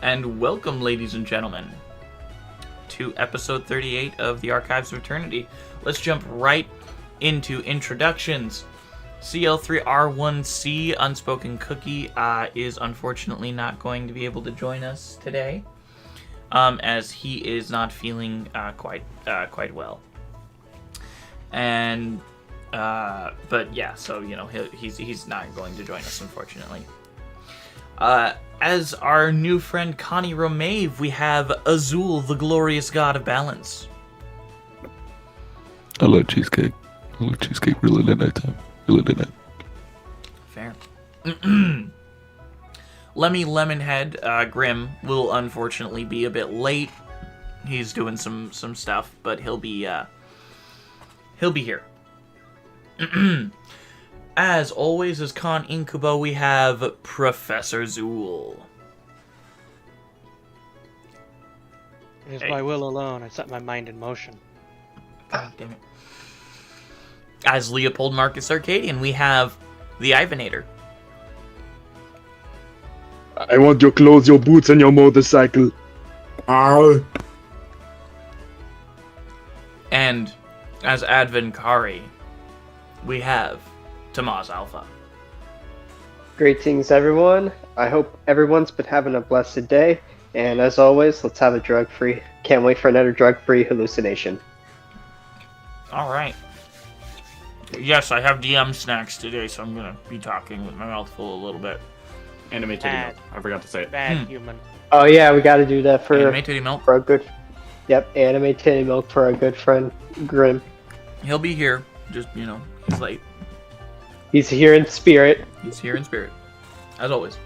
and welcome, ladies and gentlemen, to episode 38 of the Archives of Eternity. Let's jump right into introductions. CL3R1C, Unspoken Cookie, is unfortunately not going to be able to join us today, as he is not feeling quite well. And but yeah, so he's not going to join us, unfortunately. As our new friend Connie Romave, we have Azul, the glorious god of balance. I love cheesecake. Really late nighttime. Really late night. Fair. Lemmy Lemonhead, Grim, will unfortunately be a bit late. He's doing some stuff, but he'll be here. As always, as Con Incubo, we have Professor Zool. It is by will alone. I set my mind in motion. God damn it. As Leopold Marcus Arcadian, we have the Ivanator. I want your clothes, your boots, and your motorcycle. Ow. And as Advenkari, we have Tamaz Alpha. Greetings, everyone. I hope everyone's been having a blessed day. And as always, let's have a drug-free. Can't wait for another drug-free hallucination. All right. Yes, I have DM snacks today, so I'm going to be talking with my mouth full a little bit. Anime titty milk. I forgot to say it. Bad human. Oh yeah, we got to do that for Anime titty milk. for a good. Yep, anime titty milk for our good friend Grim. He'll be here. Just, he's late. He's here in spirit. He's here in spirit. As always.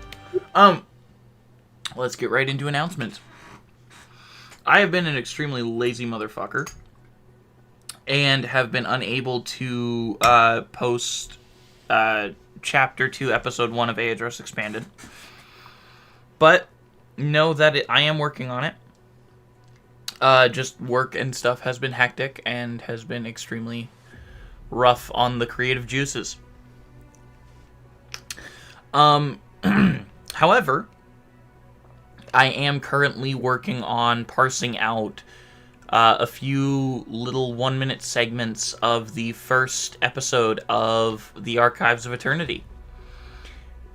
Let's get right into announcements. I have been an extremely lazy motherfucker and have been unable to post Chapter 2, Episode 1 of Aeidros Expanded. But know that I am working on it. Just work and stuff has been hectic and has been extremely rough on the creative juices. However, I am currently working on parsing out a few little 1-minute segments of the first episode of the Archives of Eternity.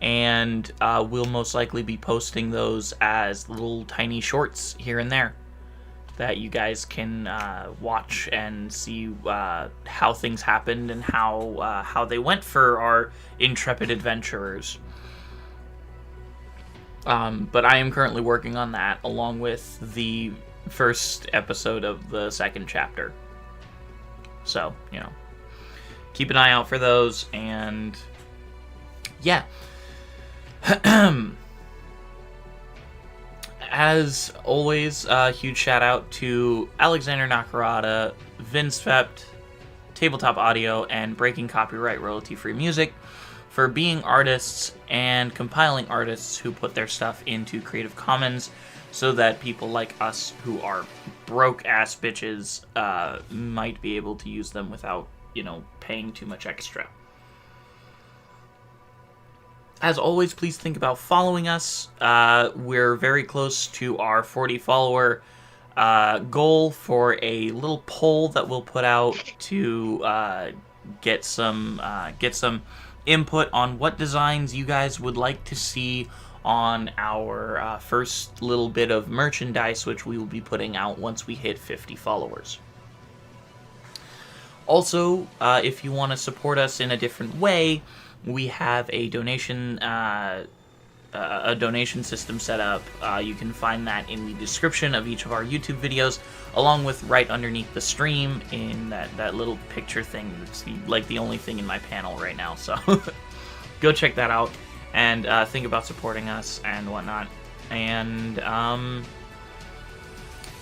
And we'll most likely be posting those as little tiny shorts here and there that you guys can watch and see how things happened and how they went for our intrepid adventurers. But I am currently working on that along with the first episode of the second chapter. So, keep an eye out for those, and yeah. As always, a huge shout out to Alexander Nakarada, vindsvept, Tabletop Audio, and Breaking Copyright Royalty-Free Music for being artists and compiling artists who put their stuff into Creative Commons so that people like us who are broke-ass bitches might be able to use them without, paying too much extra. As always, please think about following us. We're very close to our 40 follower goal for a little poll that we'll put out to get some input on what designs you guys would like to see on our first little bit of merchandise, which we will be putting out once we hit 50 followers. Also, if you want to support us in a different way, we have a donation system set up. You can find that in the description of each of our YouTube videos, along with right underneath the stream in that little picture thing. It's the only thing in my panel right now, so go check that out and think about supporting us and whatnot. And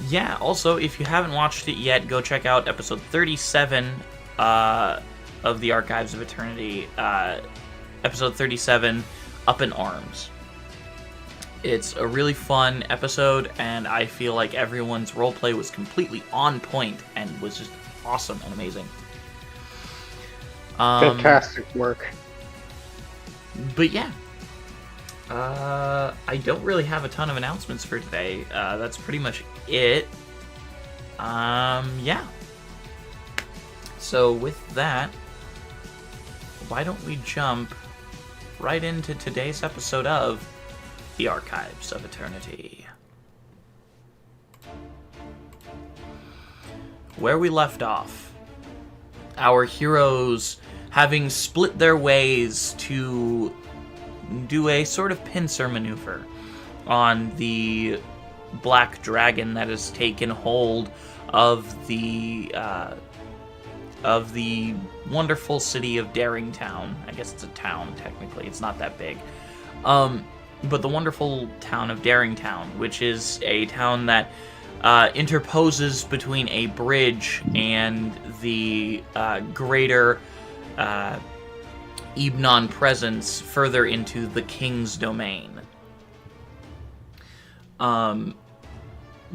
yeah, also, if you haven't watched it yet, go check out episode 37 of the Archives of Eternity, episode 37, Up in Arms. It's a really fun episode, and I feel like everyone's roleplay was completely on point and was just awesome and amazing. Fantastic work. But yeah, I don't really have a ton of announcements for today. That's pretty much it. Yeah. So with that, why don't we jump right into today's episode of The Archives of Eternity. Where we left off, our heroes, having split their ways to do a sort of pincer maneuver on the black dragon that has taken hold of the wonderful city of Daringtown. I guess it's a town, technically. It's not that big. But the wonderful town of Daringtown, which is a town that interposes between a bridge and the greater Ebnon presence further into the king's domain.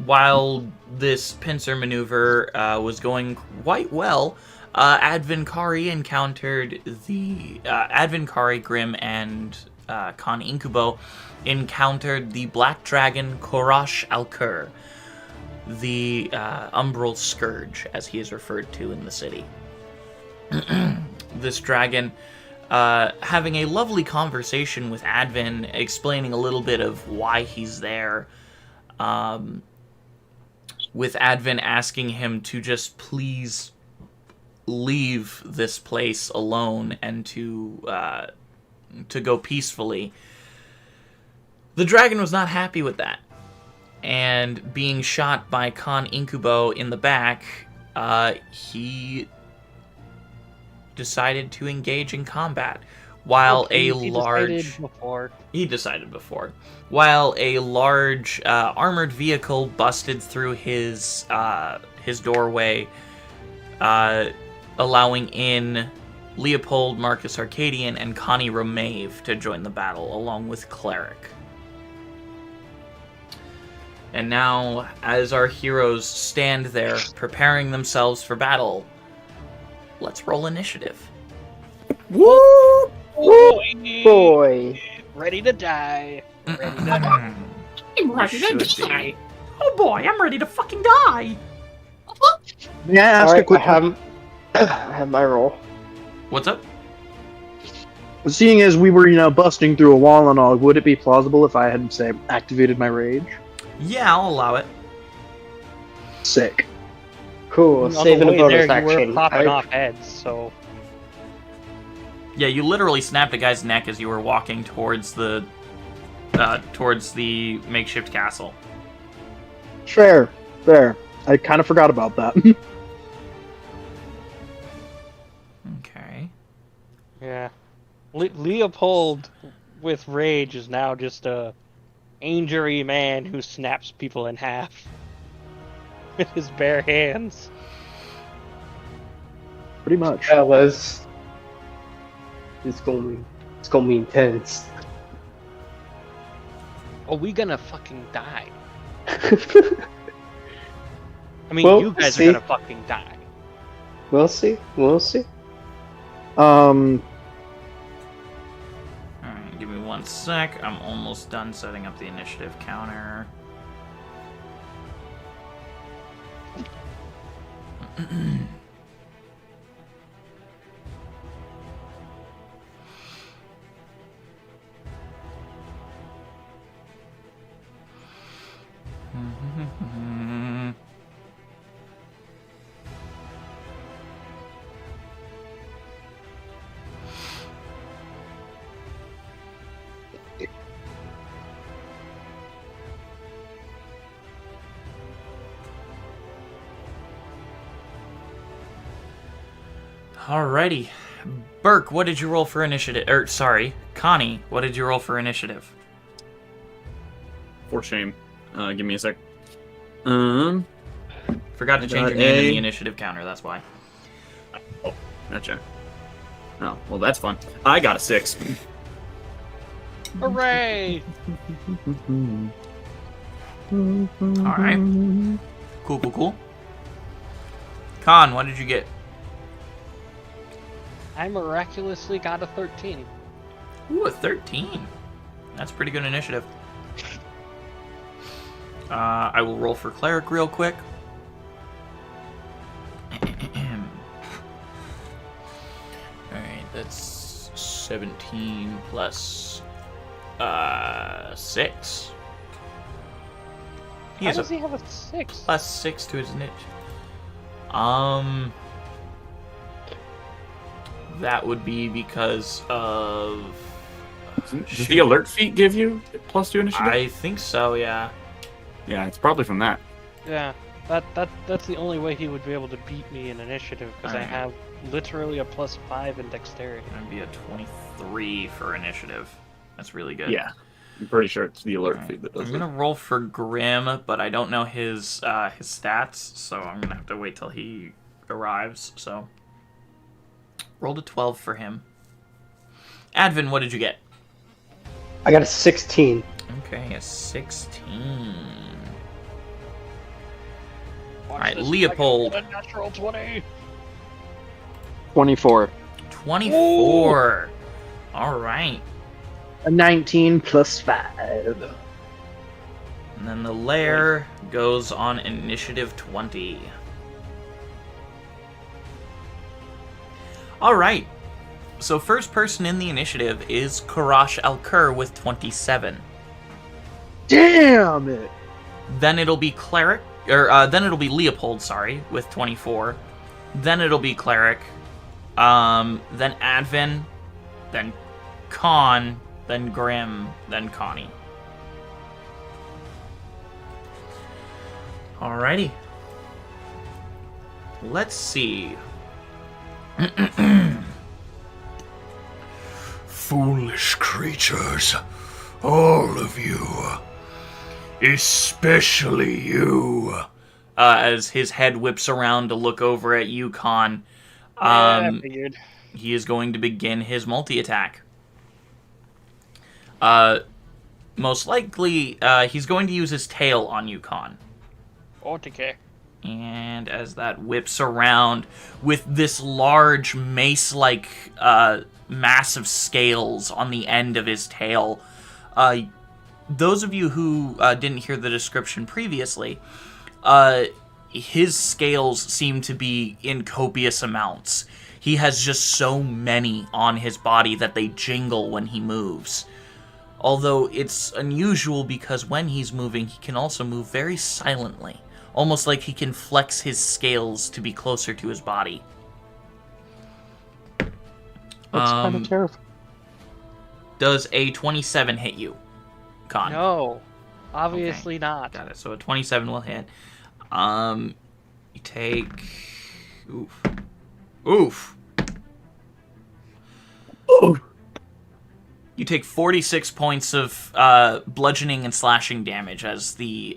While this pincer maneuver was going quite well, Advinkari encountered the Advinkari, Grim, and Khan Incubo encountered the black dragon Korash Alkur, the Umbral Scourge, as he is referred to in the city. This dragon, having a lovely conversation with Advin, explaining a little bit of why he's there, with Advin asking him to just please leave this place alone and to go peacefully. The dragon was not happy with that, and being shot by Khan Incubo in the back, he decided to engage in combat. While he decided before. While a large armored vehicle busted through his doorway, allowing in Leopold, Marcus Arcadian, and Connie Romave to join the battle, along with Cleric. And now, as our heroes stand there, preparing themselves for battle, let's roll initiative. Woo! Boy. Ready to die. I'm ready to die. Oh boy, I'm ready to fucking die. May I ask a quick I have my roll. What's up? Seeing as we were, busting through a wall and all, would it be plausible if I had, say, activated my rage? Yeah, I'll allow it. Sick. Cool. On Saving the a way bonus there, you action. were popping off heads, so... Yeah, you literally snapped a guy's neck as you were walking towards the makeshift castle. Fair. I kind of forgot about that. Okay. Yeah. Leopold with rage is now just a angery man who snaps people in half with his bare hands. Pretty much. Fellas. It's gonna be intense. Are we gonna fucking die? I mean, Well, you guys see. are gonna fucking die. We'll see. Alright, give me 1 sec. I'm almost done setting up the initiative counter. Alrighty. Burke, what did you roll for initiative? Connie, what did you roll for initiative? For shame. Give me a sec. Forgot to change your name in the initiative counter, that's why. Oh, gotcha. Oh, well, that's fun. I got a 6. Hooray! Alright. Cool. Con, what did you get? I miraculously got a 13. Ooh, a 13. That's pretty good initiative. I will roll for cleric real quick. Alright, that's 17 plus 6. How does he have a 6? Plus 6 to his niche. That would be because of... Does the alert feat give you +2 initiative? I think so, yeah. Yeah, it's probably from that. Yeah, that's the only way he would be able to beat me in initiative, because I Alright. have literally a +5 in dexterity. That'd be a 23 for initiative. That's really good. Yeah. I'm pretty sure it's the alert Alright. feat that does I'm it. gonna roll for Grim, but I don't know his stats, so I'm gonna have to wait till he arrives. So, rolled a 12 for him. Advin, what did you get? I got a 16. Okay, a 16. Watch Alright, this, Leopold. I got a natural 20. 24. 24. Alright. A 19 plus 5. And then the lair goes on initiative 20. Alright. So first person in the initiative is Karash Alkur with 27. Damn it! Then it'll be Cleric, then it'll be Leopold, sorry, with 24. Then it'll be Cleric. Then Advin. Then Con. Then Grim. Then Connie. Alrighty. Let's see. Foolish creatures, all of you, especially you. As his head whips around to look over at you, Con, I figured. he is going to begin his multi-attack. Most likely, he's going to use his tail on you, Con. Okay. And as that whips around with this large mace-like massive scales on the end of his tail, those of you who didn't hear the description previously, his scales seem to be in copious amounts. He has just so many on his body that they jingle when he moves. Although it's unusual because when he's moving, he can also move very silently. Almost like he can flex his scales to be closer to his body. That's kind of terrifying. Does a 27 hit you, Con? No, obviously not. Got it. So a 27 will hit. You take... Oof. Oof. Oh. You take 46 points of bludgeoning and slashing damage as the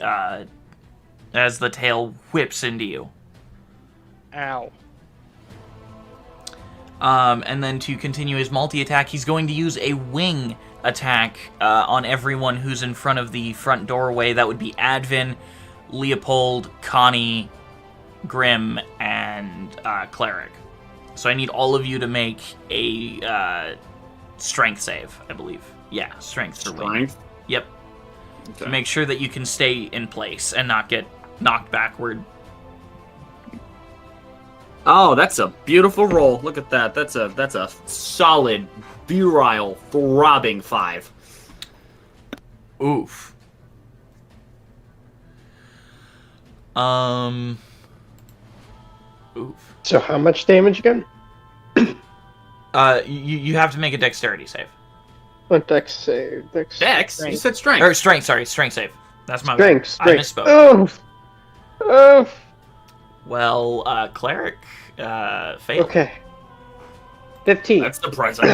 tail whips into you. Ow. And then to continue his multi-attack, he's going to use a wing attack on everyone who's in front of the front doorway. That would be Advin, Leopold, Connie, Grim, and Cleric. So I need all of you to make a strength save, I believe. Yeah, strength for wing. Strength? Yep. Okay. To make sure that you can stay in place and not get knocked backward. Oh, that's a beautiful roll. Look at that. That's a solid, virile, throbbing 5. Oof. Oof. So how much damage again? You have to make a dexterity save. What dex save? Dex? You said strength. Or strength, sorry, strength save. That's my Strength. bad. I Strength. misspoke. Oh. Oh. Well, Cleric failed. Okay. 15. That's surprising.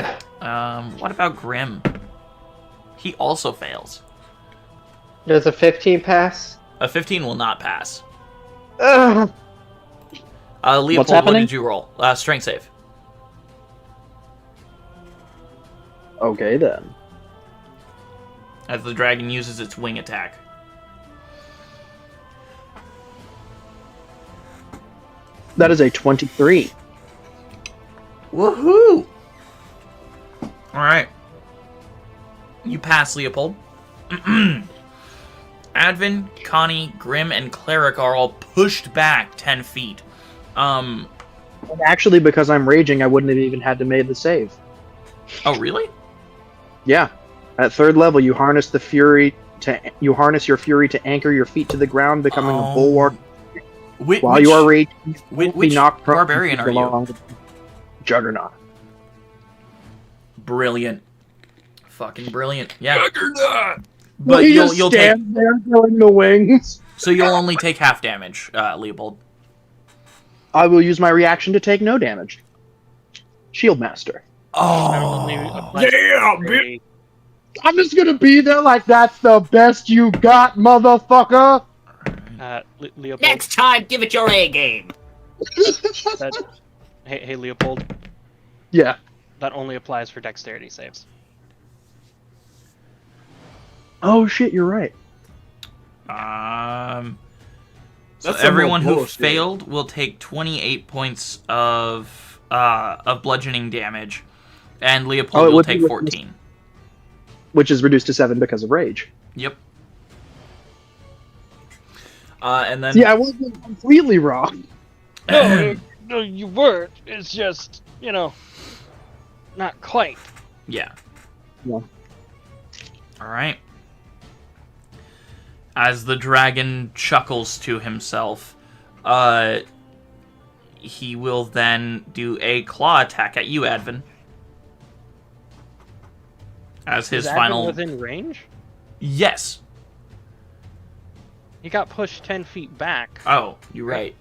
What about Grim? He also fails. Does a 15 pass? A 15 will not pass. Ugh. Leopold, what happening? did you roll? Strength save. Okay then. As the dragon uses its wing attack. That is a 23. Woohoo! Alright. You pass, Leopold. Advin, Connie, Grim, and Cleric are all pushed back 10 feet. And actually, because I'm raging, I wouldn't have even had to make the save. Oh, really? Yeah. At 3rd level, you harness your fury to anchor your feet to the ground, becoming a bulwark. While you are raging, which knocked prone barbarian are you? Juggernaut. Brilliant. Fucking brilliant. Yeah. Juggernaut! But He you'll just take. stands there throwing the wings. So you'll only take half damage, Leopold. I will use my reaction to take no damage. Shield Master. Oh. Yeah, bitch! I'm just gonna be there like that's the best you got, motherfucker. Leopold. Next time, give it your A game. Hey, Leopold. Yeah. That only applies for dexterity saves. Oh shit, you're right. So That's some everyone more who bullshit. failed will take 28 points of bludgeoning damage, and Leopold it will would take be- 14. Which is reduced to 7 because of rage. Yep. And then See, I wasn't completely wrong. No, you weren't. It's just, not quite. yeah. Yeah. All right. As the dragon chuckles to himself, he will then do a claw attack at you, Advin. As his Is Advin final. within range? Yes. He got pushed 10 feet back. Oh, you're right.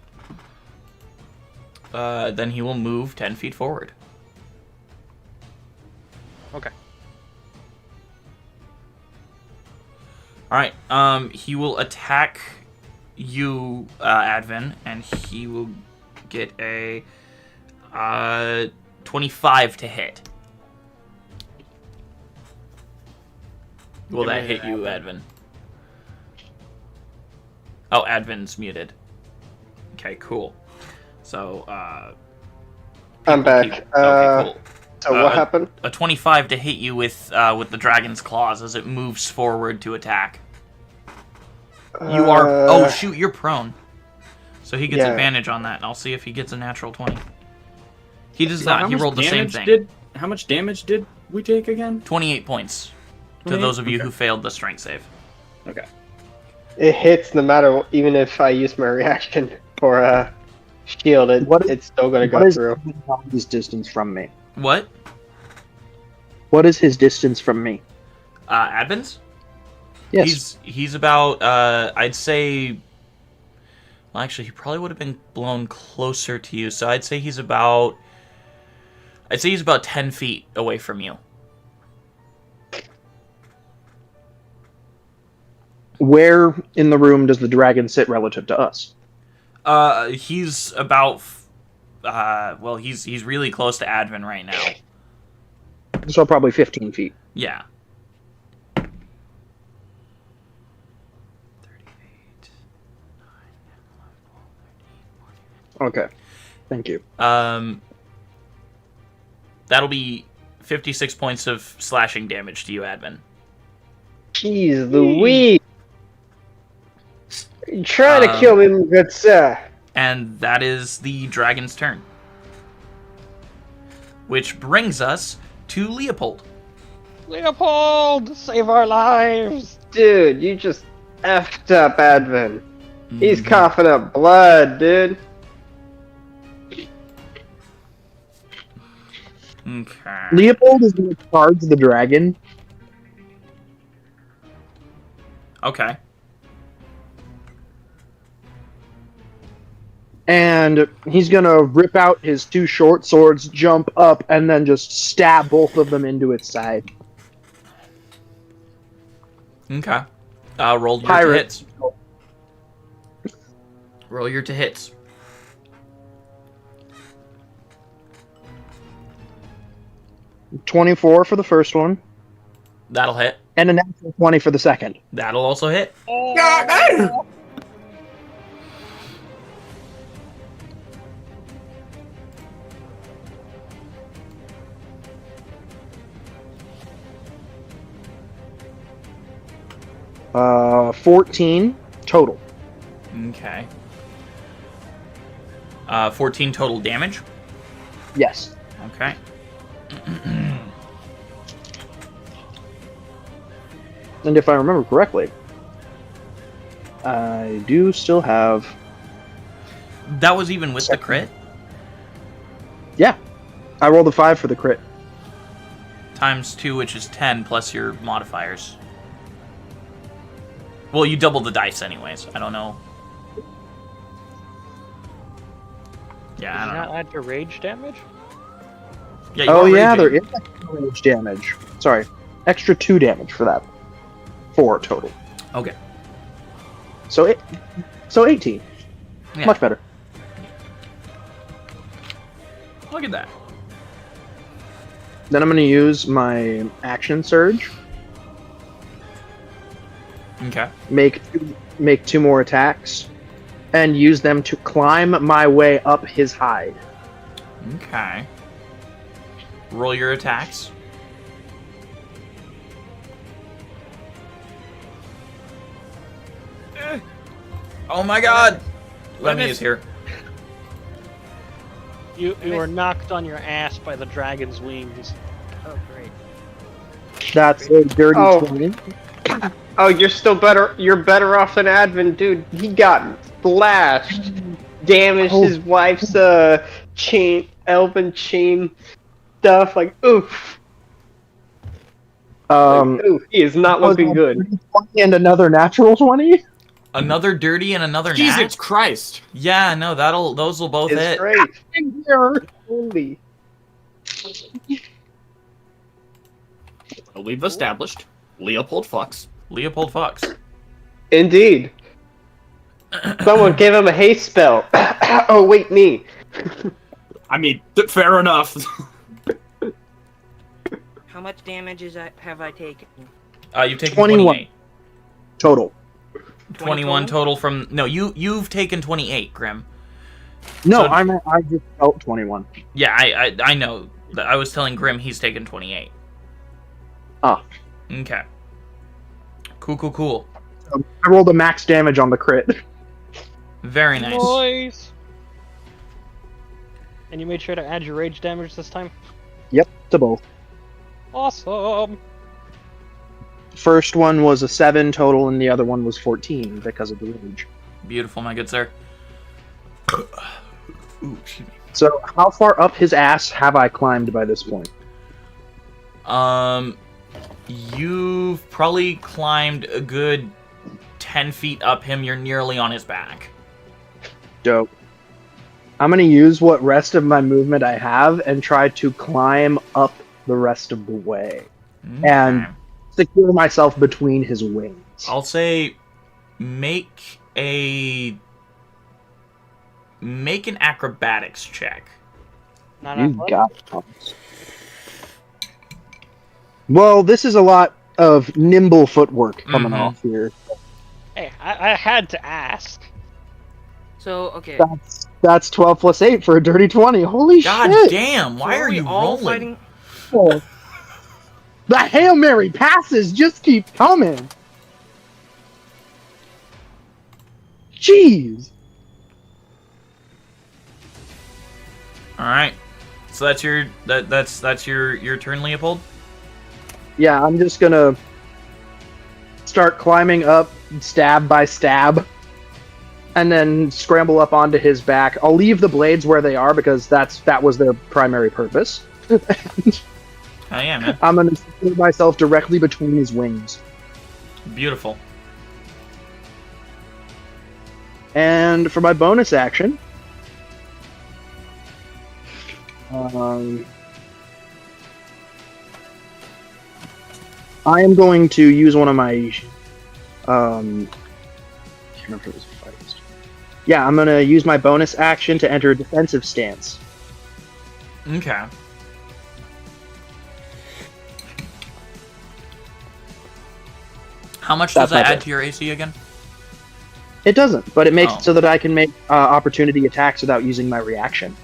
Then he will move 10 feet forward. Okay. Alright, he will attack you, Advin, and he will get a 25 to hit. Will Give that me hit an you, Advin? Oh, Advin's muted. Okay, cool. So, I'm back. okay, cool. So what happened? A 25 to hit you with the dragon's claws as it moves forward to attack. You are... Oh, shoot, you're prone. So he gets Yeah. advantage on that, and I'll see if he gets a natural 20. He does So not. how He much rolled the same damage thing. How much damage did we take again? 28 points to 28? those of you Okay. who failed the strength save. Okay. It hits no matter, even if I use my reaction for shield, it's still gonna go through. His distance from me? What? What is his distance from me? Advin's? Yes. He's about, I'd say... Well, actually, he probably would have been blown closer to you, so I'd say he's about 10 feet away from you. Where in the room does the dragon sit relative to us? He's about... well, he's really close to Advin right now. So probably 15 feet. Yeah. 38, 9, 10, 11, 12, 13, 14. Okay. Thank you. That'll be 56 points of slashing damage to you, Advin. Jeez Louise! You're trying to kill me, good sir. And that is the dragon's turn. Which brings us to Leopold. Leopold, save our lives! Dude, you just effed up Advin. He's Mhm. coughing up blood, dude. Okay. Leopold is going to charge the dragon. Okay. And he's going to rip out his 2 short swords, jump up, and then just stab both of them into its side. Okay. Roll your to Pirate. hits. Roll your to hits. $24 for the first one, That'll hit. and a natural 20 for the second. That'll also hit. 14 total. Okay. 14 total damage? Yes. Okay. And if I remember correctly, I do still have... That was even with the crit? Yeah. I rolled a 5 for the crit. Times 2, which is 10, plus your modifiers. Well, you double the dice anyways. I don't know. Yeah, I don't know. Add your rage damage? Yeah, you Oh are yeah, raging. there is extra rage damage. Sorry. Extra 2 damage for that. 4 total. Okay. So 18. Yeah. Much better. Look at that. Then I'm going to use my action surge. Okay. Make 2 more attacks. And use them to climb my way up his hide. Okay. Roll your attacks. Oh my god! Lemmy is here. You were knocked on your ass by the dragon's wings. Oh, great. That's a dirty Oh. 20. Oh, you're better off than Advin, dude. He got splashed. Damaged his wife's elven chain stuff. Like, oof. Oof, he is not looking good. 20 and another natural 20? Another dirty and another Jesus nat? Christ! Yeah, no, those will both It's hit. great. Holy. Well, we've established Leopold fucks. Leopold Fox. Indeed. Someone give him a haste spell. Oh, wait, me. I mean, fair enough. How much damage have I taken? You've taken 21. 28. Total. 21 total from... No, you've taken 28, Grim. No, So- I just felt 21. Yeah, I know. I was telling Grim he's taken 28. Ah. Okay. Cool. I rolled a max damage on the crit. Very nice. Nice. And you made sure to add your rage damage this time? Yep, to both. Awesome! First one was a 7 total, and the other one was 14 because of the rage. Beautiful, my good sir. Ooh, excuse me. So, how far up his ass have I climbed by this point? You've probably climbed a good 10 feet up him. You're nearly on his back. Dope. I'm gonna use what rest of my movement I have and try to climb up the rest of the way. And Okay. secure myself between his wings. I'll say make an acrobatics check. Not You athletic? got it. Well, this is a lot of nimble footwork coming Mhm. off here. Hey, I had to ask. So, okay. That's 12 plus 8 for a dirty 20. Holy God shit! damn, why So are we you all rolling? fighting? Oh. The Hail Mary passes just keep coming. Jeez. Alright. So that's your turn, Leopold? Yeah, I'm just gonna start climbing up stab by stab and then scramble up onto his back. I'll leave the blades where they are because that was their primary purpose. Oh yeah, man. I'm gonna secure myself directly between his wings. Beautiful. And for my bonus action, I am going to use one of my can't remember if it was fighters. Yeah, I'm gonna use my bonus action to enter a defensive stance. Okay. How much does That's my that add turn. to your AC again? It doesn't, but it makes Oh. it so that I can make opportunity attacks without using my reaction.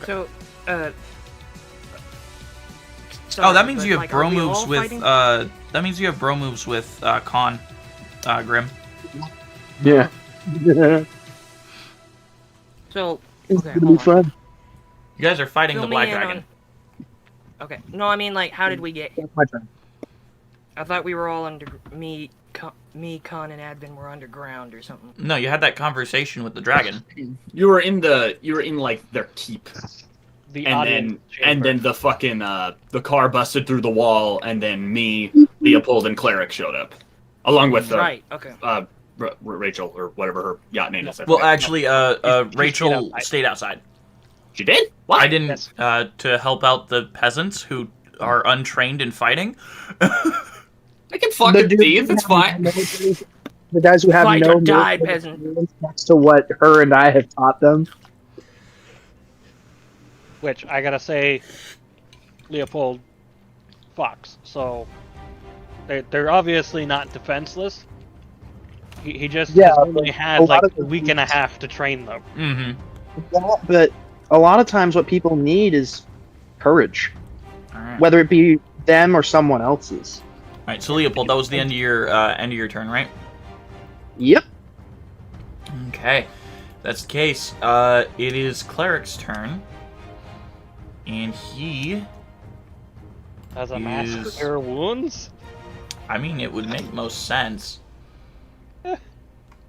So, Sorry, Oh, that means but, you have like, bro are we moves all with fighting? that means you have bro moves with Con Grim. Yeah. So, It's okay, gonna be hold on. fun. You guys are fighting Fill the me Black in Dragon. on- Okay, no, I mean, like, how did we get here? That's my turn. I thought we were all under... Me, Con, and Advin were underground or something. No, you had that conversation with the dragon. You were in like their keep, The and audience then chamber. the fucking the car busted through the wall, and then me, Leopold, and Cleric showed up, along with Right, okay. Rachel or whatever her yacht name is. I Well, forget. actually, Rachel outside. stayed outside. She did. Why? I didn't Yes. to help out the peasants who are untrained in fighting. I can fucking thief. It's fine. The guys who have Fight no or die, military peasant. experience next to what her and I have taught them. Which I gotta say, Leopold Fox. So they're obviously not defenseless. He just Yeah, has only a had lot like of a week and a half to train them. Mm-hmm. Yeah, but a lot of times what people need is courage, All right. whether it be them or someone else's. All right. So Leopold, that was the end of your turn, right? Yep. Okay. That's the case. It is Cleric's turn, and he. As a Use- master cure wounds. I mean, it would make most sense.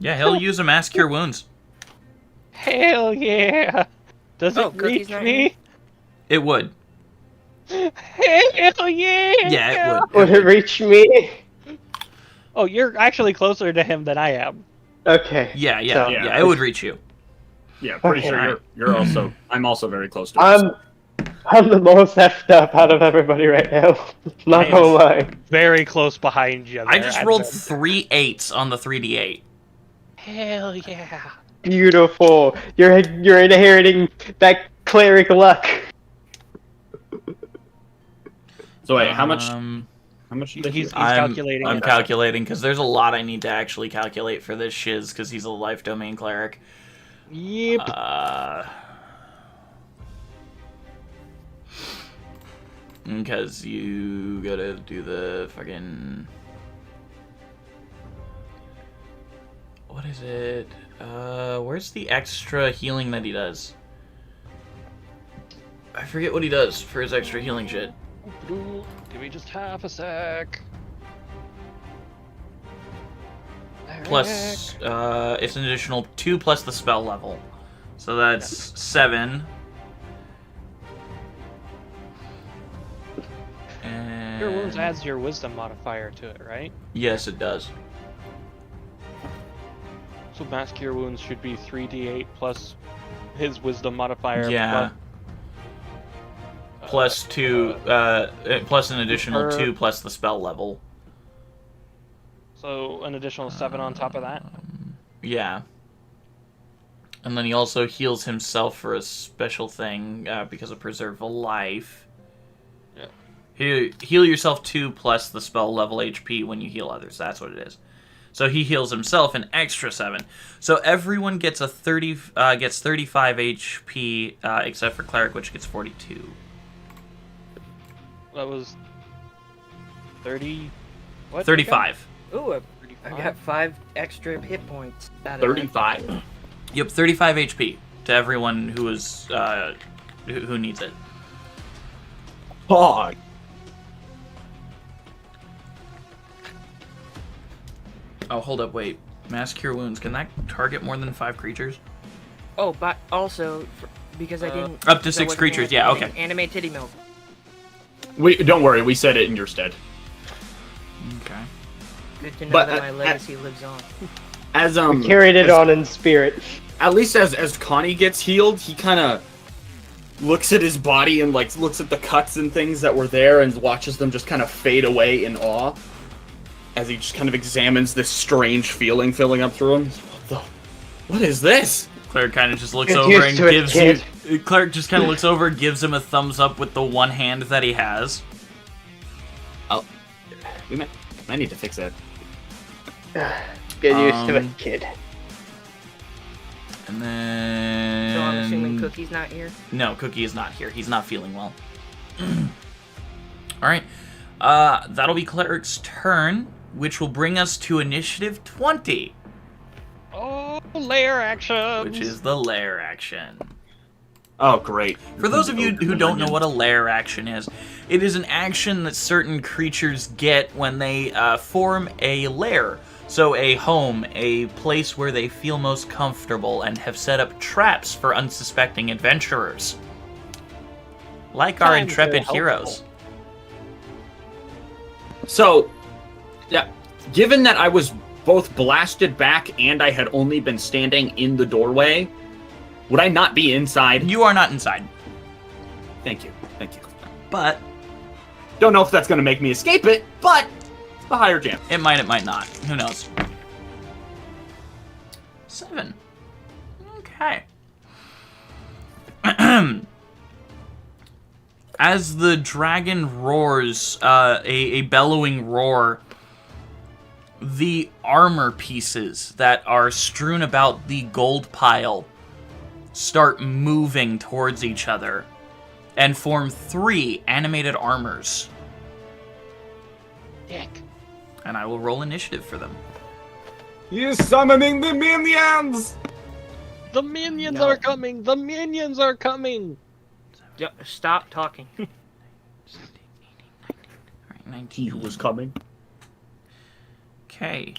Yeah, he'll use a mass cure wounds. Hell yeah! Does Oh, it Cookie's reach not me? It would. Hell yeah! Yeah, it would. Would it reach me? Oh, you're actually closer to him than I am. Okay. Yeah, So- yeah, it would reach you. Yeah, pretty Okay. sure you're also. I'm also very close to. him. I'm the most effed up out of everybody right now. Not gonna lie. Very close behind you. I there, just rolled Advin. 3 8s on the 3d8. Hell yeah! Beautiful. You're inheriting that cleric luck. So wait, how much? Um, How much? He's, did you- he's I'm calculating. I'm it. calculating because there's a lot I need to actually calculate for this shiz because he's a life domain cleric. Yep. Because you gotta do the fucking. What is it? Where's the extra healing that he does? I forget what he does for his extra healing shit. Give me just half a sec. Plus, it's an additional 2 plus the spell level. So that's 7. And... Your wounds adds your wisdom modifier to it, right? Yes, it does. So mass cure wounds should be 3d8 plus his wisdom modifier. Yeah. Plus 2, plus an additional per- 2 plus the spell level. So an additional 7 on top of that. Yeah. And then he also heals himself for a special thing because of Preserve a Life. Yeah. Heal yourself 2 plus the spell level HP when you heal others. That's what it is. So he heals himself an extra 7. So everyone gets 35 HP except for Cleric, which gets 42. That was 30. What? 35. Ooh, I 35? got 5 extra hit points. Out of that. 35. Yep, 35 HP to everyone who is who needs it. God. Oh, hold up, wait. Mass Cure Wounds, can that target more than 5 creatures? Oh, but also, because I didn't... Up to because I 6 wasn't creatures, gonna yeah, okay. Anime titty milk. Don't worry, we said it in your stead. Okay. Good to know But, that my legacy lives on. As Carried it as- on in spirit. At least as Connie gets healed, he kind of looks at his body and like looks at the cuts and things that were there and watches them just kind of fade away in awe as he just kind of examines this strange feeling filling up through him. What is this? Cleric kind of just looks Get over used and to it, gives kid. you... Cleric just kind of looks over and gives him a thumbs up with the one hand that he has. I need to fix that. Get used to Um, it, kid. And then... So I'm assuming Cookie's not here? No, Cookie is not here. He's not feeling well. All right. That'll be Cleric's turn, which will bring us to initiative 20, Oh, lair action. which is the lair action. Oh, great. For those of you who don't know what a lair action is, it is an action that certain creatures get when they form a lair. So a home, a place where they feel most comfortable and have set up traps for unsuspecting adventurers. Like our Times intrepid are heroes. So, yeah, given that I was both blasted back and I had only been standing in the doorway, would I not be inside? You are not inside. Thank you. Thank you. But Don't know if that's going to make me escape it, but a higher chance. it might not. Who knows? 7. Okay. As the dragon roars, a bellowing roar, the armor pieces that are strewn about the gold pile start moving towards each other and form 3 animated armors. Dick. And I will roll initiative for them. He's summoning the minions! The minions No. are coming! The minions are coming! Yeah, stop talking. All right, 19 was coming. Okay.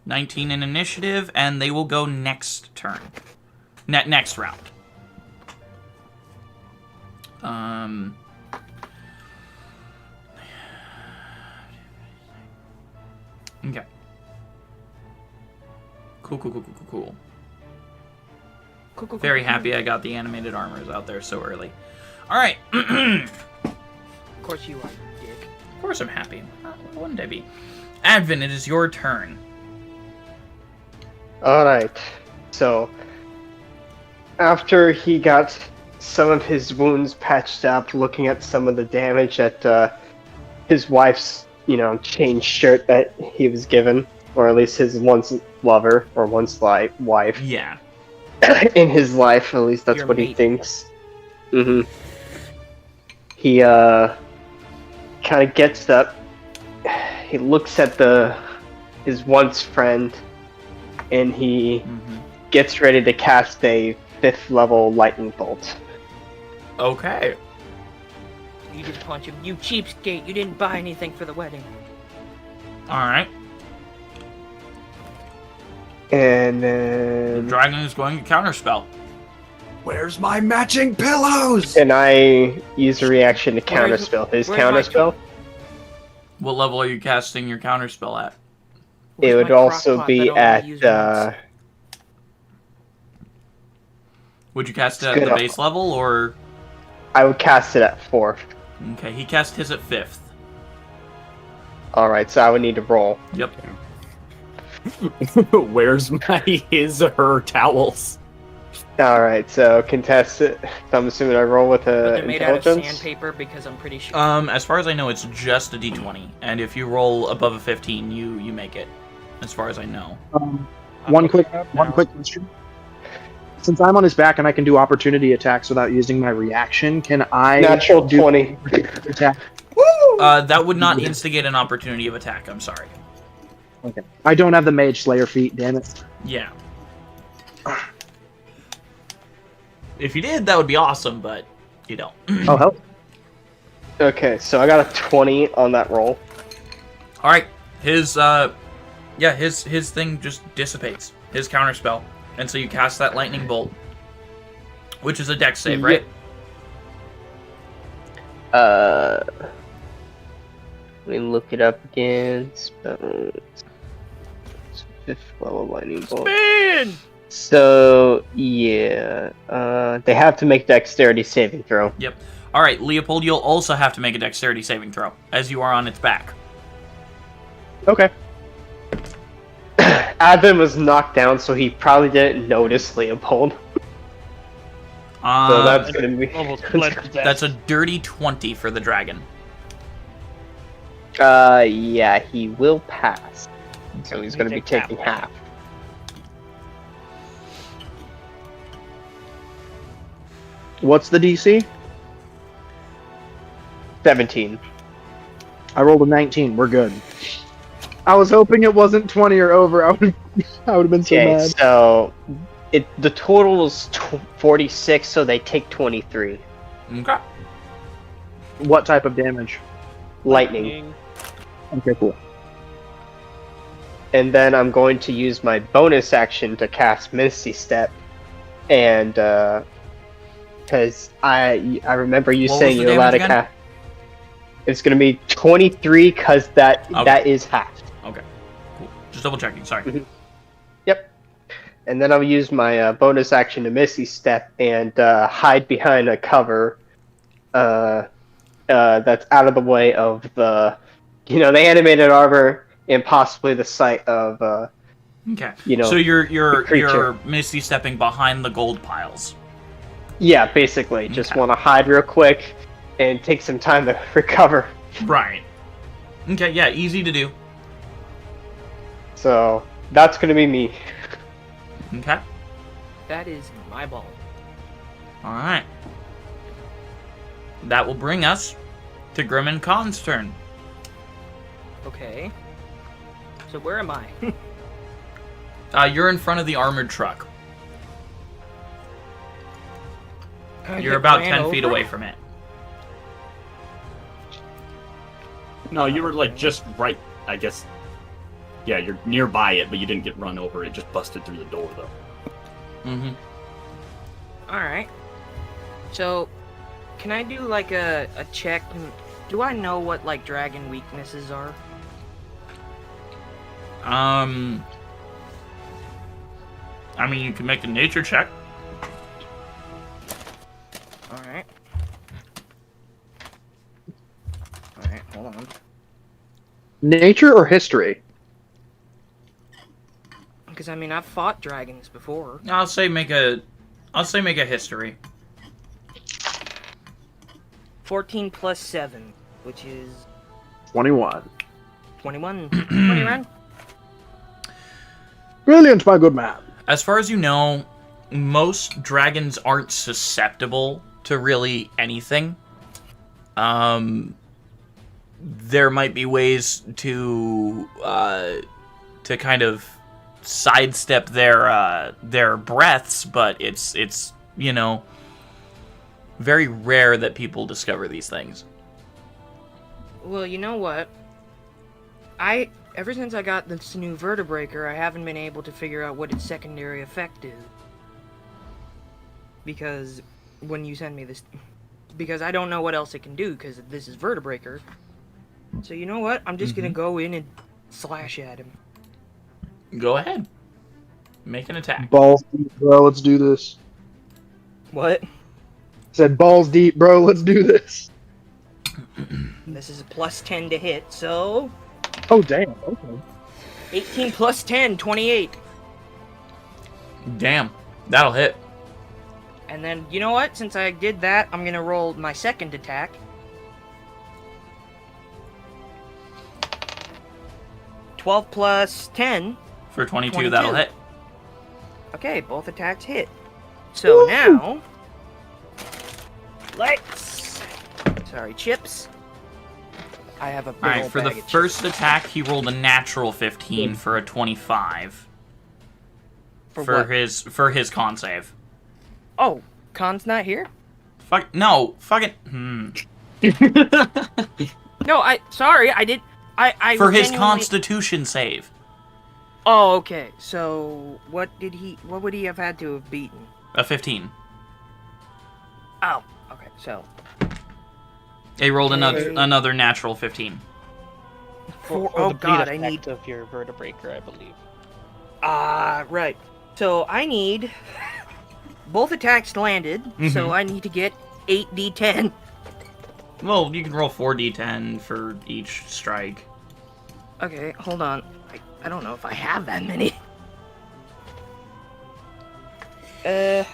19 in initiative, and they will go next turn. Next round. Okay. Cool. Very happy I got the animated armors out there so early. Alright. Of course you are, dick. Of course I'm happy. Why wouldn't I be? Advin, it is your turn. Alright. So, after he got some of his wounds patched up, looking at some of the damage that his wife's, chain shirt that he was given, or at least his once lover, or once wife, Yeah. in his life, at least that's Your what he mate. thinks. He kind of gets up. He looks at his once friend, and he gets ready to cast a 5th level lightning bolt. Okay. You just punch him. You cheapskate. You didn't buy anything for the wedding. Alright. And The then dragon is going to counterspell. Where's my matching pillows? can I use a reaction to Where's- counterspell his where's my counterspell? What level are you casting your counterspell at? It Where's would my also crockpot be that I only at use once? Would you cast it at Good. the base level, or... I would cast it at 4th. Okay, he cast his at 5th. Alright, so I would need to roll. Yep. Where's his or her towels? Alright, so contest it. I'm assuming I roll with But they're made out of intelligence. sandpaper because I'm pretty sure. As far as I know, it's just a d20. And if you roll above a 15, you make it. As far as I know. One quick question. Since I'm on his back and I can do opportunity attacks without using my reaction, can I Natural do 20. attack? That would not instigate an opportunity of attack, I'm sorry. Okay. I don't have the Mage Slayer feat, damn it. Yeah. If you did, that would be awesome, but you don't. Oh, hell. Okay, so I got a 20 on that roll. Alright. His thing just dissipates. His counterspell. And so you cast that lightning bolt. Which is a dex save, right? Let me look it up again. Spells. 5th level lightning bolt. Man! So, yeah. They have to make dexterity saving throw. Yep. Alright, Leopold, you'll also have to make a dexterity saving throw, as you are on its back. Okay. Advin was knocked down, so he probably didn't notice Leopold. So that's gonna be. Almost bled to death. That's a dirty 20 for the dragon. Yeah, he will pass. So he's gonna be Take half. taking half. What's the DC? 17. I rolled a 19. We're good. I was hoping it wasn't 20 or over. I would have been so Okay, mad. so the total is 46, so they take 23. Okay. What type of damage? Lightning. Okay, cool. And then I'm going to use my bonus action to cast Misty Step, and because I remember you What saying was the you're allowed to damage again? cast. It's going to be 23 because that is half. Okay. Cool. Just double checking. Sorry. Mhm. Yep. And then I'll use my bonus action to Misty Step and hide behind a cover that's out of the way of the animated armor and possibly the sight of Okay. you know, So you're creature. misty stepping behind the gold piles. Yeah, basically. Just Okay. want to hide real quick and take some time to recover. Right. Okay. Yeah. Easy to do. So that's going to be me. Okay. That is my ball. All right. That will bring us to Grim and Khan's turn. Okay. So where am I? You're in front of the armored truck. I You're get about ran 10 feet over? away from it. No, you were like just right, I guess. Yeah, you're nearby it, but you didn't get run over. It just busted through the door, though. Mm-hmm. Alright. So, can I do like a check? Do I know what like dragon weaknesses are? I mean, you can make a nature check. Alright. Alright, hold on. Nature or history? Because I mean, I've fought dragons before. I'll say make a history. 14 plus 7, which is 21. 21. 21? Brilliant, my good man. As far as you know, most dragons aren't susceptible to really anything. There might be ways to kind of sidestep their breaths, but it's very rare that people discover these things. Well, you know what? Ever since I got this new vertebraker, I haven't been able to figure out what its secondary effect is. Because when you send me this... Because I don't know what else it can do, because this is vertebraker. So you know what? I'm just gonna go in and slash at him. Go ahead. Make an attack. Balls deep, bro. Let's do this. What? Said balls deep, bro. Let's do this. This is a plus 10 to hit, so... Oh, damn. Okay. 18 plus 10, 28. Damn. That'll hit. And then, you know what? Since I did that, I'm gonna roll my second attack. $12 plus 10. For 22, 22. that'll hit. Okay, both attacks hit. So now... Let's... Sorry, chips. I have a big Alright, old for the bag of first attack, he rolled a natural 15 for a 25. chips. For what? For his con save. Oh, Khan's not here? Fuck no, fucking No, sorry, I did... I for his genuinely- Constitution save. Oh, okay. So, what would he have had to have beaten? A 15. Oh, okay, so... He rolled Okay. another natural 15. Oh god, I need... of your vertebraker, I believe. Right. So, I need... Both attacks landed, so I need to get 8d10. Well, you can roll 4d10 for each strike. Okay, hold on. I don't know if I have that many. Yeah.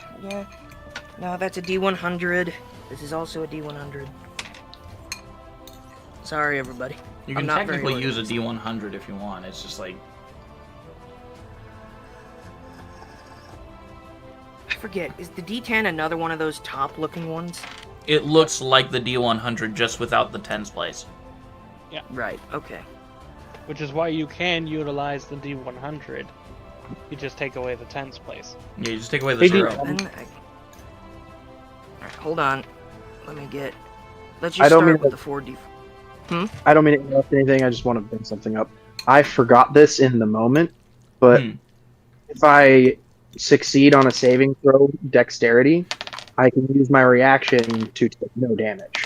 No, that's a D100. This is also a D100. Sorry, everybody. You I'm can not very technically use a organized. D100 if you want. It's just like... I forget. Is the D10 another one of those top-looking ones? It looks like the D100 just without the tens place. Right. Okay. Which is why you can utilize the D100. You just take away the tens place. Yeah, you just take away the Hey, 0. Alright, hold on. Let me get. Let's I just don't start mean with to- the 4D. I don't mean to interrupt anything. I just want to bring something up. I forgot this in the moment, but if I succeed on a saving throw dexterity, I can use my reaction to take no damage.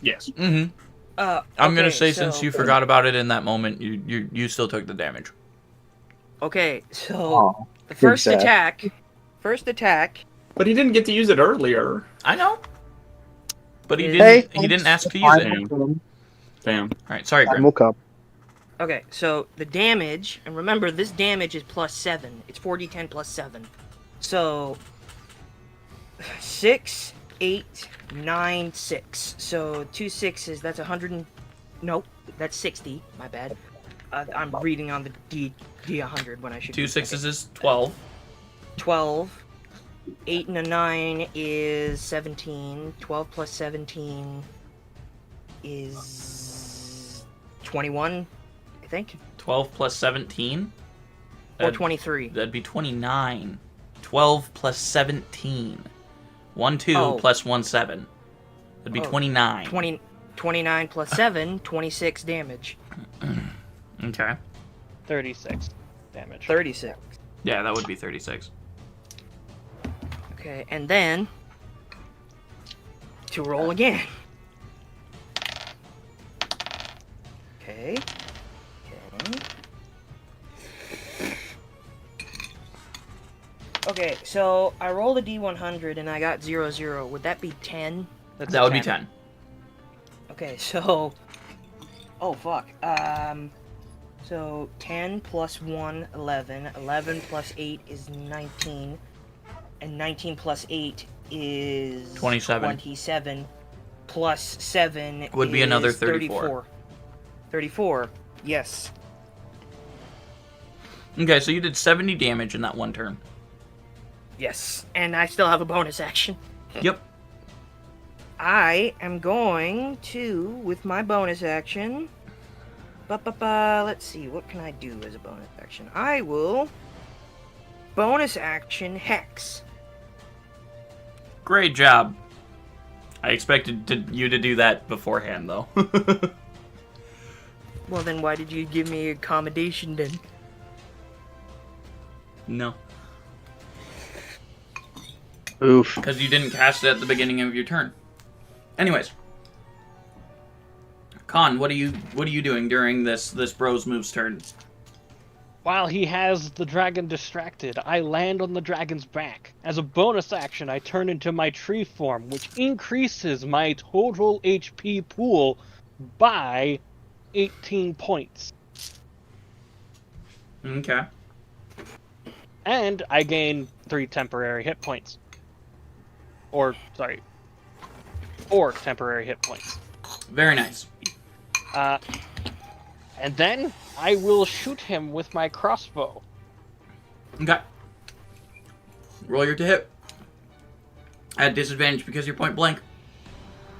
Yes. Mm-hmm. I'm gonna Okay, say since so- you forgot about it in that moment, you still took the damage. Okay, so Aw, the first sad. attack. First attack. But he didn't get to use it earlier. I know. But he Hey, didn't ask to use it. Time will come. Damn. Alright, sorry, Time Grim. will come. Okay, so the damage, and remember this damage is plus 7. It's 4d10 plus 7. So 6, 8, 9, 6. So 2 6s, that's 100 and... Nope, that's 60. My bad. I'm reading on the D100 when I should 2 be- 6s is 12. 12. 8 and a 9 is 17. 12 plus 17 is 21, I think. 12 plus 17? Or 23. That'd be 29. 12 plus 17. 1 2 Oh. plus 1 7. That'd be Oh. 29. 29 plus 7, 26 damage. Okay. 36 damage. 36. Yeah, that would be 36. Okay, and then to roll again. Okay. Okay, so I rolled a D100 and I got 0 0. Would that be 10? That's That would be 10. Okay, so oh fuck. So 10 plus 1, 11. 11 plus 8 is 19. And 19 plus 8 is 27. 27. Plus 7 Would be is another 34. 34. Yes. Okay, so you did 70 damage in that one turn. Yes. And I still have a bonus action. Yep. I am going to, with my bonus action... Let's see, what can I do as a bonus action? I will... Bonus action Hex. Great job. I expected you to do that beforehand, though. Well, then why did you give me accommodation then? No. Oof. Because you didn't cast it at the beginning of your turn. Anyways. Con, what are you doing during this bro's move's turn? While he has the dragon distracted, I land on the dragon's back. As a bonus action, I turn into my tree form, which increases my total HP pool by 18 points. Okay. And I gain 3 temporary hit points. Or, sorry, 4 temporary hit points. Very nice. And then I will shoot him with my crossbow. Okay. Roll your to hit. At disadvantage because you're point blank.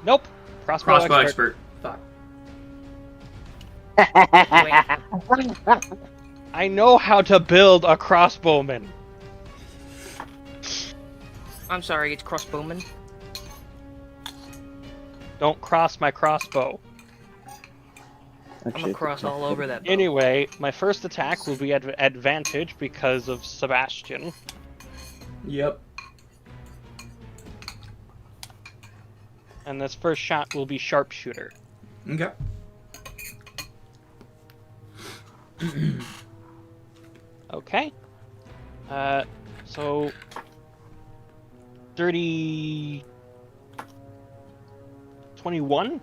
Nope. Crossbow expert. Fuck. I know how to build a crossbowman. I'm sorry, it's crossbowman. Don't cross my crossbow. I'm gonna cross all over that bow. Anyway, my first attack will be at advantage because of Sebastian. Yep. And this first shot will be sharpshooter. Okay. Okay. So... 21?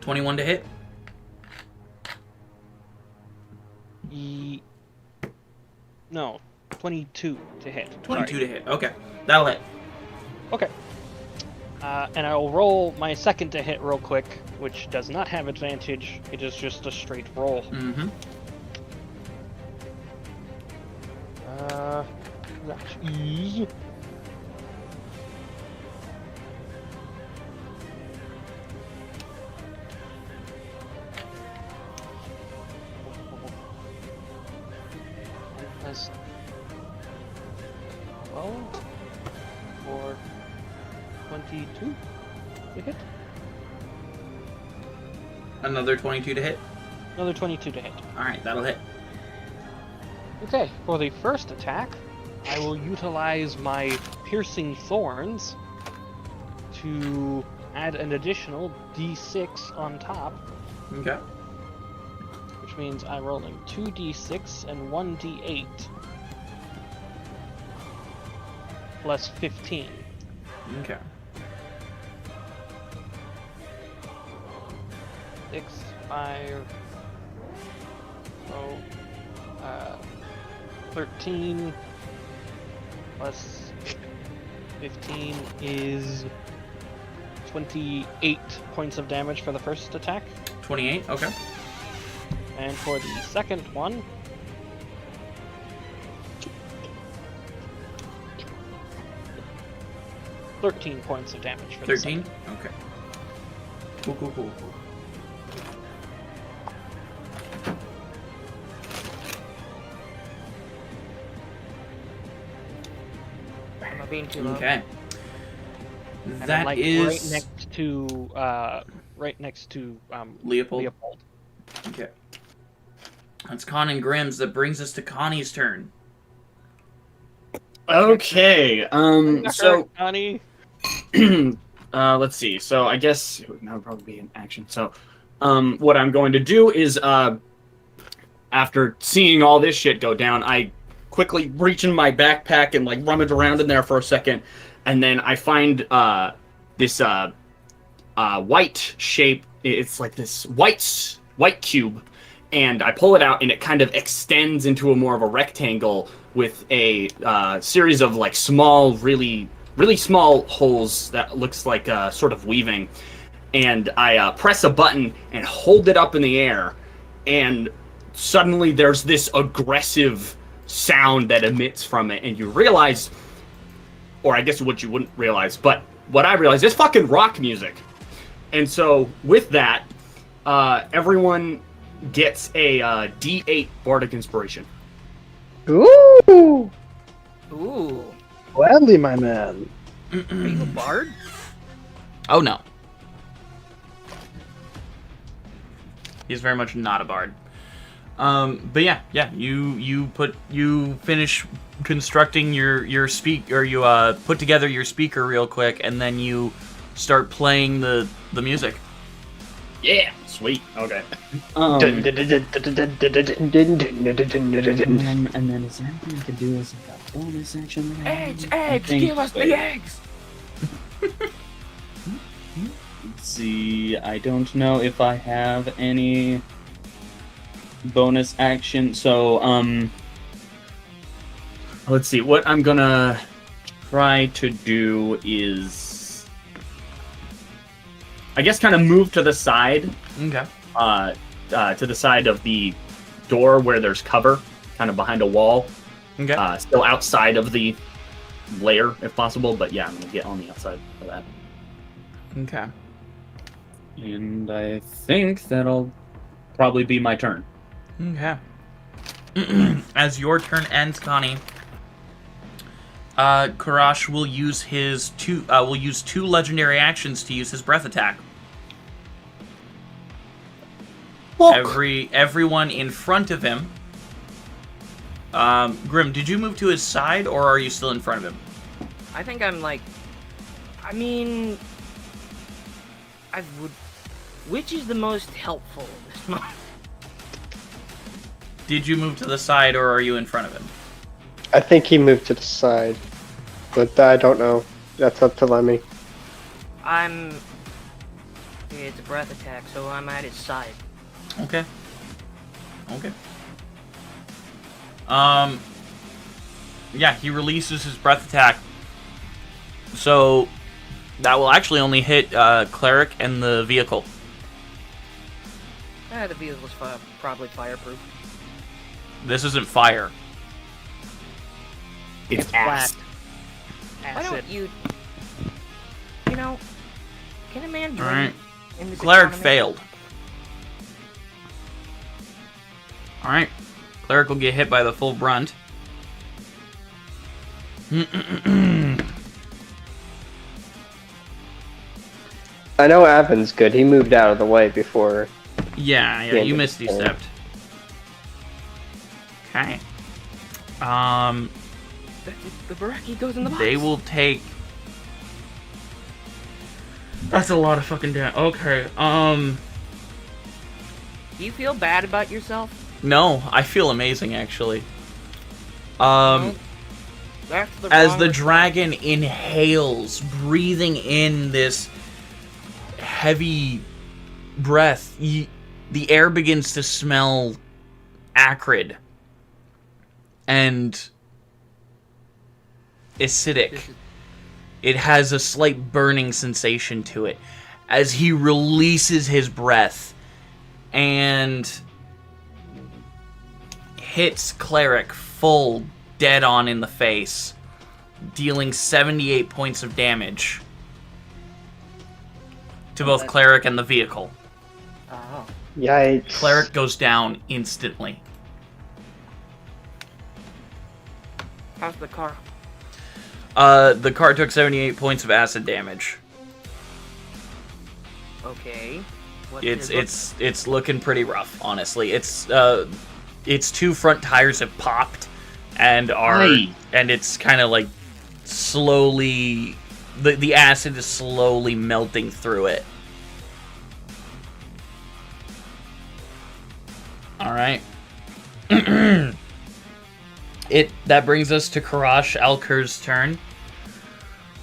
21 to hit. No, 22 to hit. 22 to hit. Okay. That'll hit. Okay. And I will roll my second to hit real quick, which does not have advantage. It is just a straight roll. Mm-hmm. That is... now for 22 to hit. Another 22 to hit. Another 22 to hit. All right, that'll hit. Okay, for the first attack, I will utilize my piercing thorns to add an additional d6 on top, Okay. which means I'm rolling 2d6 and 1d8 plus 15. Okay. 6, 5, 13 plus 15 is 28 points of damage for the first attack. 28. Okay. And for the second one, $13 points of damage for 13. the Okay. Cool. Am I being too low? Okay. And I'm, That like, is right next to Leopold. Leopold. Okay. That's Con and Grimm's. That brings us to Connie's turn. Okay. So Connie. let's see. So I guess that would probably be an action. So, what I'm going to do is, after seeing all this shit go down, I quickly reach in my backpack and like rummage around in there for a second, and then I find this white shape. It's like this white cube, and I pull it out, and it kind of extends into a more of a rectangle with a series of like small, really small holes that looks like sort of weaving. And I press a button and hold it up in the air, and suddenly there's this aggressive sound that emits from it, and you realize, or I guess what you wouldn't realize, but what I realized is fucking rock music. And so with that, everyone gets a D8 Bardic Inspiration. Ooh! Ooh. Gladly, my man. Are you a bard? Oh no. He's very much not a bard. But yeah, you finish constructing your put together your speaker real quick, and then you start playing the music. Yeah, sweet. Okay. Dun, And dun, dun, dun, dun, dun, dun, dun, dun, dun, dun, dun, dun. then is there anything you can do as like a bonus action? Eggs! Give us the eggs! Let's see. I don't know if I have any bonus action. So, let's see. What I'm gonna try to do is, I guess, kind of move to the side. Okay. To the side of the door where there's cover, kind of behind a wall. Okay. Still outside of the layer, if possible. But yeah, I'm gonna get on the outside of that. Okay. And I think that'll probably be my turn. Okay. As your turn ends, Connie, Karash will use two legendary actions to use his breath attack. Everyone in front of him. Grim, did you move to his side, or are you still in front of him? I think I'm like... I mean... I would... Which is the most helpful at this moment? Did you move to the side, or are you in front of him? I think he moved to the side, but I don't know. That's up to Lemmy. I'm... It's a breath attack, so I'm at his side. Okay. Yeah, he releases his breath attack. So that will actually only hit Cleric and the vehicle. The vehicle's probably fireproof. This isn't fire. It's ass. Why don't you... You know... Can a man dream Alright. in this Cleric economy? failed. Alright. Cleric will get hit by the full brunt. I know Evan's good. He moved out of the way before. Yeah, you Misty Stepped. Okay. The Baraki goes in the box. They will take... That's a lot of fucking damage. Okay, Do you feel bad about yourself? No, I feel amazing, actually. That's the As wrong the response. dragon inhales, breathing in this heavy breath, the air begins to smell acrid and acidic. It has a slight burning sensation to it as he releases his breath and hits Cleric full dead on in the face, dealing 78 points of damage to both Cleric and the vehicle. Oh. Yikes. Cleric goes down instantly. How's the car? The car took 78 points of acid damage. Okay. What It's looking pretty rough, honestly. Its two front tires have popped and and it's kind of like slowly the acid is slowly melting through it. All right. That brings us to Karash Alker's turn.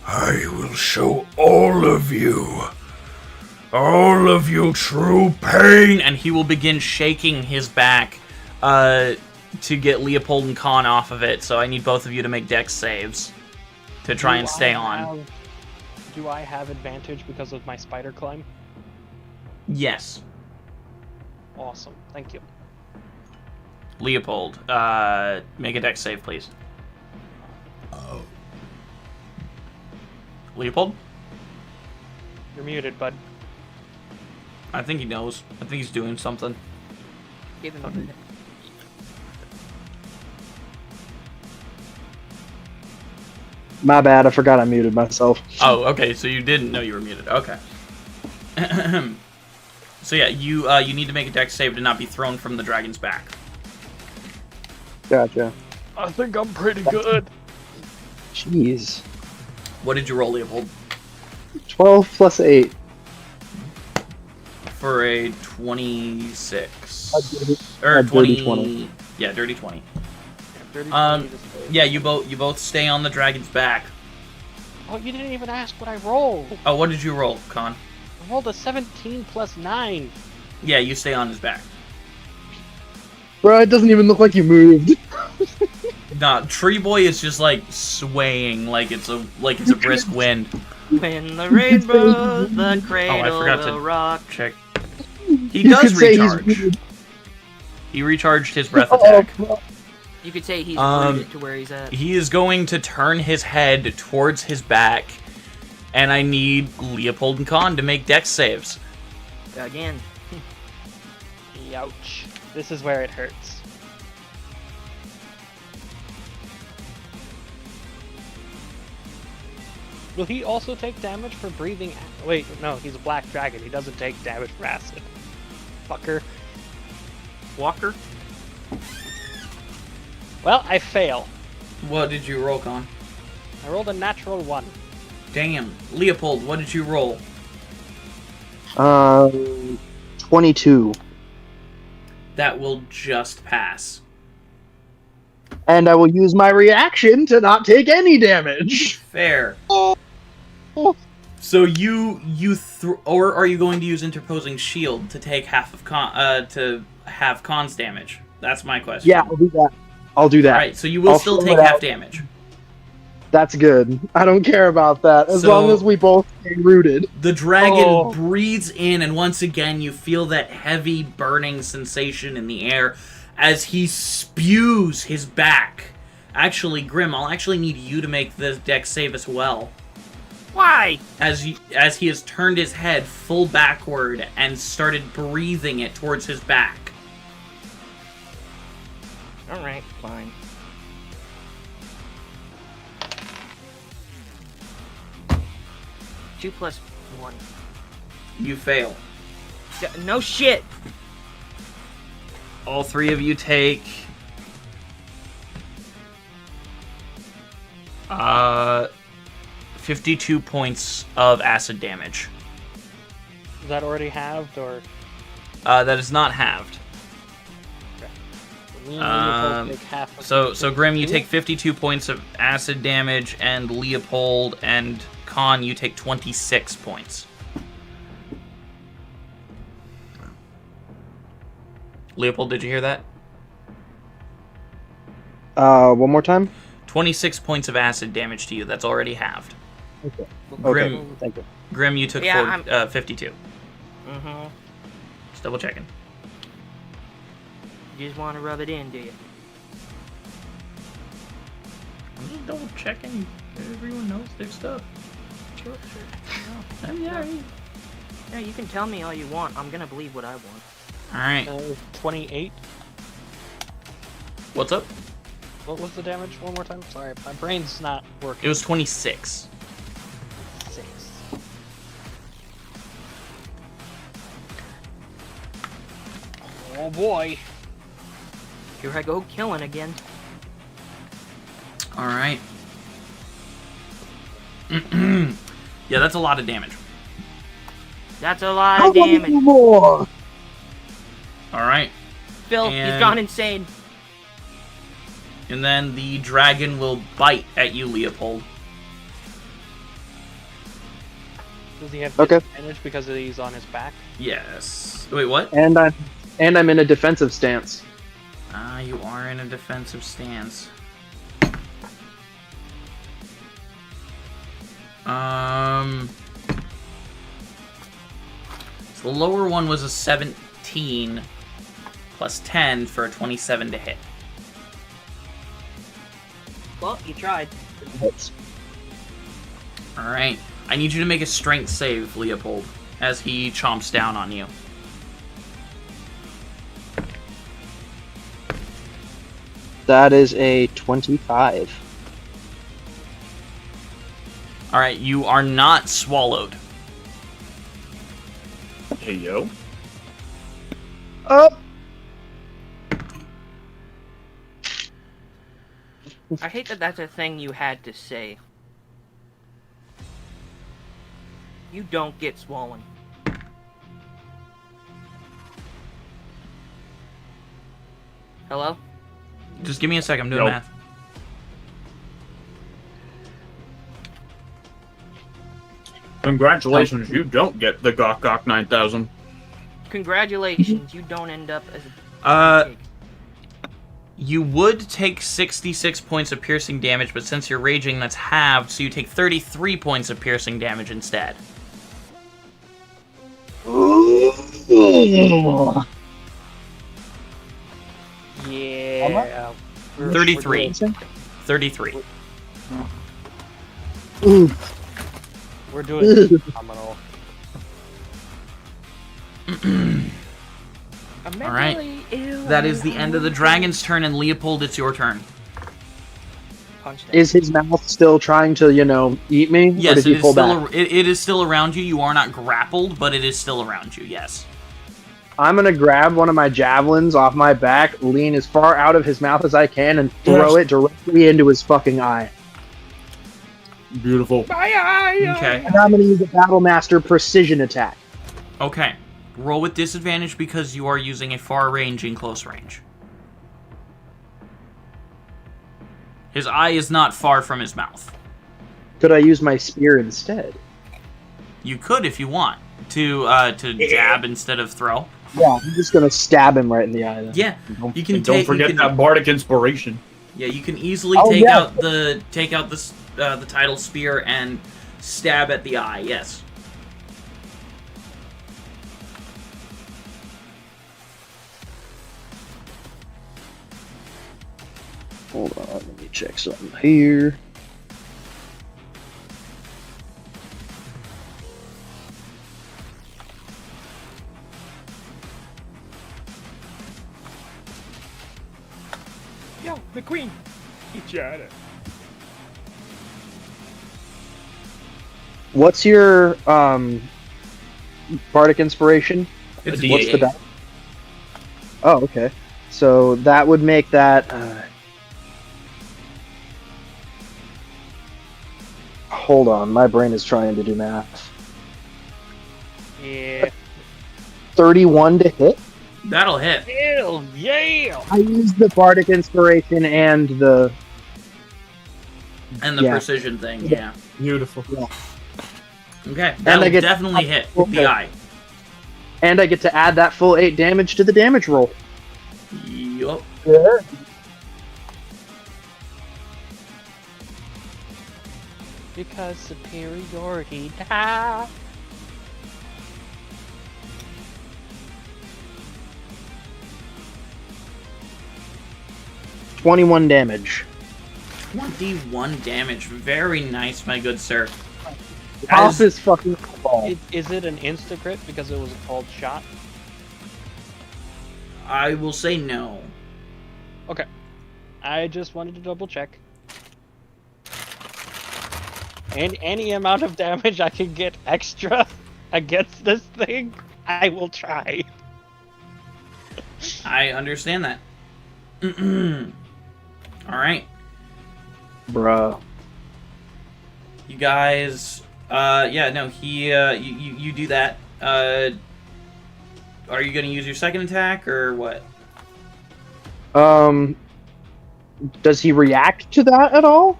I will show all of you true pain. And he will begin shaking his back to get Leopold and Khan off of it. So I need both of you to make dex saves to try and stay on. Do I have advantage because of my spider climb? Yes. Awesome. Thank you. Leopold, make a dex save, please. Leopold? You're muted, bud. I think he knows. I think he's doing something. Give him a minute. My bad, I forgot I muted myself. Oh, okay, so you didn't know you were muted. Okay. So yeah, you need to make a dex save to not be thrown from the dragon's back. Gotcha. I think I'm pretty good. Jeez. What did you roll, Leopold? 12 plus 8. For a 26. A Or dirty 20. Yeah, dirty 20. Dirty Yeah, you both stay on the dragon's back. Oh, you didn't even ask what I rolled. Oh, what did you roll, Con? I rolled a 17 plus 9. Yeah, you stay on his back. Bro, it doesn't even look like you moved. Nah, Tree Boy is just like swaying like it's a brisk wind. When the rain blows, the cradle forgot will to rock. Check. He You does could say he's recharge. muted. He recharged his breath attack. You could say he's rooted to where he's at. He is going to turn his head towards his back, and I need Leopold and Khan to make dex saves. Again. Ouch. This is where it hurts. Will he also take damage for breathing? Wait, no, he's a black dragon. He doesn't take damage for acid. Fucker. Walker? Well, I fail. What did you roll, Con? I rolled a natural 1. Damn. Leopold, what did you roll? 22. That will just pass. And I will use my reaction to not take any damage. Fair. So or are you going to use interposing shield to take half of to have Con's damage? That's my question. Yeah, I'll do that. I'll do that. Alright, so you will still take half damage. That's good. I don't care about that, as long as we both stay rooted. The dragon breathes in, and once again you feel that heavy burning sensation in the air as he spews his back. Actually, Grim, I'll actually need you to make the dex save as well. Why? As he has turned his head full backward and started breathing it towards his back. Alright, fine. 2 plus 1. You fail. No shit! All 3 of you take 52 points of acid damage. Is that already halved, or? That is not halved. Me and Leopold take half of So Grim, you take 52 points of acid damage, and Leopold and Khan, you take 26 points. Leopold, did you hear that? One more time? 26 points of acid damage to you. That's already halved. Okay. Grim, Okay. Thank you. Grim, you took 52. Mm-hmm. Just double checking. You just want to rub it in, do you? I'm just double checking. Everyone knows their stuff. Sure. Yeah. Yeah, you can tell me all you want. I'm gonna believe what I want. Alright. 28. What's up? What was the damage? One more time. Sorry, my brain's not working. It was 26. 6. Oh boy. Here I go killing again. Alright. Yeah, that's a lot of damage. That's a lot of damage. More. Alright. Phil, he's gone insane. And then the dragon will bite at you, Leopold. Does he have Okay. disadvantage because he's on his back? Yes. Wait, what? And I'm in a defensive stance. Ah, you are in a defensive stance. So the lower one was a 17 plus 10 for a 27 to hit. Well, you tried. Alright. I need you to make a strength save, Leopold, as he chomps down on you. That is a 25. Alright, you are not swallowed. Hey, yo. Up. I hate that that's a thing you had to say. You don't get swollen. Hello? Just give me a sec, I'm doing Nope. math. Congratulations, you don't get the Gok Gok 9000. Congratulations, you don't end up as a pig. You would take 66 points of piercing damage, but since you're raging, that's halved, so you take 33 points of piercing damage instead. Yeah. 33. 33. We're doing phenomenal. Alright. That is the end of the dragon's turn, and Leopold, it's your turn. Is his mouth still trying to, eat me? Yes, or did it he is, pull still, back? it is still around you. You are not grappled, but it is still around you, yes. I'm gonna grab one of my javelins off my back, lean as far out of his mouth as I can, and throw it directly into his fucking eye. Beautiful. Okay. And I'm gonna use a Battlemaster precision attack. Okay. Roll with disadvantage because you are using a far range in close range. His eye is not far from his mouth. Could I use my spear instead? You could if you want to jab instead of throw. Yeah, I'm just gonna stab him right in the eye. Then. Yeah, you can Don't take. forget that bardic inspiration. Yeah, you can easily out the tidal spear and stab at the eye. Yes. Hold on, let me check something here. Yo, the queen. He tried it. What's your bardic inspiration? It's A What's the D8. die? Oh, okay. So that would make that. Hold on, my brain is trying to do math. Yeah. 31 to hit. That'll hit. Hell yeah! I used the bardic inspiration and the. And the Yeah. precision thing, yeah. Beautiful. Okay, I that'll get- definitely hit Okay. the eye. And I get to add that full 8 damage to the damage roll. Yup. Yeah. Because superiority. Ah. $21 damage. 21 damage. Very nice, my good sir. Off As- his fucking ball. Is it an insta-crit because it was a called shot? I will say no. Okay. I just wanted to double check. And any amount of damage I can get extra against this thing, I will try. I understand that. Alright. Bruh. You guys, yeah, no, you do that. Are you gonna use your second attack, or what? Does he react to that at all?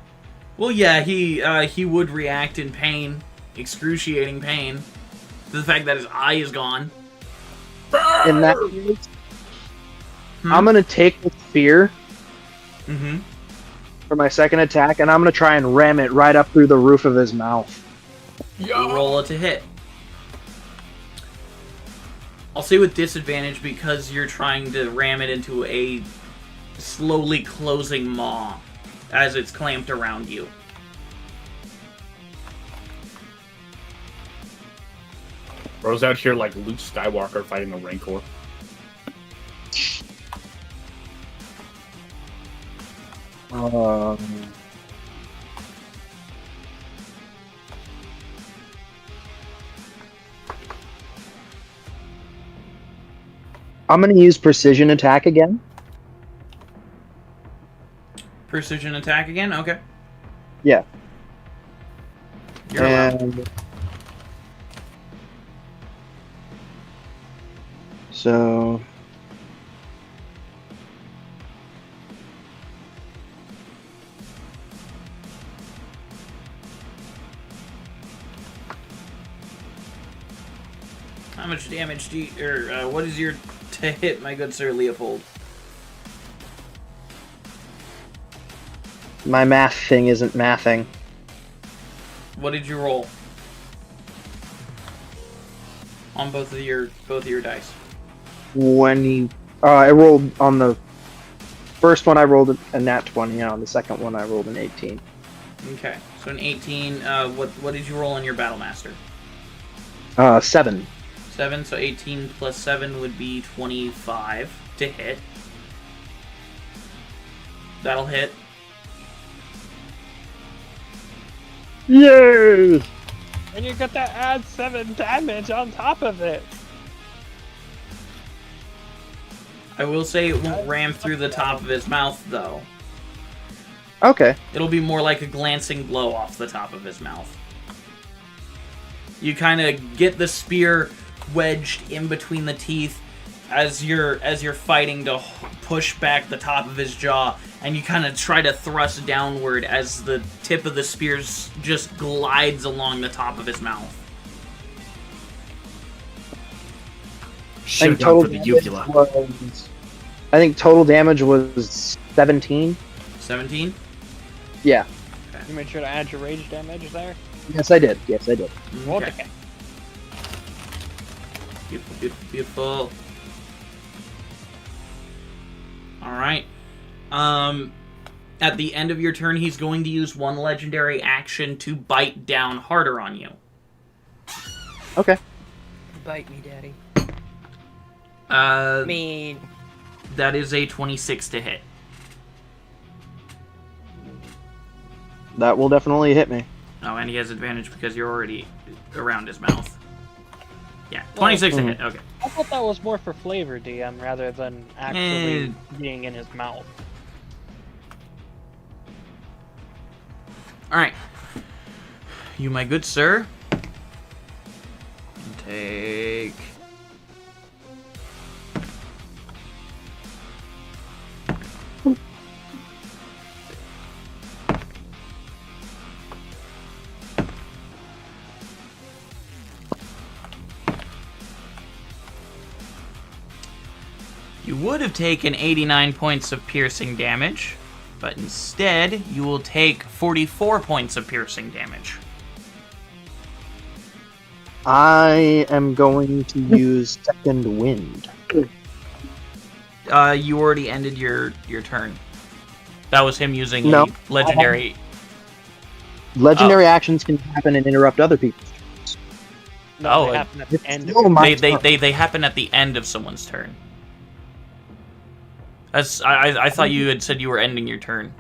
Well, yeah, he would react in pain, excruciating pain, to the fact that his eye is gone. In that case, I'm gonna take the spear Mm-hmm. for my second attack, and I'm gonna try and ram it right up through the roof of his mouth. Roll it to hit. I'll say with disadvantage because you're trying to ram it into a slowly closing maw as it's clamped around you. Bro's out here like Luke Skywalker fighting a Rancor. I'm gonna use precision attack again. Precision attack again? Okay. Yeah. You're allowed. And so How much damage do you, or what is your to hit, my good sir Leopold? my math thing isn't mathing. What did you roll? On both of your dice. I rolled on the first one. I rolled a nat 20. On the second one, I rolled an 18. Okay, so an 18. What did you roll on your battle master? 7. 7. So 18 plus 7 would be 25 to hit. That'll hit. Yay! And you get to add 7 damage on top of it. I will say it won't ram through the top of his mouth, though. Okay. It'll be more like a glancing blow off the top of his mouth. You kind of get the spear wedged in between the teeth as you're fighting to push back the top of his jaw, and you kind of try to thrust downward as the tip of the spear just glides along the top of his mouth. Should have And gone total for the damage uvula. was, I think total damage was 17. 17? Yeah. You made sure to add your rage damage there. Yes, I did. Yes, I did. Okay. Beautiful, beautiful, beautiful. Alright. At the end of your turn, he's going to use one legendary action to bite down harder on you. Okay. Bite me, daddy. Mean. That is a 26 to hit. That will definitely hit me. Oh, and he has advantage because you're already around his mouth. Yeah, 26 to hit. Okay. I thought that was more for flavor, DM, rather than actually being in his mouth. Alright. You, my good sir, take... You would have taken 89 points of piercing damage, but instead, you will take 44 points of piercing damage. I am going to use Second Wind. You already ended your turn. That was him using a legendary... Legendary actions can happen and interrupt other people's turns. No, they happen at the end of they happen at the end of someone's turn. I thought you had said you were ending your turn.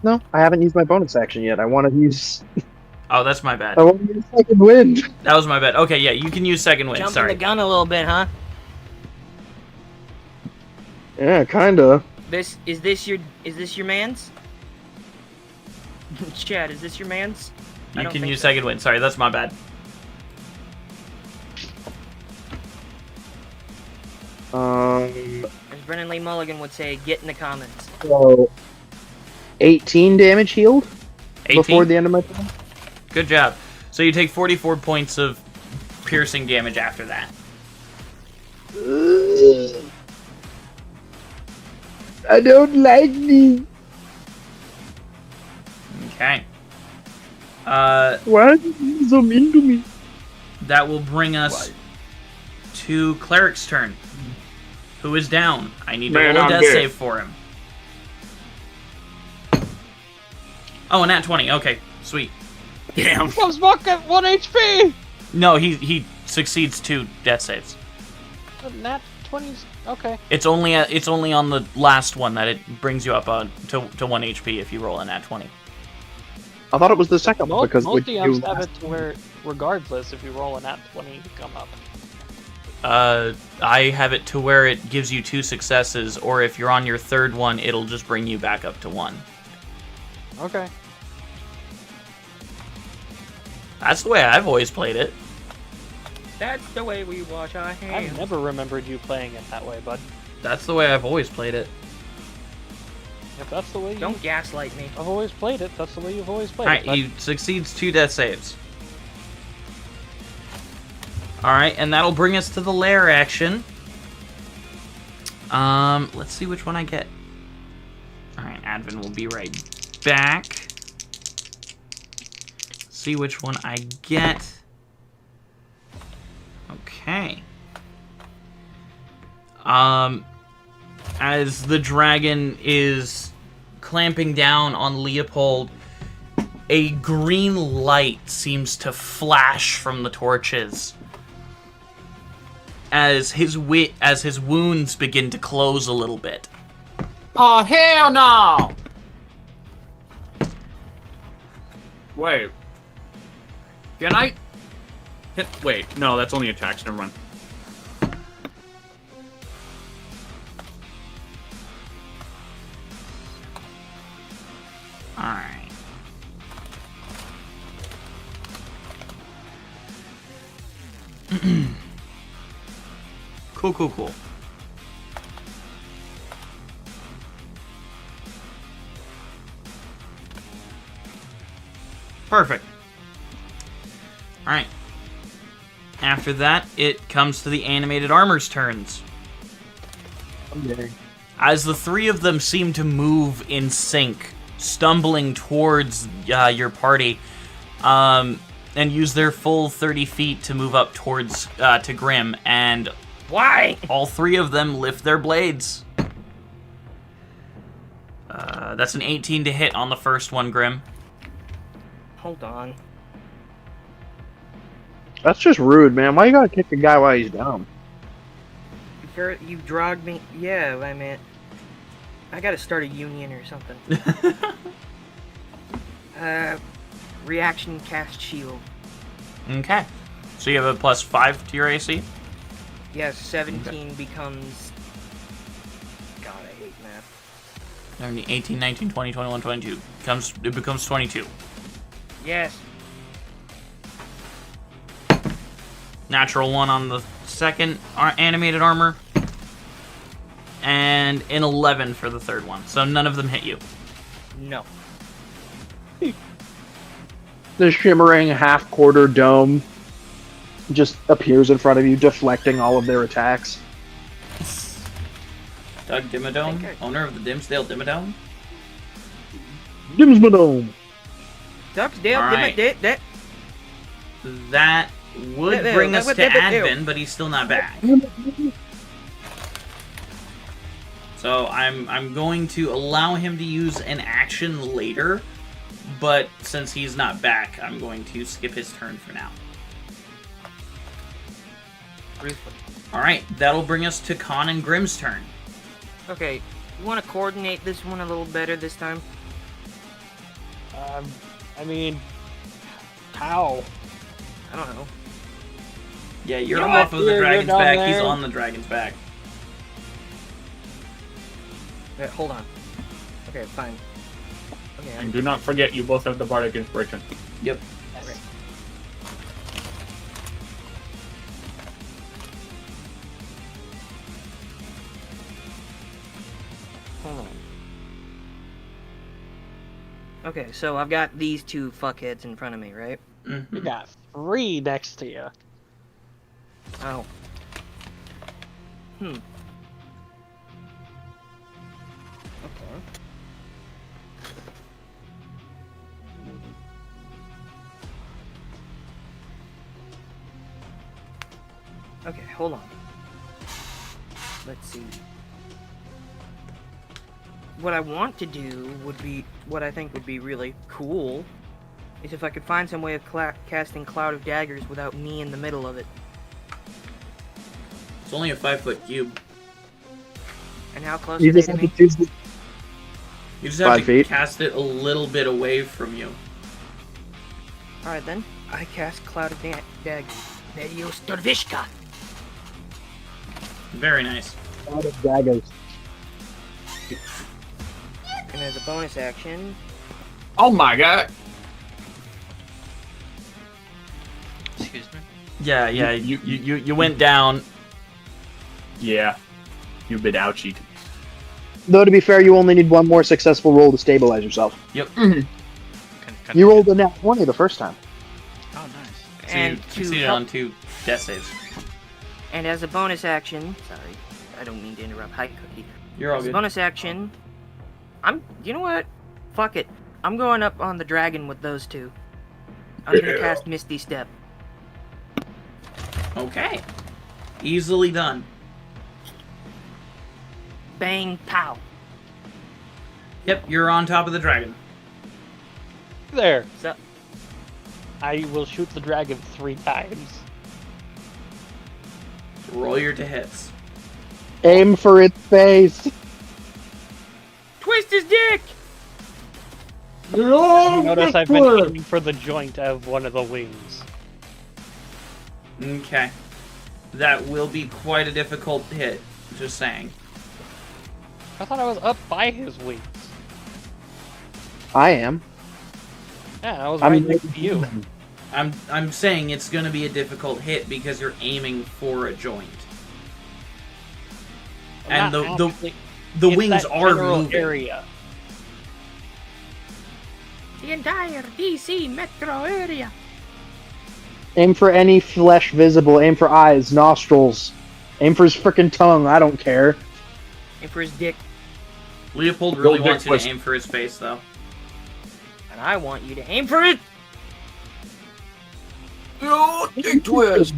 No, I haven't used my bonus action yet. I want to use... Oh, that's my bad. I want to use Second Wind. That was my bad. Okay, yeah, you can use Second Wind. Jumping Sorry. the gun a little bit, huh? Yeah, kinda. Is this your man's? Chad, is this your man's? You can use Second Wind. Sorry, that's my bad. As Brennan Lee Mulligan would say, get in the comments. So, 18 damage healed 18? before the end of my turn. Good job. So you take 44 points of piercing damage after that. I don't like me. Okay. Why are you so mean to me? That will bring us to Cleric's turn. Who is down? I need to roll a death save for him. Oh, a nat 20. Okay, sweet. Damn. Comes back at 1 HP! No, he succeeds 2 death saves. Nat 20's... Okay. It's only on the last one that it brings you up to 1 HP if you roll a nat 20. I thought it was the second one because most DMs have it to where, regardless, if you roll a nat 20, you come up. I have it to where it gives you 2 successes, or if you're on your third one, it'll just bring you back up to 1. Okay. That's the way I've always played it. That's the way we wash our hands. I've never remembered you playing it that way, bud. That's the way I've always played it. If that's the way you... Don't gaslight me. I've always played it. That's the way you've always played Alright, it. he succeeds 2 death saves. Alright, and that'll bring us to the lair action. Let's see which one I get. Alright, Advin will be right back. See which one I get. Okay. As the dragon is clamping down on Leopold, a green light seems to flash from the torches as his wounds begin to close a little bit. Oh, hell no! Wait. Can I... Wait, no, that's only attacks. Never mind. Alright. Cool. Perfect. Alright. After that, it comes to the animated armor's turns. Okay. As the 3 of them seem to move in sync, stumbling towards your party, and use their full 30 feet to move up towards to Grim, and why? All 3 of them lift their blades. That's an 18 to hit on the first one, Grim. Hold on. That's just rude, man. Why you gotta kick a guy while he's down? You dragged me. Yeah, I mean, I gotta start a union or something. reaction cast shield. Okay. So you have a +5 to your AC? Yes, 17 becomes... God, I hate math. 18, 19, 20, 21, 22. It becomes 22. Yes. Natural 1 on the second animated armor. And an 11 for the third one. So none of them hit you. No. The shimmering half-quarter dome just appears in front of you, deflecting all of their attacks. Doug Dimmadome, Okay. owner of the Dimsdale Dimmadome. Dimsmadome! Ducksdale, All right. That would There, bring there, us there, to there, there. Advin, but he's still not back. So I'm going to allow him to use an action later, but since he's not back, I'm going to skip his turn for now. Alright, that'll bring us to Khan and Grimm's turn. Okay, you want to coordinate this one a little better this time? I mean, how? I don't know. Yeah, you're You know off what? of the You're dragon's down back, there. he's on the dragon's back. Wait, hold on. Okay, fine. Okay, And do not forget, you both have the bardic inspiration. Yep. Okay. Hold on. Okay, so I've got these two fuckheads in front of me, right? Mm-hmm. You got 3 next to you. Oh. Okay. Okay, hold on. Let's see. What I want to do would be, what I think would be really cool, is if I could find some way of casting Cloud of Daggers without me in the middle of it. It's only a 5-foot cube. And how close You are they just to have me? to choose the You just have 5 to feet. cast it a little bit away from you. Alright then, I cast Cloud of Daggers. Medios Dorvishka! Very nice. Cloud of Daggers. And as a bonus action, Oh my god! Excuse me? Yeah, you went down. Yeah. You've been ouchied. Though, to be fair, you only need one more successful roll to stabilize yourself. Yep. Can You rolled a nat 20 the first time. Oh, nice. So and you to succeeded help, on 2 death saves. and as a bonus action, sorry, I don't mean to interrupt. Hi, Cookie. You're all As a good. bonus action, you know what? Fuck it. I'm going up on the dragon with those two. I'm gonna cast Misty Step. Okay. Easily done. Bang, pow. Yep, you're on top of the dragon. There. So, I will shoot the dragon 3 times. Roll your to hits. Aim for its face. twist his dick! Notice I've been aiming for the joint of one of the wings. Okay. That will be quite a difficult hit, just saying. I thought I was up by his wings. I am. Yeah, I was I'm right next to you. I'm saying it's going to be a difficult hit because you're aiming for a joint. And Not the actually- the it's wings that are general moving. area. The entire DC metro area. Aim for any flesh visible. Aim for eyes, nostrils. Aim for his frickin' tongue. I don't care. And for his dick. Leopold really Go dick wants you to twist. aim for his face, though. And I want you to aim for it! No, dick twist!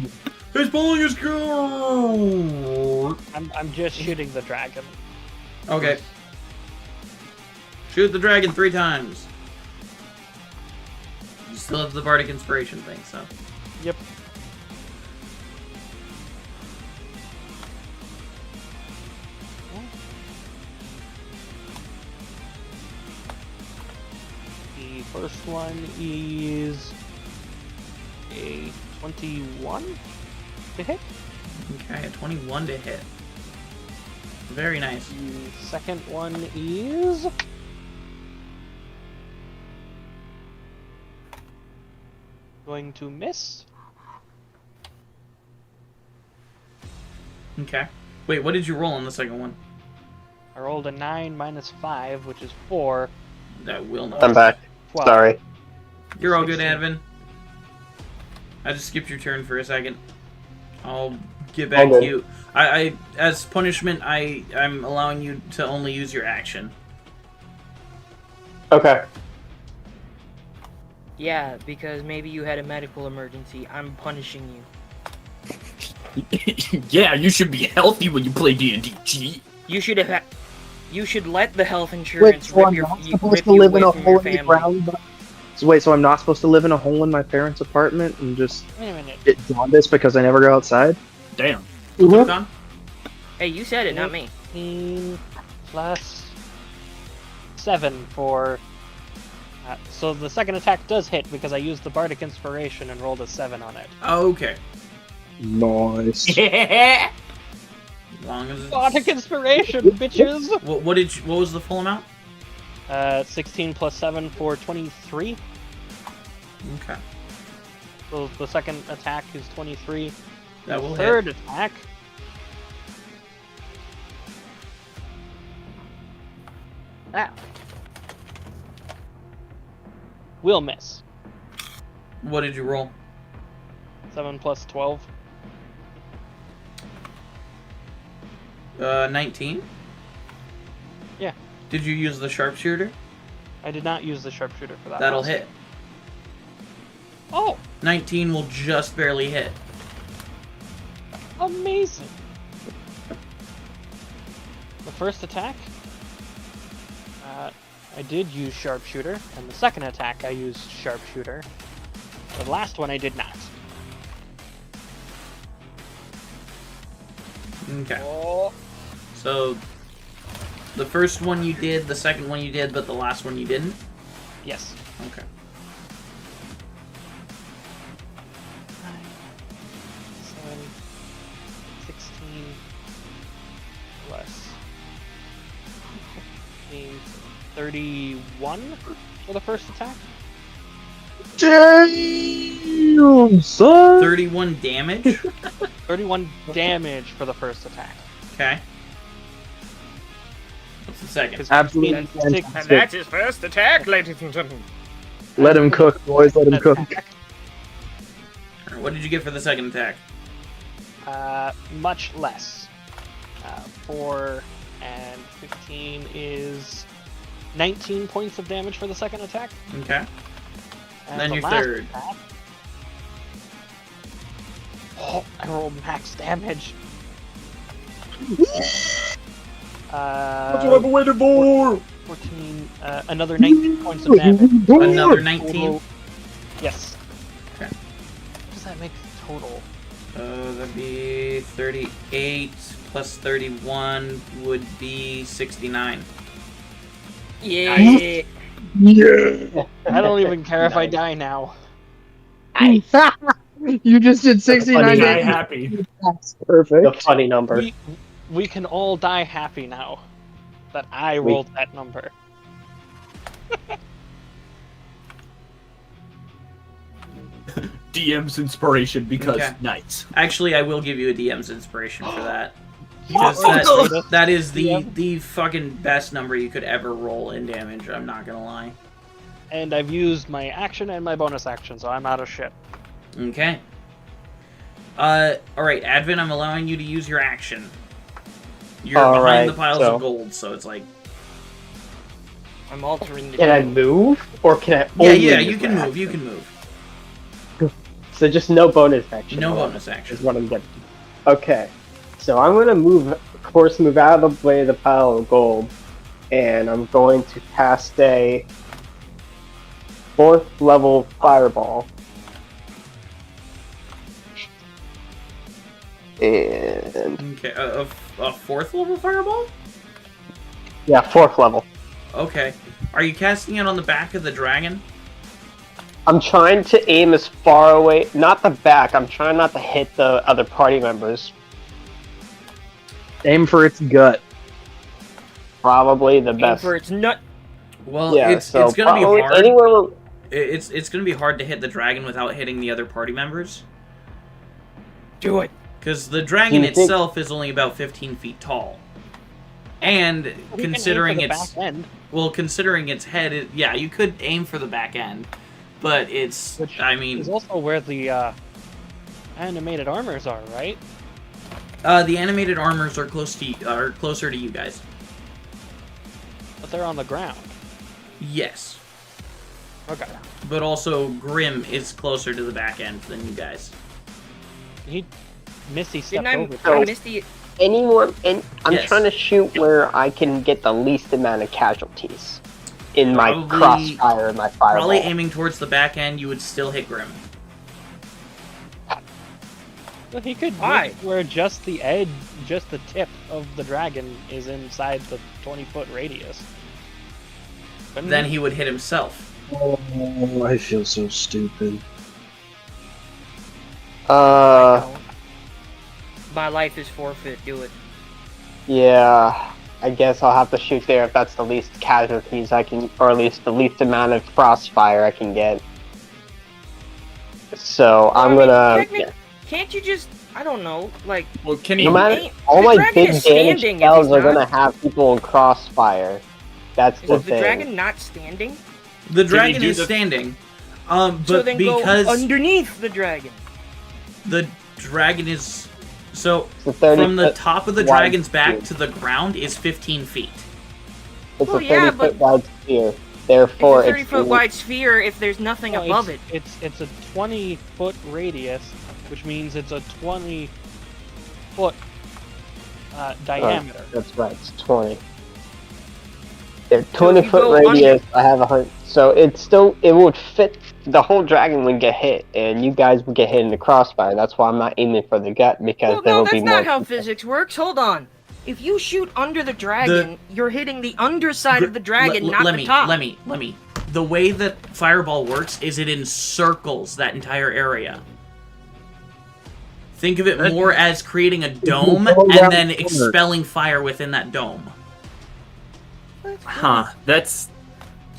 He's pulling his gun! I'm just shooting the dragon. Okay. Shoot the dragon 3 times. You still have the bardic inspiration thing, so. Yep. First one is a 21 to hit. Okay, a 21 to hit. Very nice. The second one is going to miss. Okay. Wait, what did you roll on the second one? I rolled a 9 minus 5, which is 4. That will not. I'm back. 12. Sorry. You're all good, 16. Advin. I just skipped your turn for a second. I'll get back to you. I as punishment, I'm allowing you to only use your action. Okay. Yeah, because maybe you had a medical emergency. I'm punishing you. Yeah, you should be healthy when you play D&D. You should have. You should let the health insurance so I'm rip, your, not you, supposed rip to you live away in a from hole your in the family. ground? So wait, so I'm not supposed to live in a hole in my parents' apartment and just Wait a minute. get jaundiced because I never go outside? Damn. Lucan? Hey, you said it, not me. 18 plus 7 for... so the second attack does hit because I used the Bardic Inspiration and rolled a 7 on it. Okay. Nice. As long as Bardic Inspiration, bitches! What was the full amount? 16 plus 7 for 23. Okay. So the second attack is 23. That The will third hit. attack... will miss. What did you roll? 7 plus 12. 19? Yeah. Did you use the sharpshooter? I did not use the sharpshooter for that. That'll one. hit. Oh, 19 will just barely hit. amazing. The first attack, I did use sharpshooter, and the second attack I used sharpshooter. The last one I did not. Okay. Oh. So, the first one you did, the second one you did, but the last one you didn't? Yes. Okay. 9, 7, 16 plus 15, 31 for the first attack. Damn, son! 31 damage? 31 damage for the first attack. Okay. What's the second? Absolutely And fantastic. that's his first attack, ladies and gentlemen. Let him cook, boys, let him cook. attack. What did you get for the second attack? Much less. 4 and 15 is 19 points of damage for the second attack. Okay. And Then the your last third. attack- Oh, I rolled max damage. That's what I've been waiting for! 14, another 19 points of damage. Another 19? Total- Yes. Okay. What does that make total? That'd be 38 plus 31 would be 69. Yeah. Yeah! I don't even care if I die now. You just did 69 Funny. Die damage. happy. That's perfect. The funny number. We can all die happy now that I rolled that number. DM's inspiration because Okay. nice. Actually, I will give you a DM's inspiration for that. Yes! Because that is the fucking best number you could ever roll in damage, I'm not gonna lie. And I've used my action and my bonus action, so I'm out of shit. Okay. Alright, Advin, I'm allowing you to use your action. You're behind Alright, the piles so- of gold, so it's like... I'm altering the Can I table. move? Or can I Yeah, only yeah, use you can my move, you action? can move. So just no bonus action. No right? bonus action. Is what I'm getting. Okay. So I'm gonna move out of the way of the pile of gold, and I'm going to cast a 4th level fireball. And Okay, a 4th level fireball? yeah, 4th level. Okay. Are you casting it on the back of the dragon? I'm trying to aim as far away, not the back. I'm trying not to hit the other party members. Aim for its gut. Probably the Aim best. for its nut. Well, Yeah, it's so gonna be probably hard. anywhere. It's gonna be hard to hit the dragon without hitting the other party members. Do it. Because the dragon Do you think- itself is only about 15 feet tall. And We can considering aim for the its back end, considering its head, yeah, you could aim for the back end, but it's which I mean, is also where the animated armors are, right? the animated armors are closer to you guys. But they're on the ground. Yes, Okay. but also Grim is closer to the back end than you guys. Misty stepped Didn't over. I miss the... Anyone, and I'm Yes. trying to shoot where I can get the least amount of casualties in my Probably- crossfire and my fireball. Probably aiming towards the back end, you would still hit Grim. But he could Why? make where just the edge, just the tip of the dragon is inside the 20-foot radius. Couldn't Then he would hit himself. Oh, I feel so stupid. My life is forfeit. Do it. Yeah, I guess I'll have to shoot there if that's the least casualties I can, or at least the least amount of crossfire I can get. So I'm gonna. Yeah. Can't you just... I don't know, like... Well, can he? No matter, Ain't- all the my dragon big is damage standing if spells he's are not. gonna have people in crossfire. That's the Is the thing. dragon not standing? The dragon do is the- standing, So but then because go underneath the dragon. the dragon is so It's a 30 from the foot top of the wide dragon's back sphere. to the ground is 15 feet. It's Well, a 30 yeah, foot but- wide sphere. It's Therefore, a 30-foot wide sphere if there's nothing No, above it. It's a 20-foot radius, which means it's a 20-foot diameter. That's right. It's 20. If 20 you foot go radius, I have 100. So it would fit. The whole dragon would get hit, and you guys would get hit in the crossfire. That's why I'm not aiming for the gut because Well, there no, will that's be more. not how physics works. Hold on. If you shoot under the dragon, you're hitting the underside of the dragon, not the top. Let me. The way that Fireball works is it encircles that entire area. Think of it more as creating a dome and then expelling fire within that dome. Huh? That's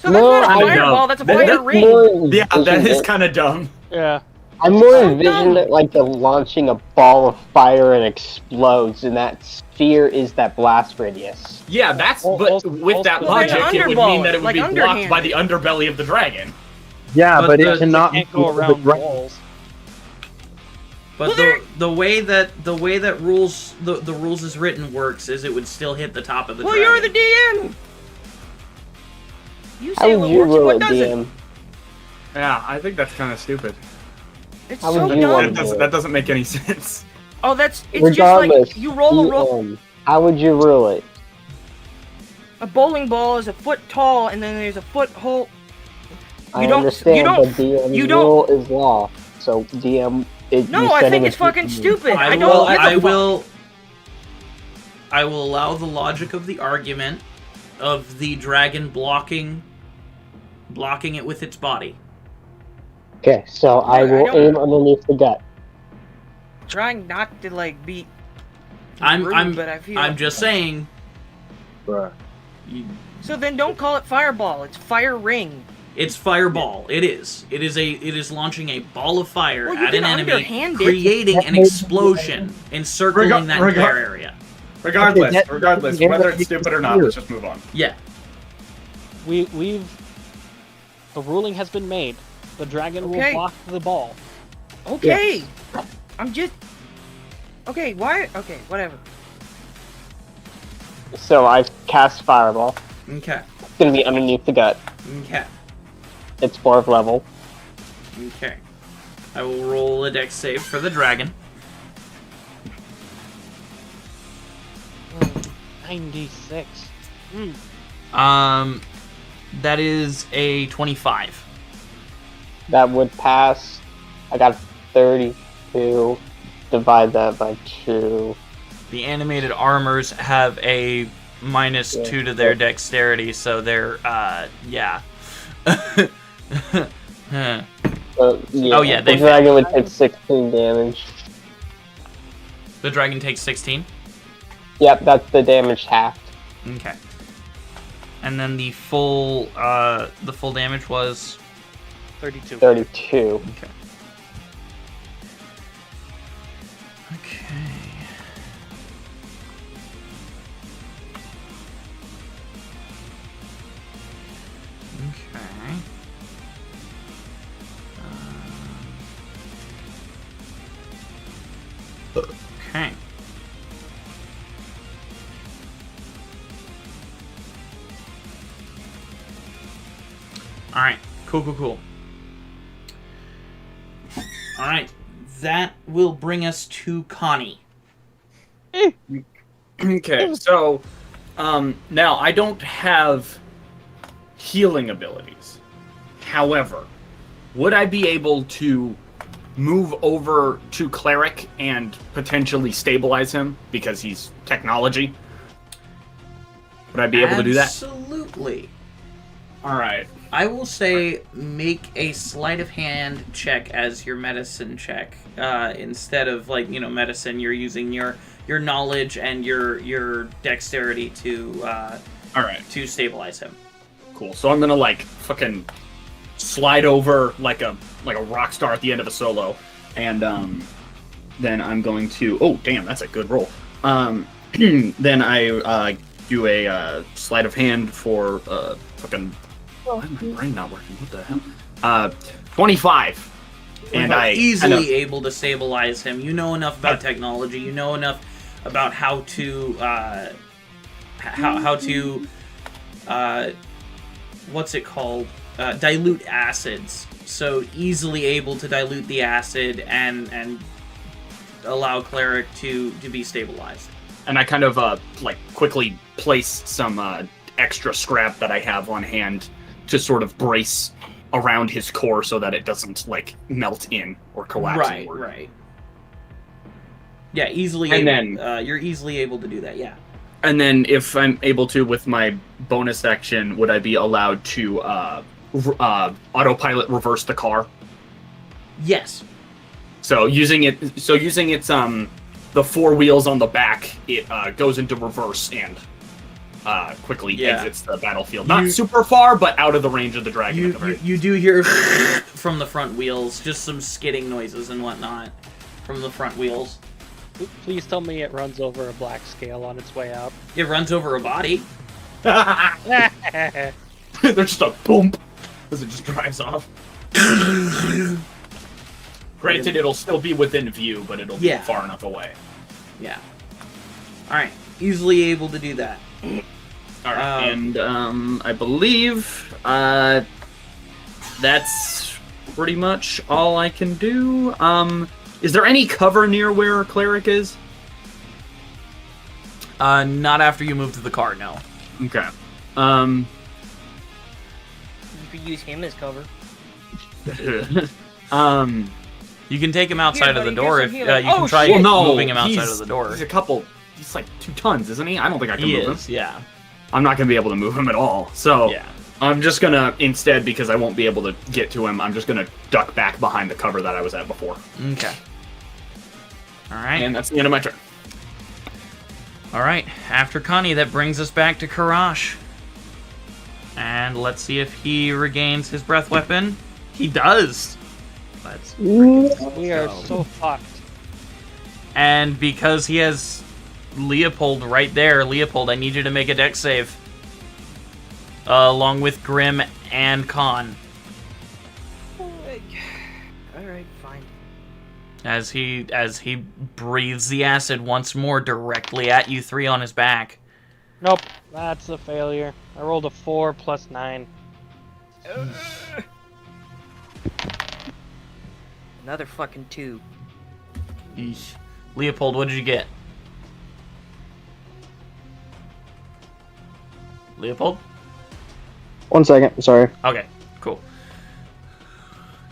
So that's not a I fireball, know. that's a That- fire that- ring. yeah. That is kind of dumb. Yeah. I'm more so envisioning dumb. it like the launching a ball of fire and explodes, and that sphere is that blast radius. Yeah, that's. Well, But also- with that also- logic, Like an it would underball, mean that it would like be blocked underhanded. by the underbelly of the dragon. Yeah, But but the- it cannot Can't go move the around ground. walls. But Well, there- the way that the rules the rules is written works is it would still hit the top of the Well, dragon. you're the DM. You How say would what you works and rule what it, doesn't. DM? Yeah, I think that's kind of stupid. It's How so would you dumb. want That doesn't make any sense. Oh, it's Regardless, just like you roll a roll. DM, how would you rule it? A bowling ball is a foot tall, and then there's a foot hole. I don't- understand, you don't- but DM you don't- rule is law. So DM, No, you I said think it it's was fucking 15. stupid. I I don't will give a I fuck. will I will allow the logic of the argument of the dragon blocking it with its body. Okay, so I I will don't- aim underneath the gut. Trying not to like be. I'm rude, but I feel. I'm just saying. Bruh. So then don't call it fireball. It's fire ring. It's fireball. It is. It is launching a ball of fire Well, you at an can enemy, underhand it. creating an explosion, encircling that entire area. Regardless, Okay, regardless, that- whether it's stupid or not, let's just move on. Yeah. The ruling has been made. The dragon will Okay. block the ball. Okay. I'm just. Okay. Why? Okay. Whatever. So I cast Fireball. Okay. It's gonna be underneath the gut. Okay. It's 4th level. Okay. I will roll a dex save for the dragon. 96. That is a 25. That would pass. I got 32. Divide that by 2. The animated armors have a -2 to their dexterity, so they're, yeah. Yeah, Oh, yeah, the they dragon would take 16 damage. The dragon takes 16? Yep, that's the damage halved. Okay. And then the full damage was 32. 32. okay. Okay. Okay. Okay. Alright, cool. Alright, that will bring us to Connie. Okay, so now I don't have healing abilities. However, would I be able to move over to Cleric and potentially stabilize him because he's technology? Would I be able to do that? Absolutely. Alright. I will say make a sleight of hand check as your medicine check. Instead of medicine, you're using your knowledge and your dexterity to Alright. to stabilize him. Cool. So I'm gonna fucking slide over like a rock star at the end of a solo, and then I'm going to. Oh damn, that's a good roll. Then I do a sleight of hand for fucking. Why is my brain not working? What the hell? 25. And I easily able to stabilize him. You know enough about technology. You know enough about how to what's it called? Dilute acids. So easily able to dilute the acid and allow Cleric to be stabilized. And I kind of quickly place some extra scrap that I have on hand to sort of brace around his core so that it doesn't melt in or collapse. Right. Yeah, easily. And then you're easily able to do that. Yeah. And then if I'm able to, with my bonus action, would I be allowed to autopilot reverse the car? Yes. So using its the four wheels on the back, it goes into reverse and quickly exits the battlefield. Not super far, but out of the range of the dragon. You do hear from the front wheels, just some skidding noises and whatnot from the front wheels. Please tell me it runs over a black scale on its way out. It runs over a body. There's just a boom as it just drives off. Granted, it'll still be within view, but it'll be far enough away. Yeah. Alright. Easily able to do that. Alright, and I believe that's pretty much all I can do. Is there any cover near where Cleric is? Not after you move to the car, no. Okay. You could use him as cover. You can take him outside of the door if you can try moving him outside of the door. He's he's like 2 tons, isn't he? I don't think I can move him. Yeah. I'm not going to be able to move him at all. So yeah. I'm just going to, instead, because I won't be able to get to him, I'm just going to duck back behind the cover that I was at before. Okay. Alright. And that's the end of my turn. Alright, after Connie, that brings us back to Karash. And let's see if he regains his breath weapon. He does! We are so fucked. And because he has Leopold right there, Leopold, I need you to make a dex save. Along with Grim and Khan. Alright, fine. As he breathes the acid once more directly at you three on his back. Nope, that's a failure. I rolled a 4 plus 9. Another fucking 2. Eesh. Leopold, what did you get? Leopold? 1 second, sorry. Okay, cool.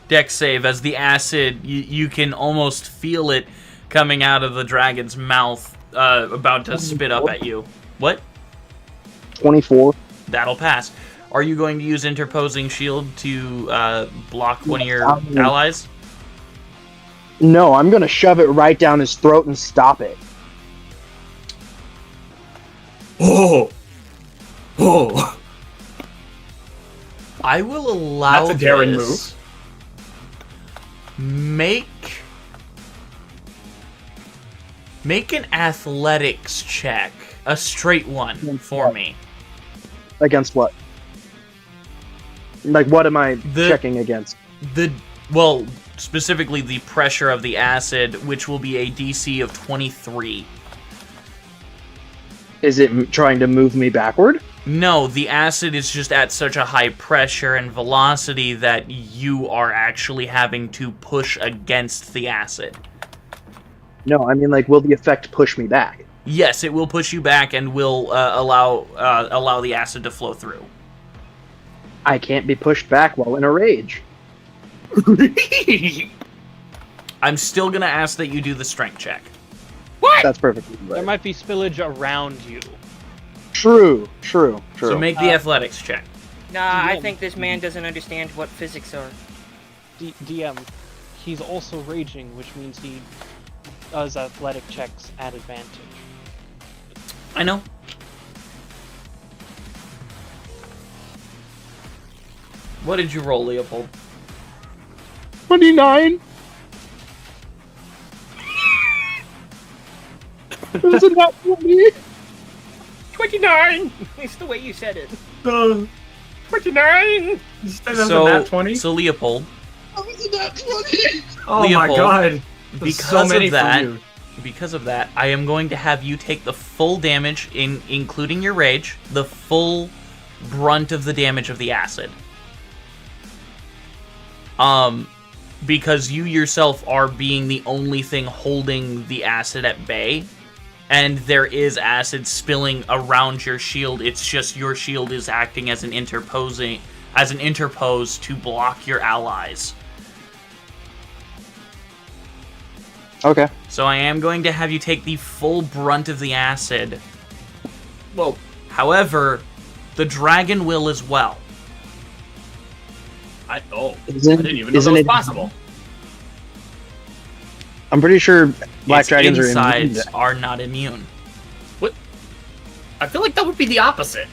Dex save as the acid, you can almost feel it coming out of the dragon's mouth, about to spit up at you. What? 24. That'll pass. Are you going to use interposing shield to block one of your allies? No, I'm gonna shove it right down his throat and stop it. Oh! Oh! I will allow That's a daring this. Make an athletics check. A straight one for me. Against what? Like, what am I checking against? Well, specifically the pressure of the acid, which will be a DC of 23. Is it trying to move me backward? No, the acid is just at such a high pressure and velocity that you are actually having to push against the acid. No, I mean, like, will the effect push me back? Yes, it will push you back and will allow the acid to flow through. I can't be pushed back while in a rage. I'm still gonna ask that you do the strength check. What? That's perfectly right. There might be spillage around you. True. So make the athletics check. Nah, I think this man doesn't understand what physics are. DM, he's also raging, which means he does athletic checks at advantage. I know. What did you roll, Leopold? 29. Was it not 20? 29! It's the way you said it. 29! So Leopold. How was it not 20? Oh Leopold, my god. Because of that, I am going to have you take the full damage, including your rage, the full brunt of the damage of the acid. Because you yourself are being the only thing holding the acid at bay, and there is acid spilling around your shield. It's just your shield is acting as an interpose to block your allies. Okay. So I am going to have you take the full brunt of the acid. Well, however, the dragon will as well. I didn't even know that was possible. I'm pretty sure black its dragons insides are not immune. What? I feel like that would be the opposite.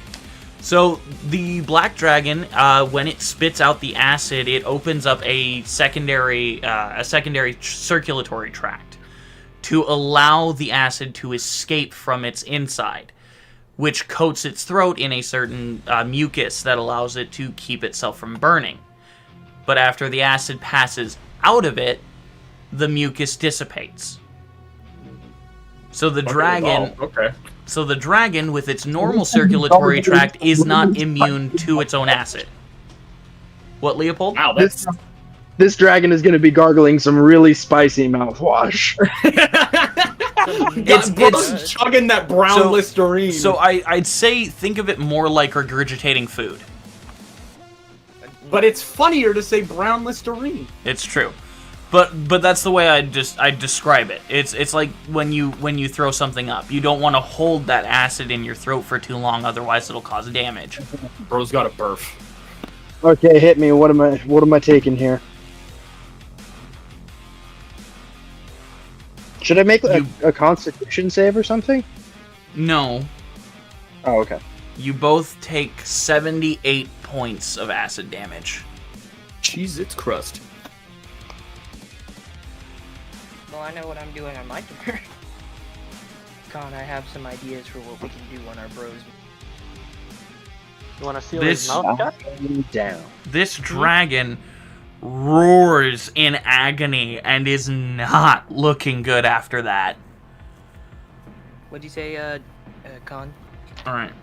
So the black dragon, when it spits out the acid, it opens up a secondary circulatory tract to allow the acid to escape from its inside, which coats its throat in a certain mucus that allows it to keep itself from burning. But after the acid passes out of it, the mucus dissipates. So the dragon... Okay. So the dragon, with its normal circulatory tract, is not immune to its own acid. What, Leopold? Wow, this dragon is going to be gargling some really spicy mouthwash. It's chugging that brown Listerine. So I'd say think of it more like regurgitating food. But it's funnier to say brown Listerine. It's true. But that's the way I describe it. It's like when you throw something up. You don't want to hold that acid in your throat for too long, otherwise it'll cause damage. Bro's got a burf. Okay, hit me. What am I taking here? Should I make a Constitution save or something? No. Oh, okay. You both take 78 points of acid damage. Jeez, it's crust. Well, I know what I'm doing on my turn. Con, I have some ideas for what we can do on our bros. You want to seal his mouth shut? Down. This dragon roars in agony and is not looking good after that. What'd you say, Con? Alright.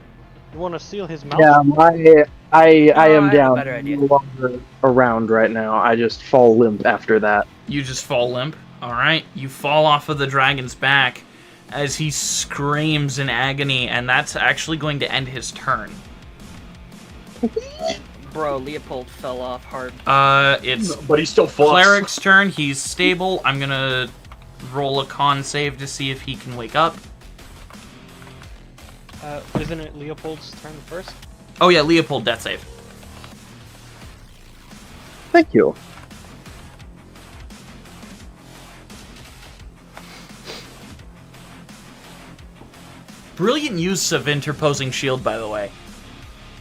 You want to seal his mouth? Yeah, I am down. better idea. No longer around right now. I just fall limp after that. You just fall limp? Alright. You fall off of the dragon's back as he screams in agony, and that's actually going to end his turn. Bro, Leopold fell off hard. It's but he still falls. Cleric's turn. He's stable. I'm gonna roll a con save to see if he can wake up. Isn't it Leopold's turn first? Oh yeah, Leopold, death save. Thank you. Brilliant use of interposing shield, by the way.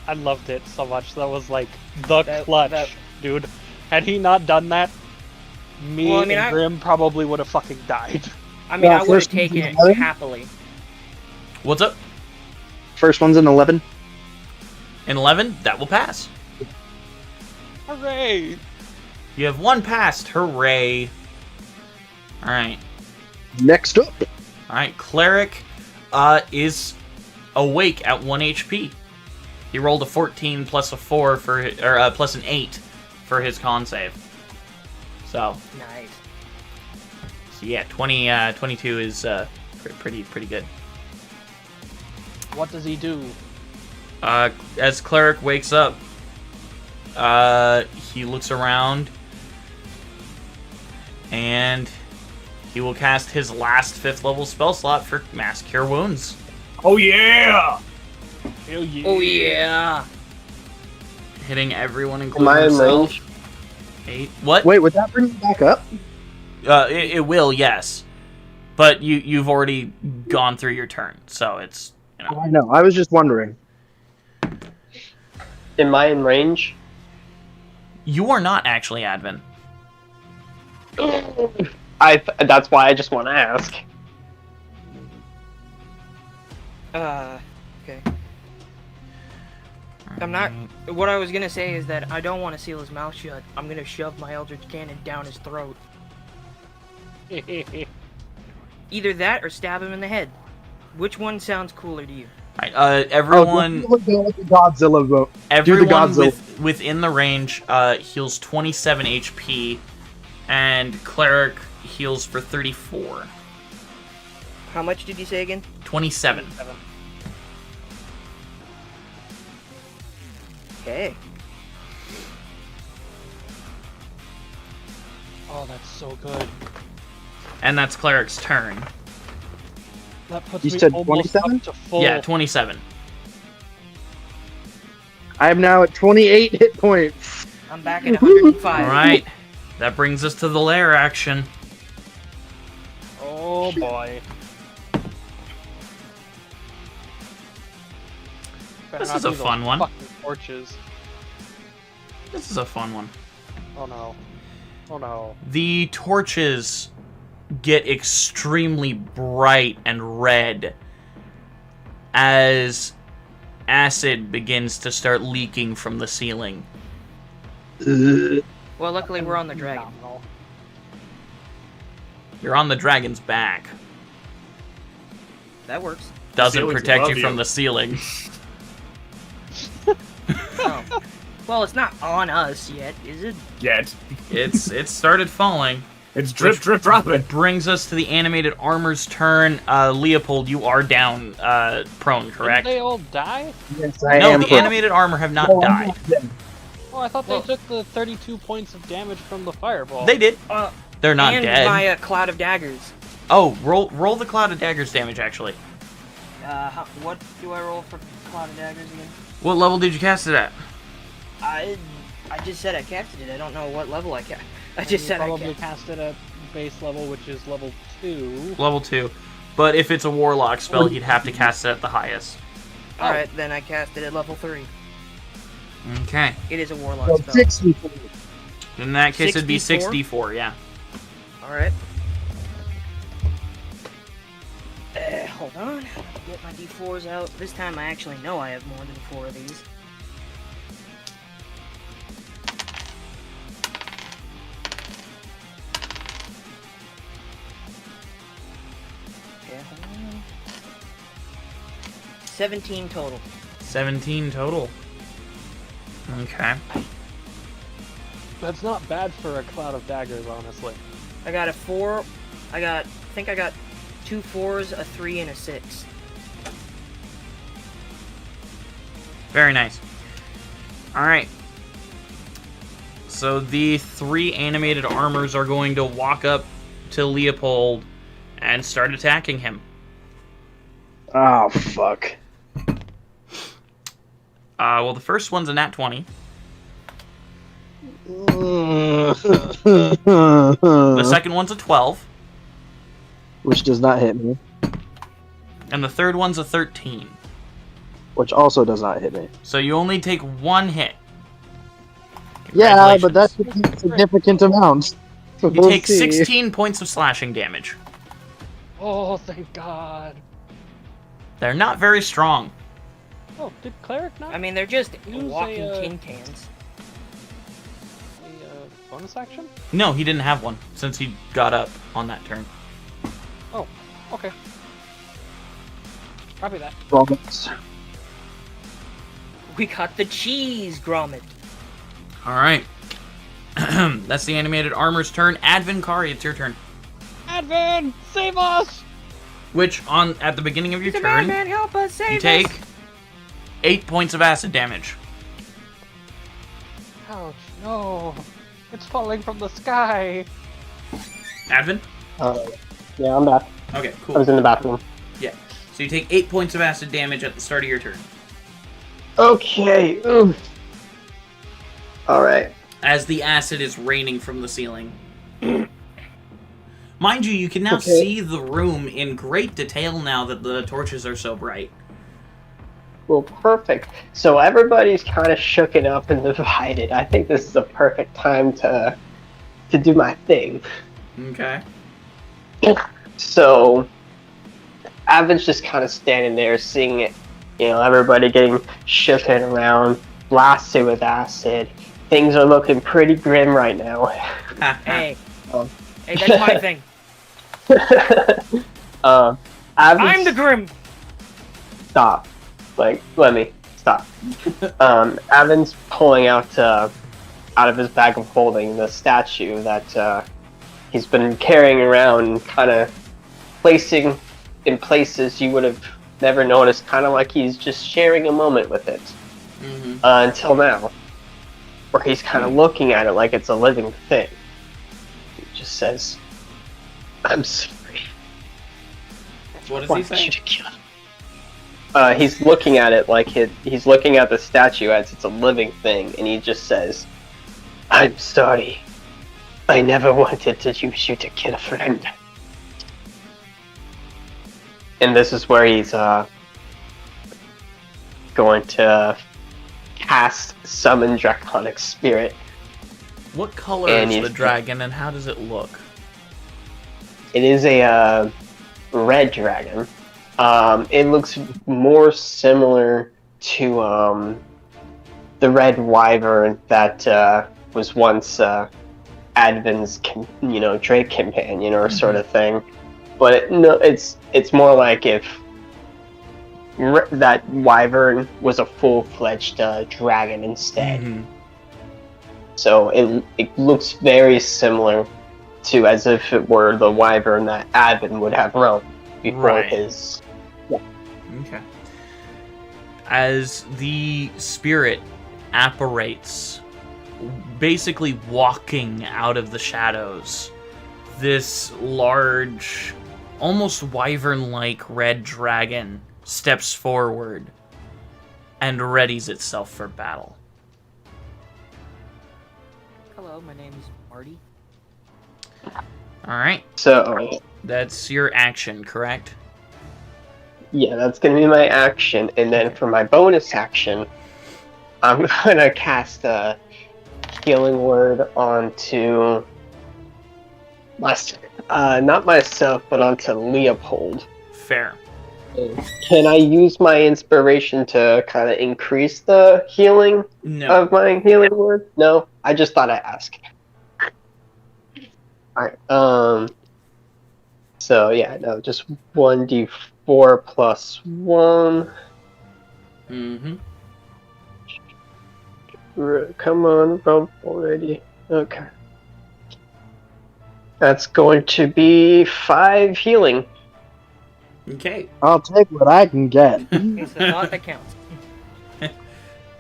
I loved it so much. That was like the clutch, dude. Had he not done that, me and Grim probably would have fucking died. I mean, I would have taken it happily. What's up? First one's an 11. An 11? That will pass. Hooray! You have one passed. Hooray. Alright. Next up. Alright, Cleric is awake at 1 HP. He rolled a 14 plus a 4 for or plus an 8 for his con save. So nice. So yeah, 22 is pretty good. What does he do? As Cleric wakes up, he looks around and he will cast his last 5th level spell slot for Mass Cure Wounds. Oh yeah! Oh yeah! Oh yeah! Hitting everyone, including himself. 8. What? Wait, would that bring you back up? It will, yes. But you've already gone through your turn, so it's, you know. I know. I was just wondering. Am I in range? You are not actually, Advin. That's why I just want to ask. Okay. I'm not. What I was gonna say is that I don't want to seal his mouth shut. I'm gonna shove my Eldritch Cannon down his throat. Either that or stab him in the head. Which one sounds cooler to you? Alright, everyone. Go with the Godzilla vote. Everyone within the range heals 27 HP, and Cleric heals for 34. How much did you say again? 27. Okay. Oh, that's so good. And that's Cleric's turn. That puts You me said almost 27? up to full. Yeah, 27. I am now at 28 hit points. I'm back at 105. Alright. That brings us to the lair action. Oh boy. This is a fun one. Fucking torches. This is a fun one. Oh no. Oh no. The torches get extremely bright and red as acid begins to start leaking from the ceiling. Well, luckily we're on the dragon. You're on the dragon's back. That works. Doesn't protect you from the ceiling. Oh. Well, it's not on us yet, is it? Yet. It started falling. It's drip, drip, dropping. Brings us to the animated armor's turn. Leopold, you are down prone, correct? Didn't they all die? Yes, I No, am. the animated armor have not died. Oh, I thought they took the 32 points of damage from the fireball. They did. They're not and dead. my cloud of daggers. Oh, roll the cloud of daggers damage, actually. What do I roll for cloud of daggers again? What level did you cast it at? I just said I casted it. I don't know what level I cast. I just said I probably cast cast it at base level, which is level 2. Level 2. But if it's a warlock spell, he'd have to cast it at the highest. Alright, then I cast it at level 3. Okay. It is a warlock So spell. 64. In that case, it'd be 64? 64, yeah. Alright. Hold on. Get my d4s out. This time I actually know I have more than 4 of these. Okay, hold on. 17 total. 17 total. Okay. That's not bad for a cloud of daggers, honestly. I got a 4. I think I got 2 4s, a 3, and a 6. Very nice. Alright. So the 3 animated armors are going to walk up to Leopold and start attacking him. Oh, fuck. Well, the first one's a nat 20. The second one's a 12. Which does not hit me. And the third one's a 13. Which also does not hit me. So you only take one hit. Yeah, but that's a significant amount. You take 16 points of slashing damage. Oh, thank God. They're not very strong. Oh, did Cleric not? I mean, they're just use walking a, tin cans. A bonus action? No, he didn't have one since he got up on that turn. Oh, okay. Probably that. Grommets. We got the cheese grommet. Alright. That's the animated armor's turn. Advin, Kari, it's your turn. Advin, save us! Which, at the beginning of your The turn, madman, help us, save you us! take 8 points of acid damage. Ouch, no. It's falling from the sky. Advin? Yeah, I'm back. Okay, I cool. was in the bathroom. Yeah. So you take 8 points of acid damage at the start of your turn. Okay. Alright. As the acid is raining from the ceiling. Mind you, you can now Okay. see the room in great detail now that the torches are so bright. Well, perfect. So everybody's kind of shooken up and divided. I think this is a perfect time to do my thing. Okay. So, Avin's just kind of standing there, seeing it. You know, everybody getting shooken around, blasted with acid. Things are looking pretty grim right now. Hey. Oh. Hey, that's my thing. Avin's, I'm the Grim. Stop. Like, let me stop. Avin's pulling out of his bag of holding the statue that he's been carrying around, kind of placing in places you would have never noticed, kind of like he's just sharing a moment with it. Mm-hmm. Until now, where he's kind of looking at it like it's a living thing. He just says, "I'm sorry. What does I he want say? you to kill him." He's looking at it like he's looking at the statue as it's a living thing, and he just says, "I'm sorry. I never wanted to use you to kill a friend." And this is where he's going to cast Summon Draconic Spirit. What color And is he's- the dragon and how does it look? It is a red dragon. It looks more similar to the red wyvern that was once Advin's, Drake companion or sort of thing. But it's more like if that wyvern was a full-fledged dragon instead. Mm-hmm. So it looks very similar to as if it were the wyvern that Advin would have roamed before Right. his. Yeah. Okay. As the spirit apparates, basically walking out of the shadows, this large, almost wyvern-like red dragon steps forward and readies itself for battle. Hello, my name is Marty. Alright, So that's your action, correct? yeah, that's gonna be my action, and then for my bonus action, I'm gonna cast a healing word onto not myself, but onto Leopold. Fair. Can I use my inspiration to kind of increase the healing No. of my healing word? No, I just thought I'd ask. Alright, so yeah, no, just 1d4 plus 1. Mm-hmm. Come on, roll already. Okay. That's going to be 5 healing. Okay. I'll take what I can get. It's the thought that counts.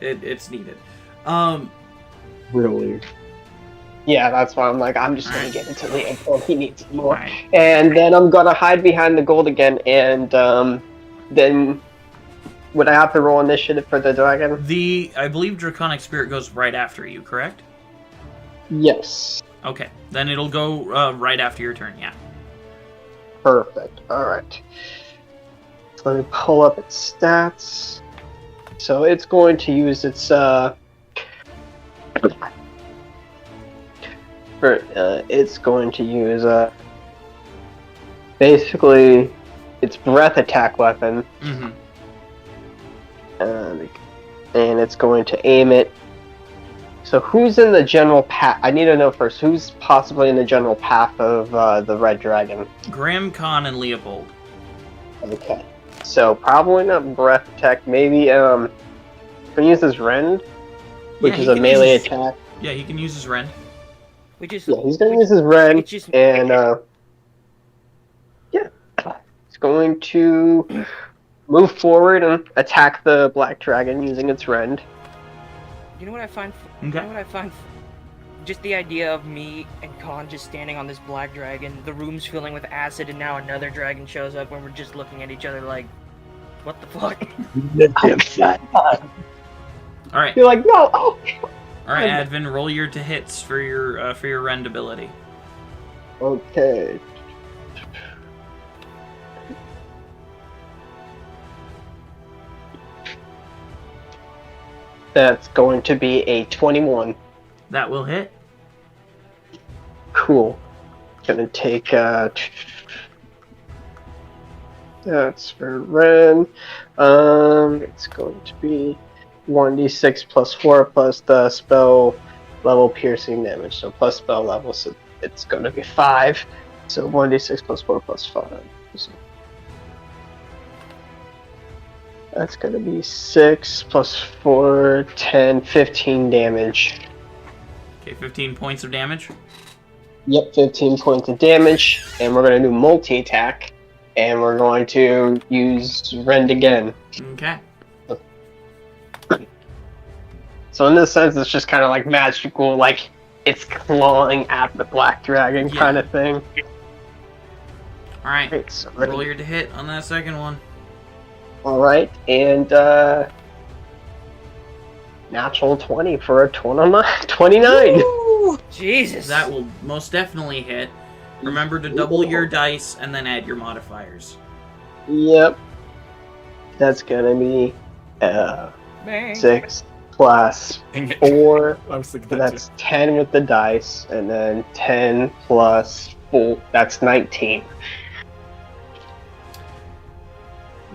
It's needed. Really? Yeah, that's why I'm like, I'm just gonna get into Leopold. He needs more. Right. And then I'm gonna hide behind the gold again, and then would I have to roll initiative for the dragon? I believe Draconic Spirit goes right after you, correct? Yes. Okay, then it'll go right after your turn, yeah. Perfect. Alright. So let me pull up its stats. So it's going to use its it's going to use basically its breath attack weapon. Mm-hmm. And it's going to aim it. So who's in the general path? I need to know first, who's possibly in the general path of the red dragon? Graham, Khan, and Leopold. Okay. So probably not breath attack, maybe can he use his rend? Which is a melee attack. Yeah, he can use his rend. Which is Yeah, he's gonna use his rend, and yeah. He's going to move forward and attack the black dragon using its rend. You know what I find? Okay. You know what I find? Just the idea of me and Khan just standing on this black dragon, the room's filling with acid, and now another dragon shows up, and we're just looking at each other like, "What the fuck?" All right. You're like, no. Oh. All right, Advin, roll your to hits for your rend ability. Okay. That's going to be a 21. That will hit. Cool. Gonna take that's for Ren. It's going to be 1d6 plus 4 plus the spell level piercing damage. So plus spell level, so it's going to be 5. So 1d6 plus 4 plus 5. So that's going to be 6 plus 4, 10, 15 damage. Okay, 15 points of damage. Yep, 15 points of damage. And we're going to do multi-attack. And we're going to use Rend again. Okay. So in this sense, it's just kind of like magical, like it's clawing at the black dragon kind of thing. Alright, Right, so roll your to hit on that second one. Alright, and natural 20 for a 29. Woo! Jesus. That will most definitely hit. Remember to double your dice and then add your modifiers. Yep. That's gonna be Bang. 6 plus 4. I was thinking So that's 10 with the dice, and then 10 plus 4. That's 19.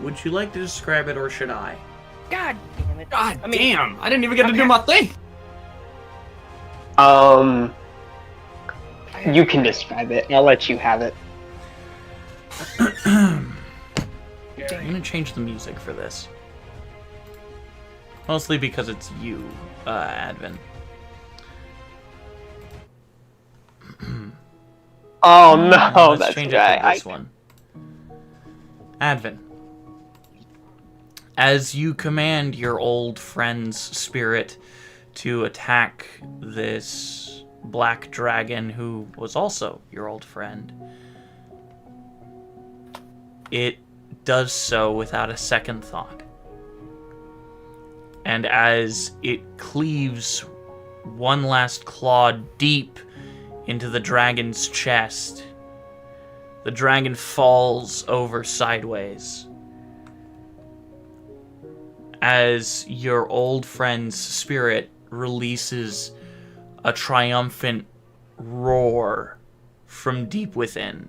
Would you like to describe it, or should I? God damn it. God damn! I didn't even get to do my thing. You can describe it. I'll let you have it. I'm gonna change the music for this. Mostly because it's you, Advin. Oh no, Let's that's change right. it to this one. Advin. As you command your old friend's spirit to attack this black dragon who was also your old friend, it does so without a second thought. And as it cleaves one last claw deep into the dragon's chest, the dragon falls over sideways. As your old friend's spirit releases a triumphant roar from deep within.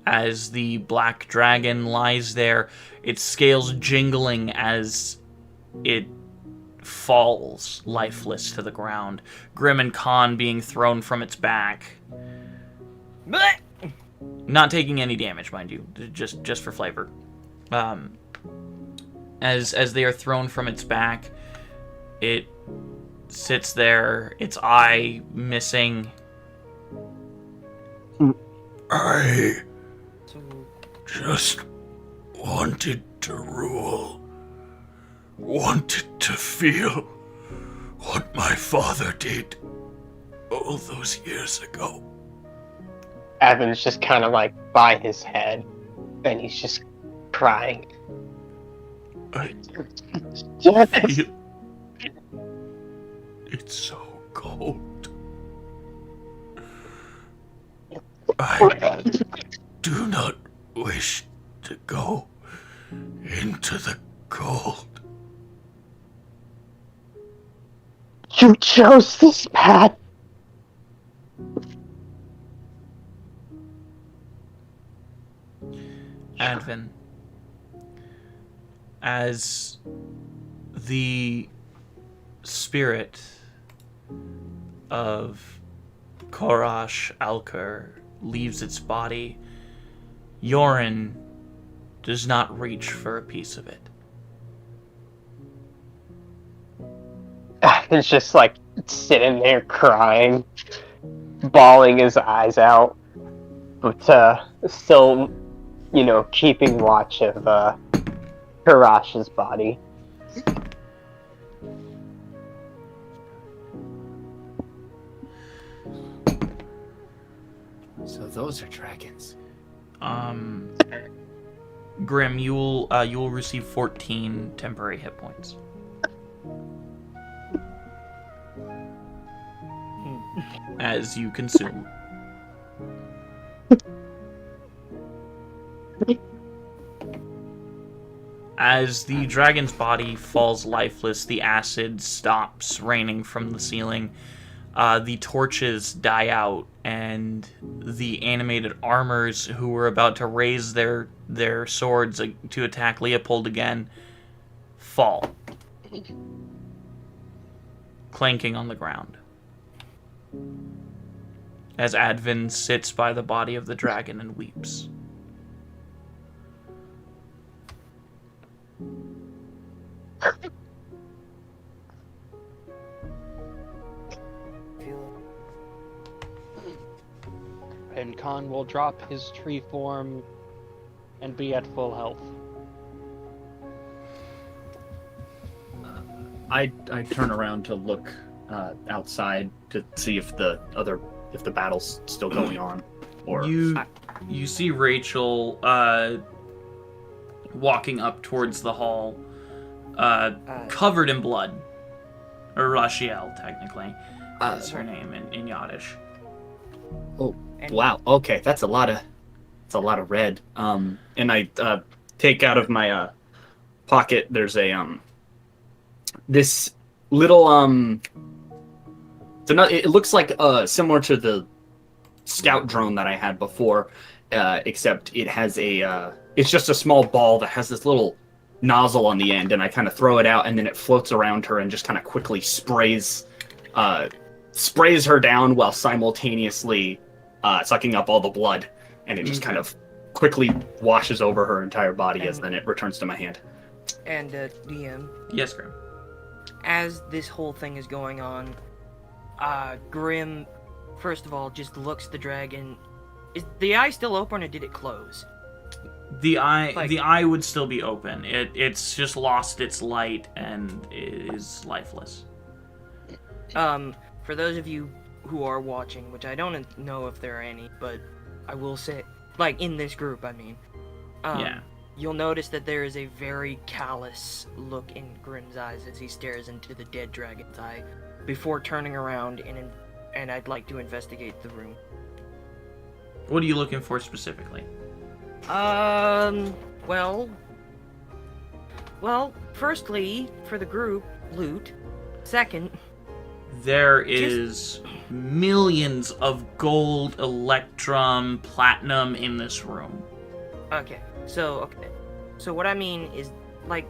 As the black dragon lies there, its scales jingling as it falls lifeless to the ground. Grim and Khan being thrown from its back. Blech! Not taking any damage, mind you, just for flavor. As they are thrown from its back, it sits there, its eye missing. I just wanted to rule. Wanted to feel what my father did all those years ago. Evan's just kind of like by his head, And he's just crying. I Yes. feel it's so cold. I do not wish to go into the cold. You chose this path. Advin, as the spirit of Korash Alker leaves its body, Yorin does not reach for a piece of it. He's just like sitting there crying, bawling his eyes out, but still, keeping watch of Karash's body. So those are dragons. Grim, you will receive 14 temporary hit points. As you consume. As the dragon's body falls lifeless, the acid stops raining from the ceiling. The torches die out, and the animated armors who were about to raise their swords to attack Leopold again fall, clanking on the ground. As Advin sits by the body of the dragon and weeps. And Khan will drop his tree form and be at full health. I turn around to look outside to see if the battle's still going on, or you see Rachel walking up towards the hall, covered in blood, or Rashiel technically is her name in Yiddish. Oh wow! Okay, that's a lot of red. And I take out of my pocket. There's a this little it looks like similar to the scout drone that I had before, except it has it's just a small ball that has this little nozzle on the end, and I kind of throw it out, and then it floats around her and just kind of quickly sprays her down while simultaneously sucking up all the blood, and it just kind of quickly washes over her entire body as then it returns to my hand. And DM. Yes, Grim. As this whole thing is going on, Grim, first of all, just looks at the dragon. Is the eye still open, or did it close? The eye would still be open. It's just lost its light and is lifeless. For those of you who are watching, which I don't know if there are any, but I will say, like in this group, I mean, yeah. You'll notice that there is a very callous look in Grim's eyes as he stares into the dead dragon's eye, before turning around and I'd like to investigate the room. What are you looking for specifically? Well, firstly, for the group, loot. Second, there is millions of gold, electrum, platinum in this room. Okay. So what I mean is, like,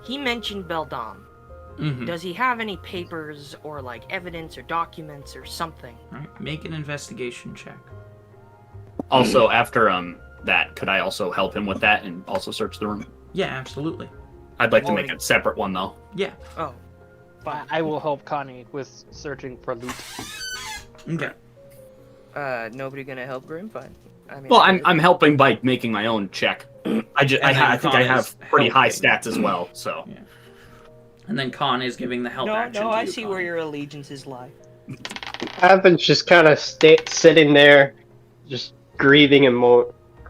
he mentioned Beldam. Mm-hmm. Does he have any papers or, like, evidence or documents or something? Right. Make an investigation check. Also, after that, could I also help him with that and also search the room? Yeah, absolutely. I'd like to make a separate one, though. Yeah. Oh. Fine. I will help Connie with searching for loot. Okay. Nobody gonna help Grim? Fine. I mean, well, I'm helping by making my own check. I think I have pretty high stats as well, so. Yeah. And then Khan is giving the help action. No, to I you, see Khan. where your allegiances lie. Advin's just kind of sitting there, just grieving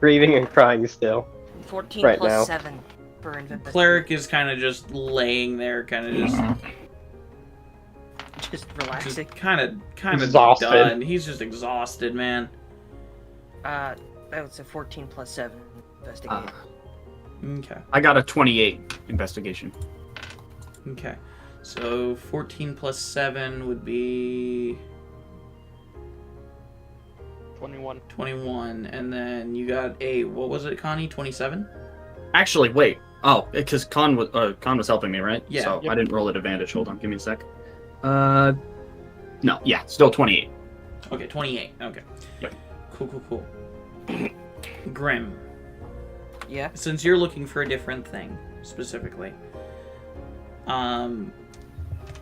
grieving and crying still. 14 Right plus now. 7 for investigation. Cleric is kind of just laying there, kind of Just relaxing. kind of Exhausted. done. He's just exhausted, man. That was a 14 plus 7 investigation. Okay. I got a 28 investigation. Okay. So 14 plus 7 would be 21. 21, and then you got a, what was it, Connie? 27? Actually, wait. Oh, because Con was helping me, right? Yeah. So Yep. I didn't roll at advantage. Hold on, give me a sec. No, yeah, still 28. Okay, 28. Okay. Yep. Cool. Grim, Yeah. since you're looking for a different thing, specifically,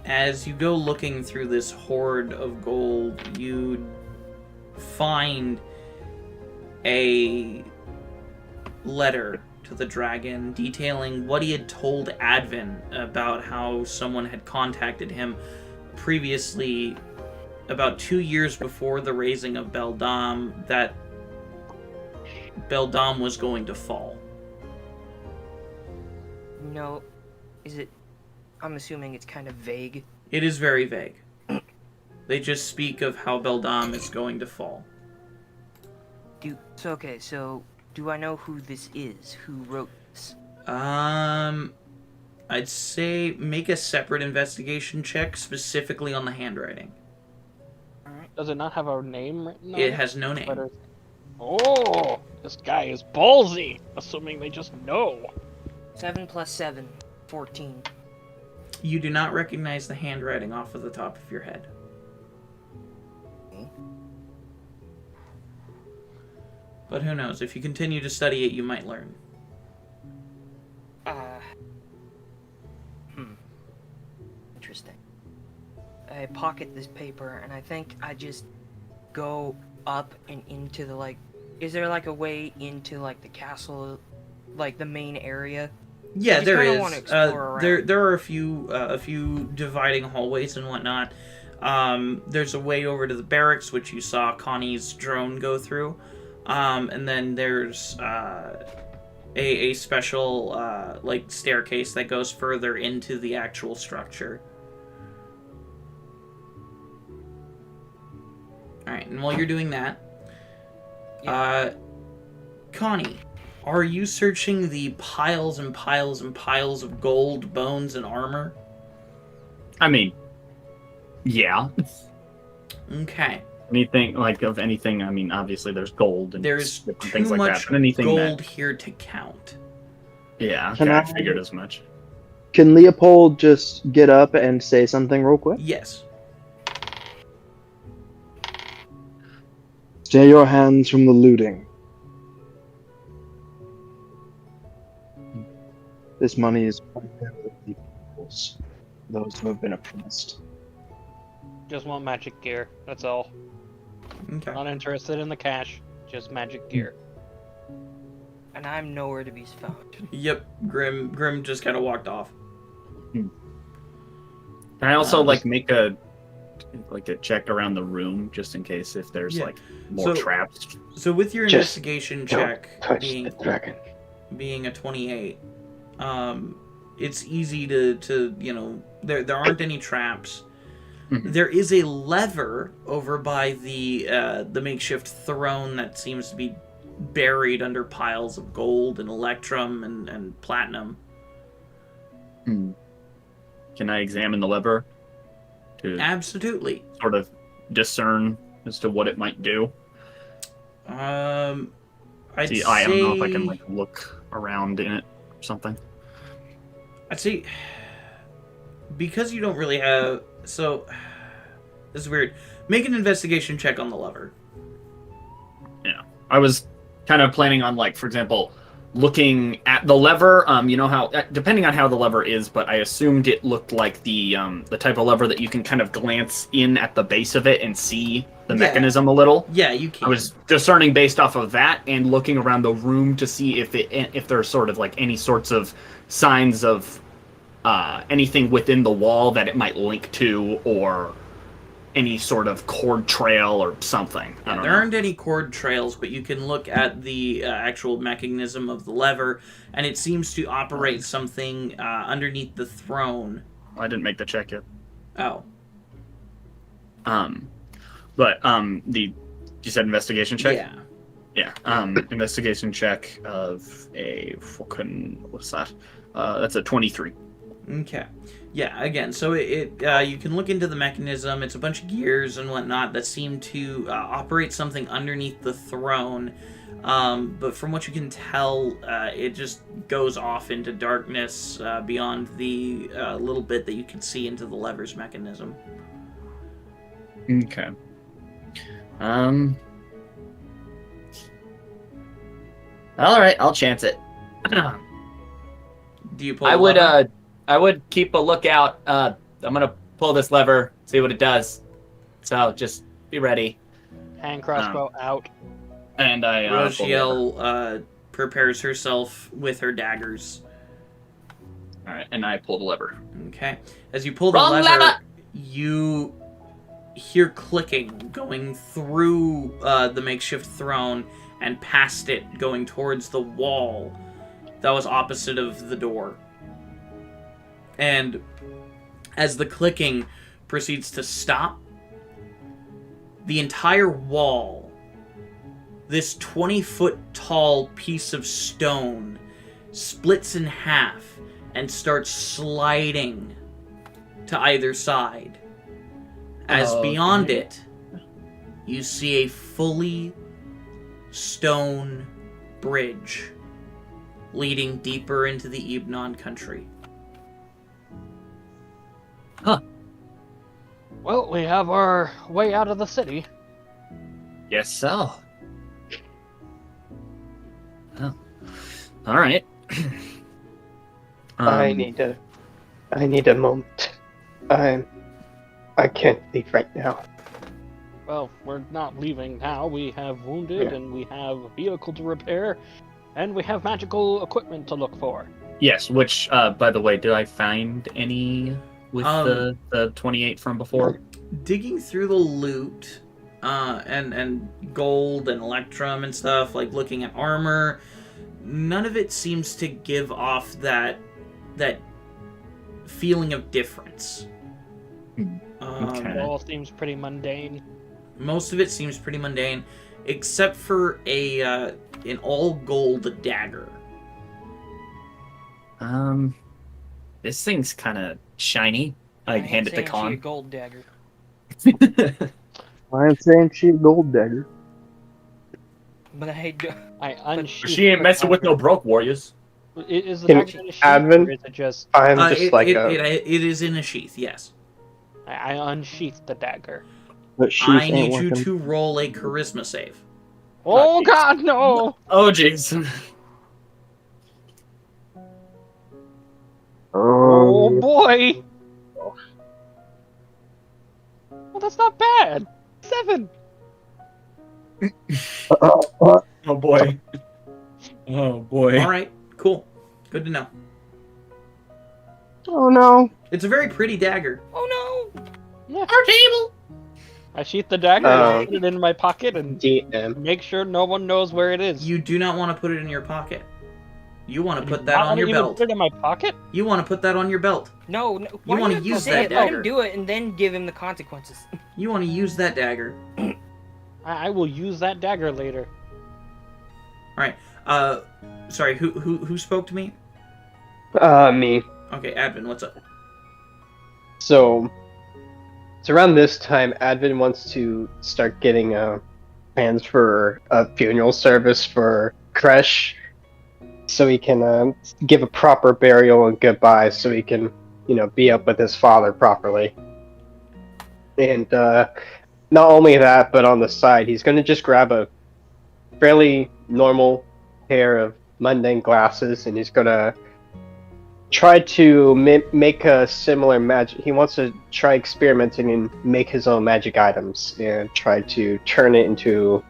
as you go looking through this hoard of gold, you find a letter to the dragon detailing what he had told Advin about how someone had contacted him previously, about 2 years before the raising of Beldam, that Beldam was going to fall. No. Is it... I'm assuming it's kind of vague. It is very vague. They just speak of how Beldam is going to fall. So do I know who this is? Who wrote this? I'd say make a separate investigation check specifically on the handwriting. Does it not have a name written on it? It has no name. Letters. Oh, this guy is ballsy. Assuming they just know. 7 plus 7. 14. You do not recognize the handwriting off of the top of your head. But who knows? If you continue to study it, you might learn. Interesting. I pocket this paper, and I think I just go up and into the, like... Is there, like, a way into, like, the castle, like, the main area? Yeah, there is. Want to explore around. There are a few dividing hallways and whatnot. There's a way over to the barracks, which you saw Connie's drone go through. And then there's a special like staircase that goes further into the actual structure. All right, and while you're doing that, Connie, are you searching the piles and piles and piles of gold, bones, and armor? I mean, yeah. Okay. Anything, like, of anything, I mean, obviously there's gold and There's different too things like much that. But anything gold that, here to count. yeah, Can okay, I I- figured as much. Can Leopold just get up and say something real quick? Yes. Stay your hands from the looting. This money is primarily people's, those who have been oppressed. Just want magic gear. That's all. Okay. Not interested in the cash. Just magic gear. And I'm nowhere to be found. Yep. Grim just kind of walked off. Can I also, like, make a check around the room, just in case if there's, Yeah. like, more So- traps? So with your Just investigation don't check touch being the dragon. being a 28, it's easy to you know, there aren't any traps. Mhm. There is a lever over by the makeshift throne that seems to be buried under piles of gold and electrum and platinum. Can I examine the lever to Absolutely. sort of discern as to what it might do? I'd See, say, I don't know if I can, like, look around in it or something. I'd say because you don't really have, so this is weird. Make an investigation check on the lever. Yeah, I was kind of planning on, like, for example, looking at the lever. You know how, depending on how the lever is, but I assumed it looked like the type of lever that you can kind of glance in at the base of it and see the Yeah. mechanism a little. Yeah, you can. I was discerning based off of that and looking around the room to see if there's sort of, like, any sorts of signs of anything within the wall that it might link to, or any sort of cord trail or something. I don't There know. aren't any cord trails, but you can look at the actual mechanism of the lever, and it seems to operate something underneath the throne. I didn't make the check yet. Oh. You said investigation check? Yeah. Yeah. Investigation check of a what's that? That's a 23. Okay. Yeah, again, so it you can look into the mechanism. It's a bunch of gears and whatnot that seem to operate something underneath the throne. But from what you can tell, it just goes off into darkness beyond the little bit that you can see into the lever's mechanism. Okay. All right, I'll chance it. Do you pull I the would lever? I would keep a lookout. I'm gonna pull this lever, see what it does. So just be ready. Hand crossbow out. And I Rogiel prepares herself with her daggers. All right, and I pull the lever. Okay. As you pull the Wrong lever! You hear clicking going through the makeshift throne and past it, going towards the wall that was opposite of the door. And as the clicking proceeds to stop, the entire wall, this 20-foot tall piece of stone, splits in half and starts sliding to either side. As beyond it, you see a fully stone bridge leading deeper into the Ebnon country. Huh. Well, we have our way out of the city. Yes, so. Oh. All right. I need a moment. I can't leave right now. Well, we're not leaving now. We have wounded, and we have a vehicle to repair, and we have magical equipment to look for. Yes, which, by the way, did I find any with the 28 from before? Digging through the loot, and gold and electrum and stuff, like looking at armor, none of it seems to give off that feeling of difference. It all seems pretty mundane. Most of it seems pretty mundane, except for an all gold dagger. This thing's kind of shiny. I hand it to Con. A gold dagger. I ain't saying she a gold dagger. But I unsheath. She ain't messing with no broke warriors. Is the dagger in a sheath, or is it just? It is in a sheath. Yes. I unsheathed the dagger. But I need you to roll a charisma save. Oh God, no! Oh jeez. Oh boy! Well, that's not bad. 7. Oh boy. Oh boy. All right. Cool. Good to know. Oh no! It's a very pretty dagger. Oh no! Yeah. Our table! I sheath the dagger and put it in my pocket and DM. make sure no one knows where it is. You do not want to put it in your pocket. You want to put that on your belt. Put it in my pocket? You want to put that on your belt. No. You want to use that Let dagger. him do it and then give him the consequences. You want to use that dagger. I will use that dagger later. All right. Sorry. Who spoke to me? Me. Okay, Advin, what's up? So, it's around this time Advin wants to start getting plans for a funeral service for Kresh, so he can give a proper burial and goodbye, so he can, be up with his father properly. And not only that, but on the side, he's going to just grab a fairly normal pair of mundane glasses, and he's going to try to make a similar magic. He wants to try experimenting and make his own magic items and try to turn it into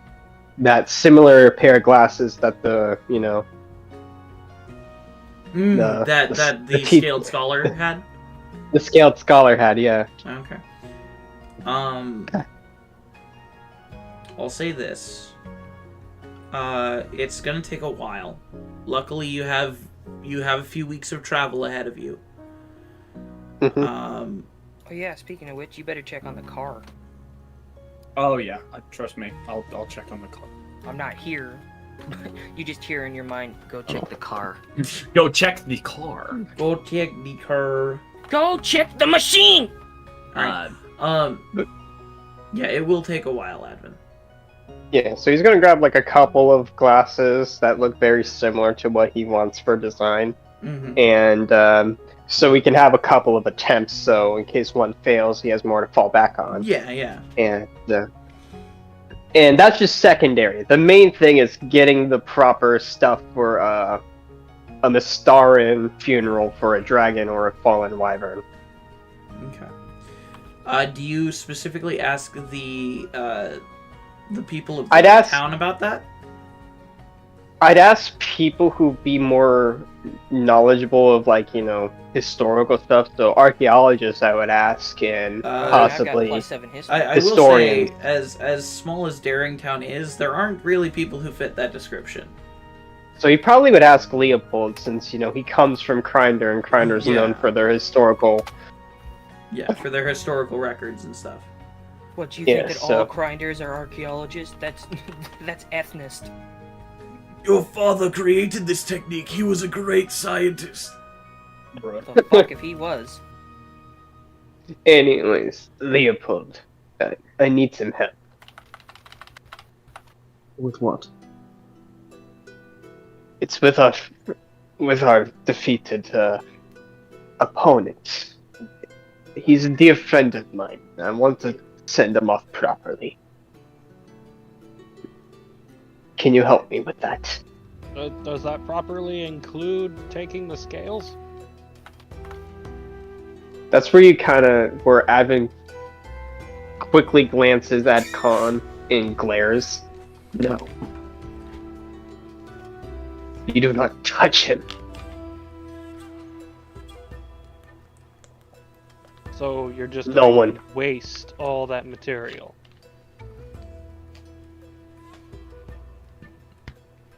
that similar pair of glasses that the the scaled scholar had. The scaled scholar had, yeah. Okay. I'll say this. It's gonna take a while. Luckily, you have a few weeks of travel ahead of you. Oh yeah, speaking of which, you better check on the car. Oh yeah, trust me. I'll check on the car. I'm not here. You just hear in your mind, go check the car. Go check the car. Go check the car. Go check the machine! Alright. Yeah, it will take a while, Advin. Yeah, so he's gonna grab like a couple of glasses that look very similar to what he wants for design. And so we can have a couple of attempts, so in case one fails, he has more to fall back on. Yeah. And that's just secondary. The main thing is getting the proper stuff for a Mystaran funeral for a dragon or a fallen wyvern. Okay. Do you specifically ask the people of the town about that? I'd ask people who be more knowledgeable of, like, you know, historical stuff. So archaeologists, I would ask, and possibly I will historians. say, as small as Daringtown is, there aren't really people who fit that description. So he probably would ask Leopold, since, you know, he comes from Krinder, and Grinder's known for their historical... Yeah, for their historical records and stuff. What, do you think that all grinders are archaeologists? That's ethnist. Your father created this technique. He was a great scientist. What the fuck if he was? Anyways, Leopold, I need some help. With what? It's with our defeated opponent. He's a dear friend of mine. I want to send him off properly. Can you help me with that? Does that properly include taking the scales? That's where where Advin quickly glances at Khan and glares. No. You do not touch him. So you're just going to waste all that material.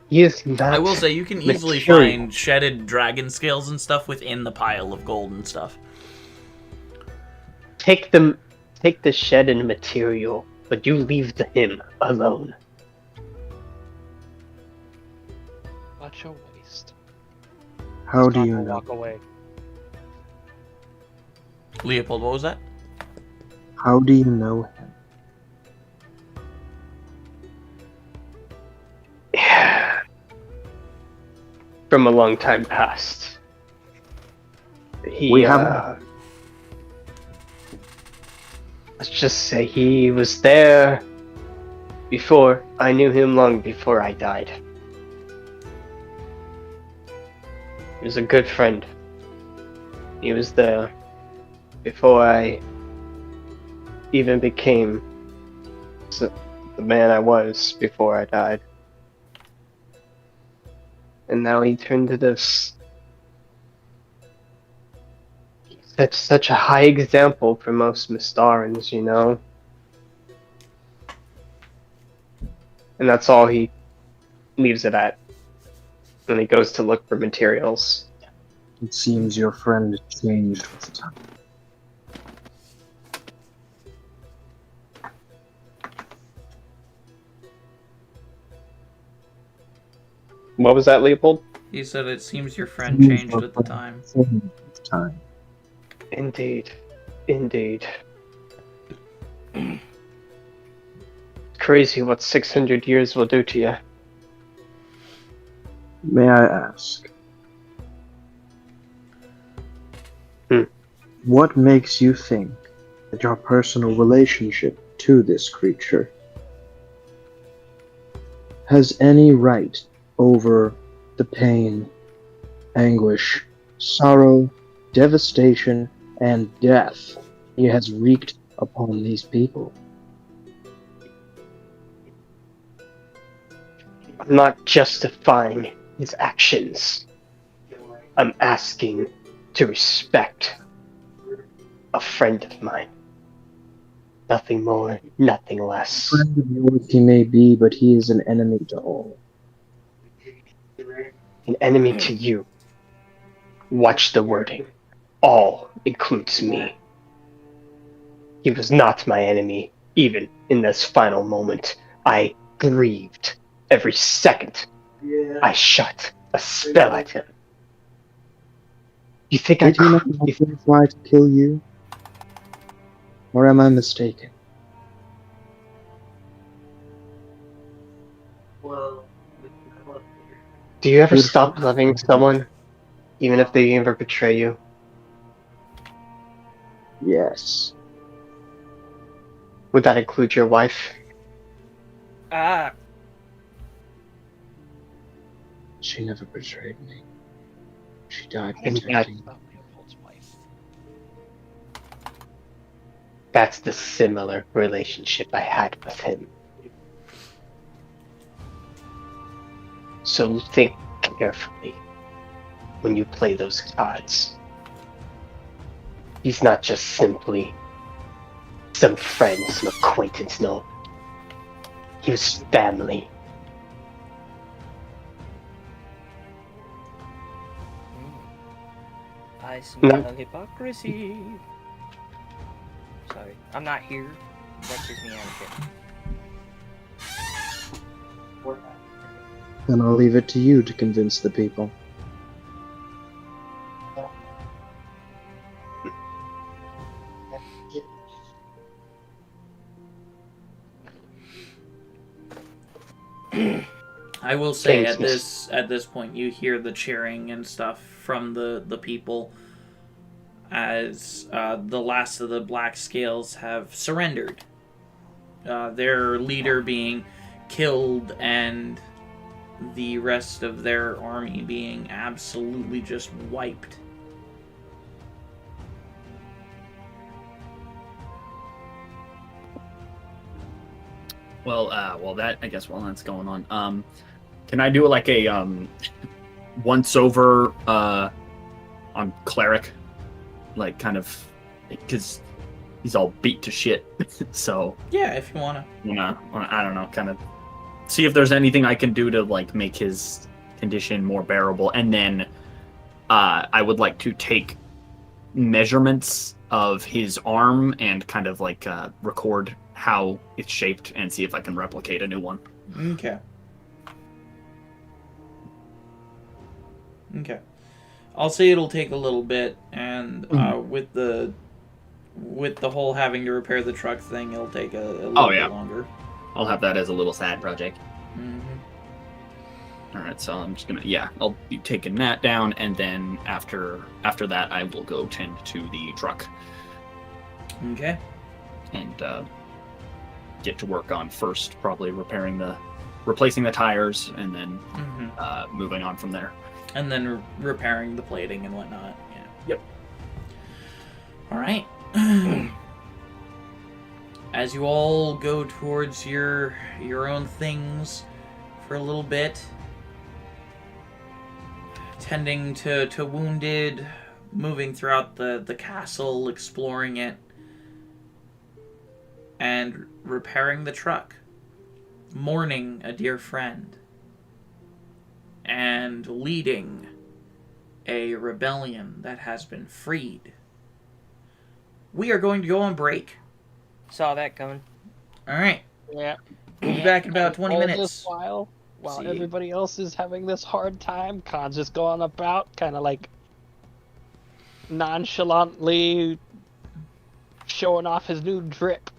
He is not I will say, you can easily material. find shedded dragon scales and stuff within the pile of gold and stuff. Take the shedded material, but you leave him alone. Such a waste. How do you know? Walk away. Leopold, what was that? How do you know him? From a long time past. We have. Let's just say he was there before I knew him, long before I died. He was a good friend. He was there before I even became the man I was before I died. And now he turned to this. That's such a high example for most Mystarans, you know? And that's all he leaves it at. And he goes to look for materials. It seems your friend changed with time. What was that, Leopold? He said it seems your friend changed with the time. Indeed. Indeed. Crazy what 600 years will do to you. May I ask? What makes you think that your personal relationship to this creature has any right over the pain, anguish, sorrow, devastation, and death he has wreaked upon these people? I'm not justifying his actions. I'm asking to respect a friend of mine. Nothing more, nothing less. Friend of yours he may be, but he is an enemy to all. An enemy to you. Watch the wording. All includes me. He was not my enemy, even in this final moment. I grieved every second. I shot a spell at him. You think Did he not try to kill you? Or am I mistaken? Do you ever stop loving someone, even if they ever betray you? Yes. Would that include your wife? Ah, She never betrayed me. She died And protecting me. that's the similar relationship I had with him. So think carefully when you play those cards. He's not just simply some friend, some acquaintance, no. He was family. I smell hypocrisy. Sorry, I'm not here. That's just me out of Then I'll leave it to you to convince the people. I will say Thanks, at this point you hear the cheering and stuff from the people as the last of the Black Scales have surrendered. Their leader being killed and the rest of their army being absolutely just wiped. Well, that I guess while that's going on, can I do like a once over on cleric, like kind of because he's all beat to shit. So yeah, if you wanna, I don't know, kind of see if there's anything I can do to like make his condition more bearable, and then I would like to take measurements of his arm and kind of like record how it's shaped and see if I can replicate a new one. Okay. Okay. I'll say it'll take a little bit, and with the whole having to repair the truck thing, it'll take a little bit longer. I'll have that as a little side project. Mm-hmm. All right, so I'm just gonna I'll be taking that down, and then after that I will go tend to the truck. Okay. And get to work on first probably replacing the tires, and then moving on from there. And then repairing the plating and whatnot. Yeah. Yep. All right. As you all go towards your own things for a little bit, tending to wounded, moving throughout the castle, exploring it, and repairing the truck, mourning a dear friend, and leading a rebellion that has been freed. We are going to go on break. Saw that coming. Alright. Yeah. We'll be back in about 20 All minutes. this while everybody else is having this hard time, Khan's just going about, kind of like nonchalantly showing off his new drip.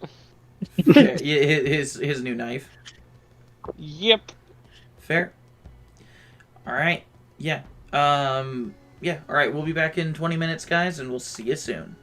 Yeah, his new knife. Yep. Fair. Alright. Yeah. Yeah. Alright, we'll be back in 20 minutes, guys, and we'll see you soon.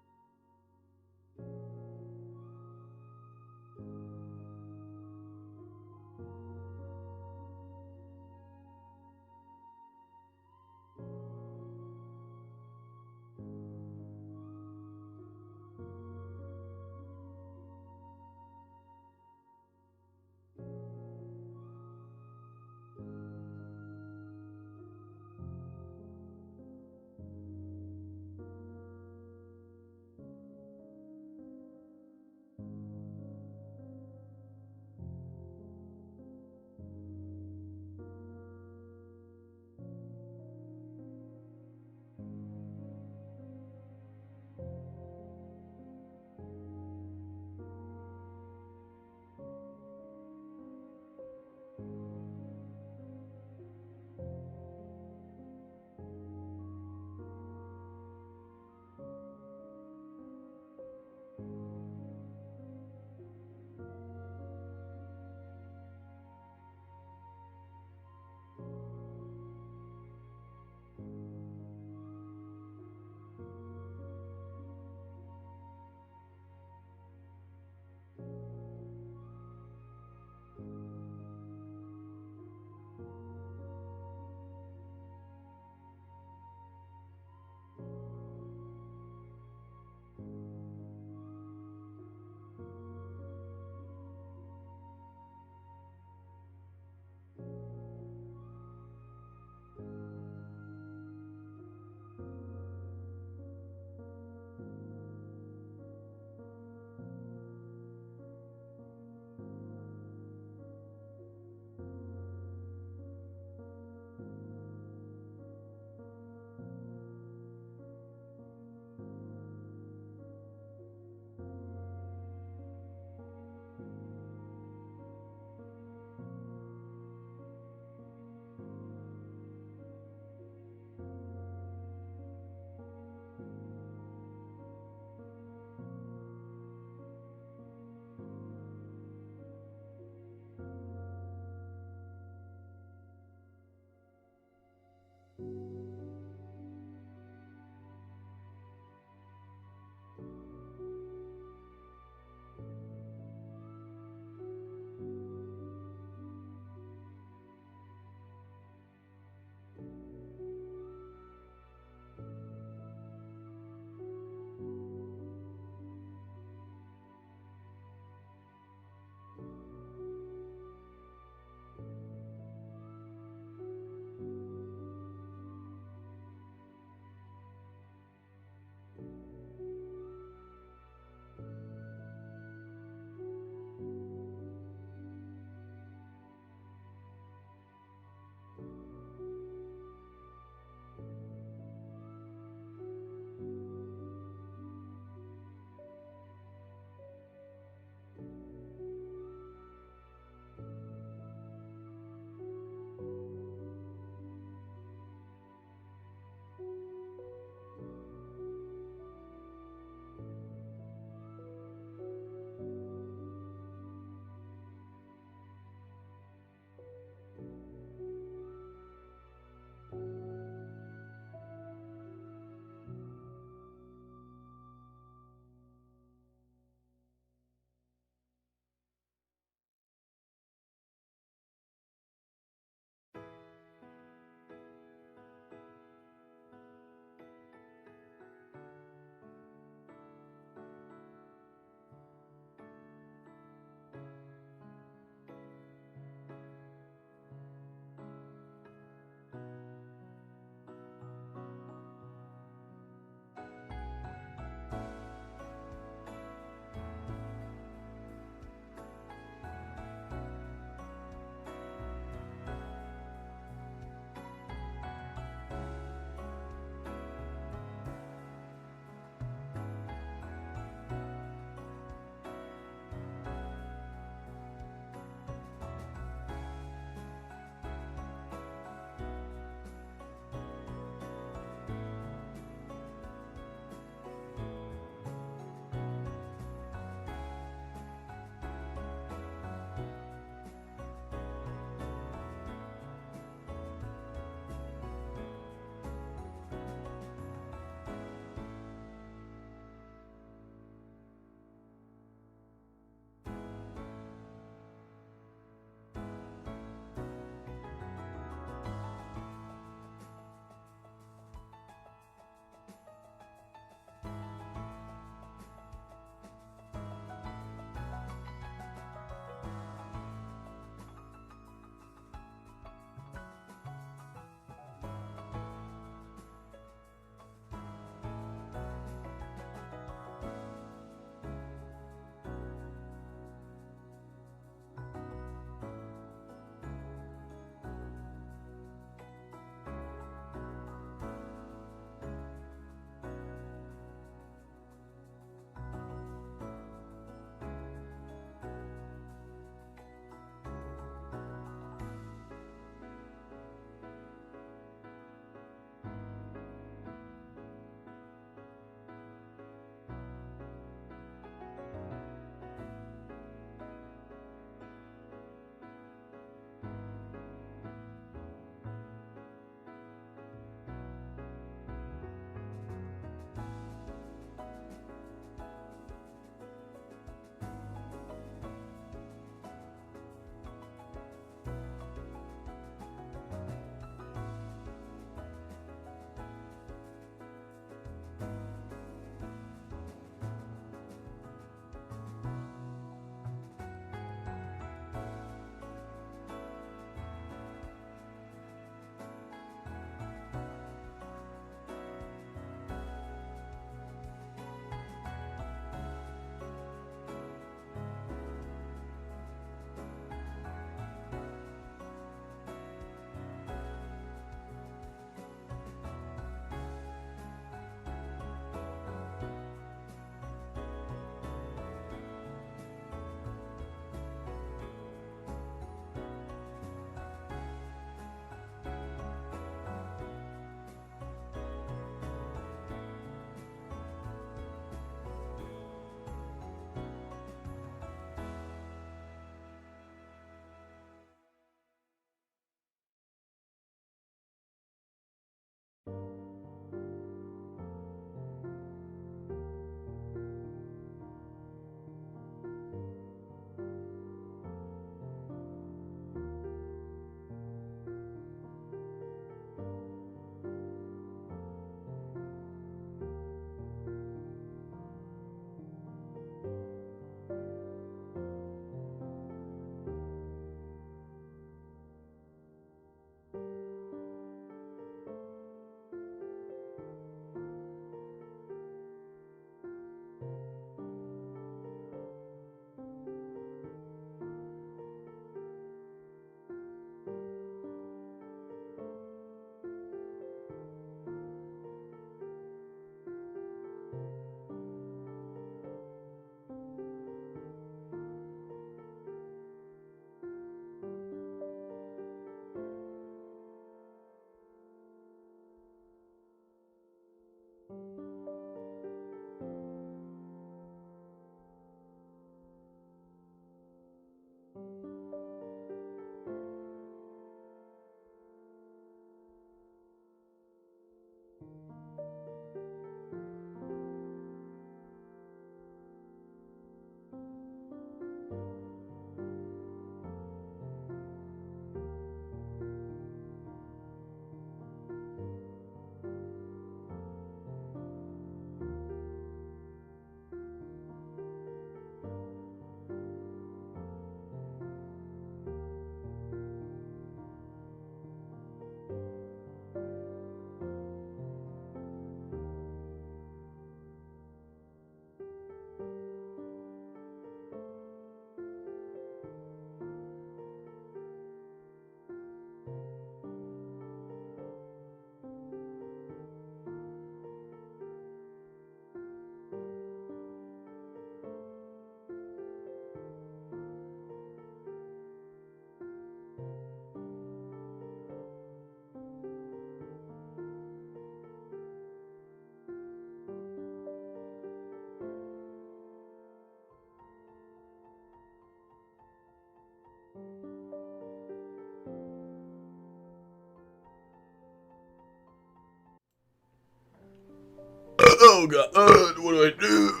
Oh god, what do I do?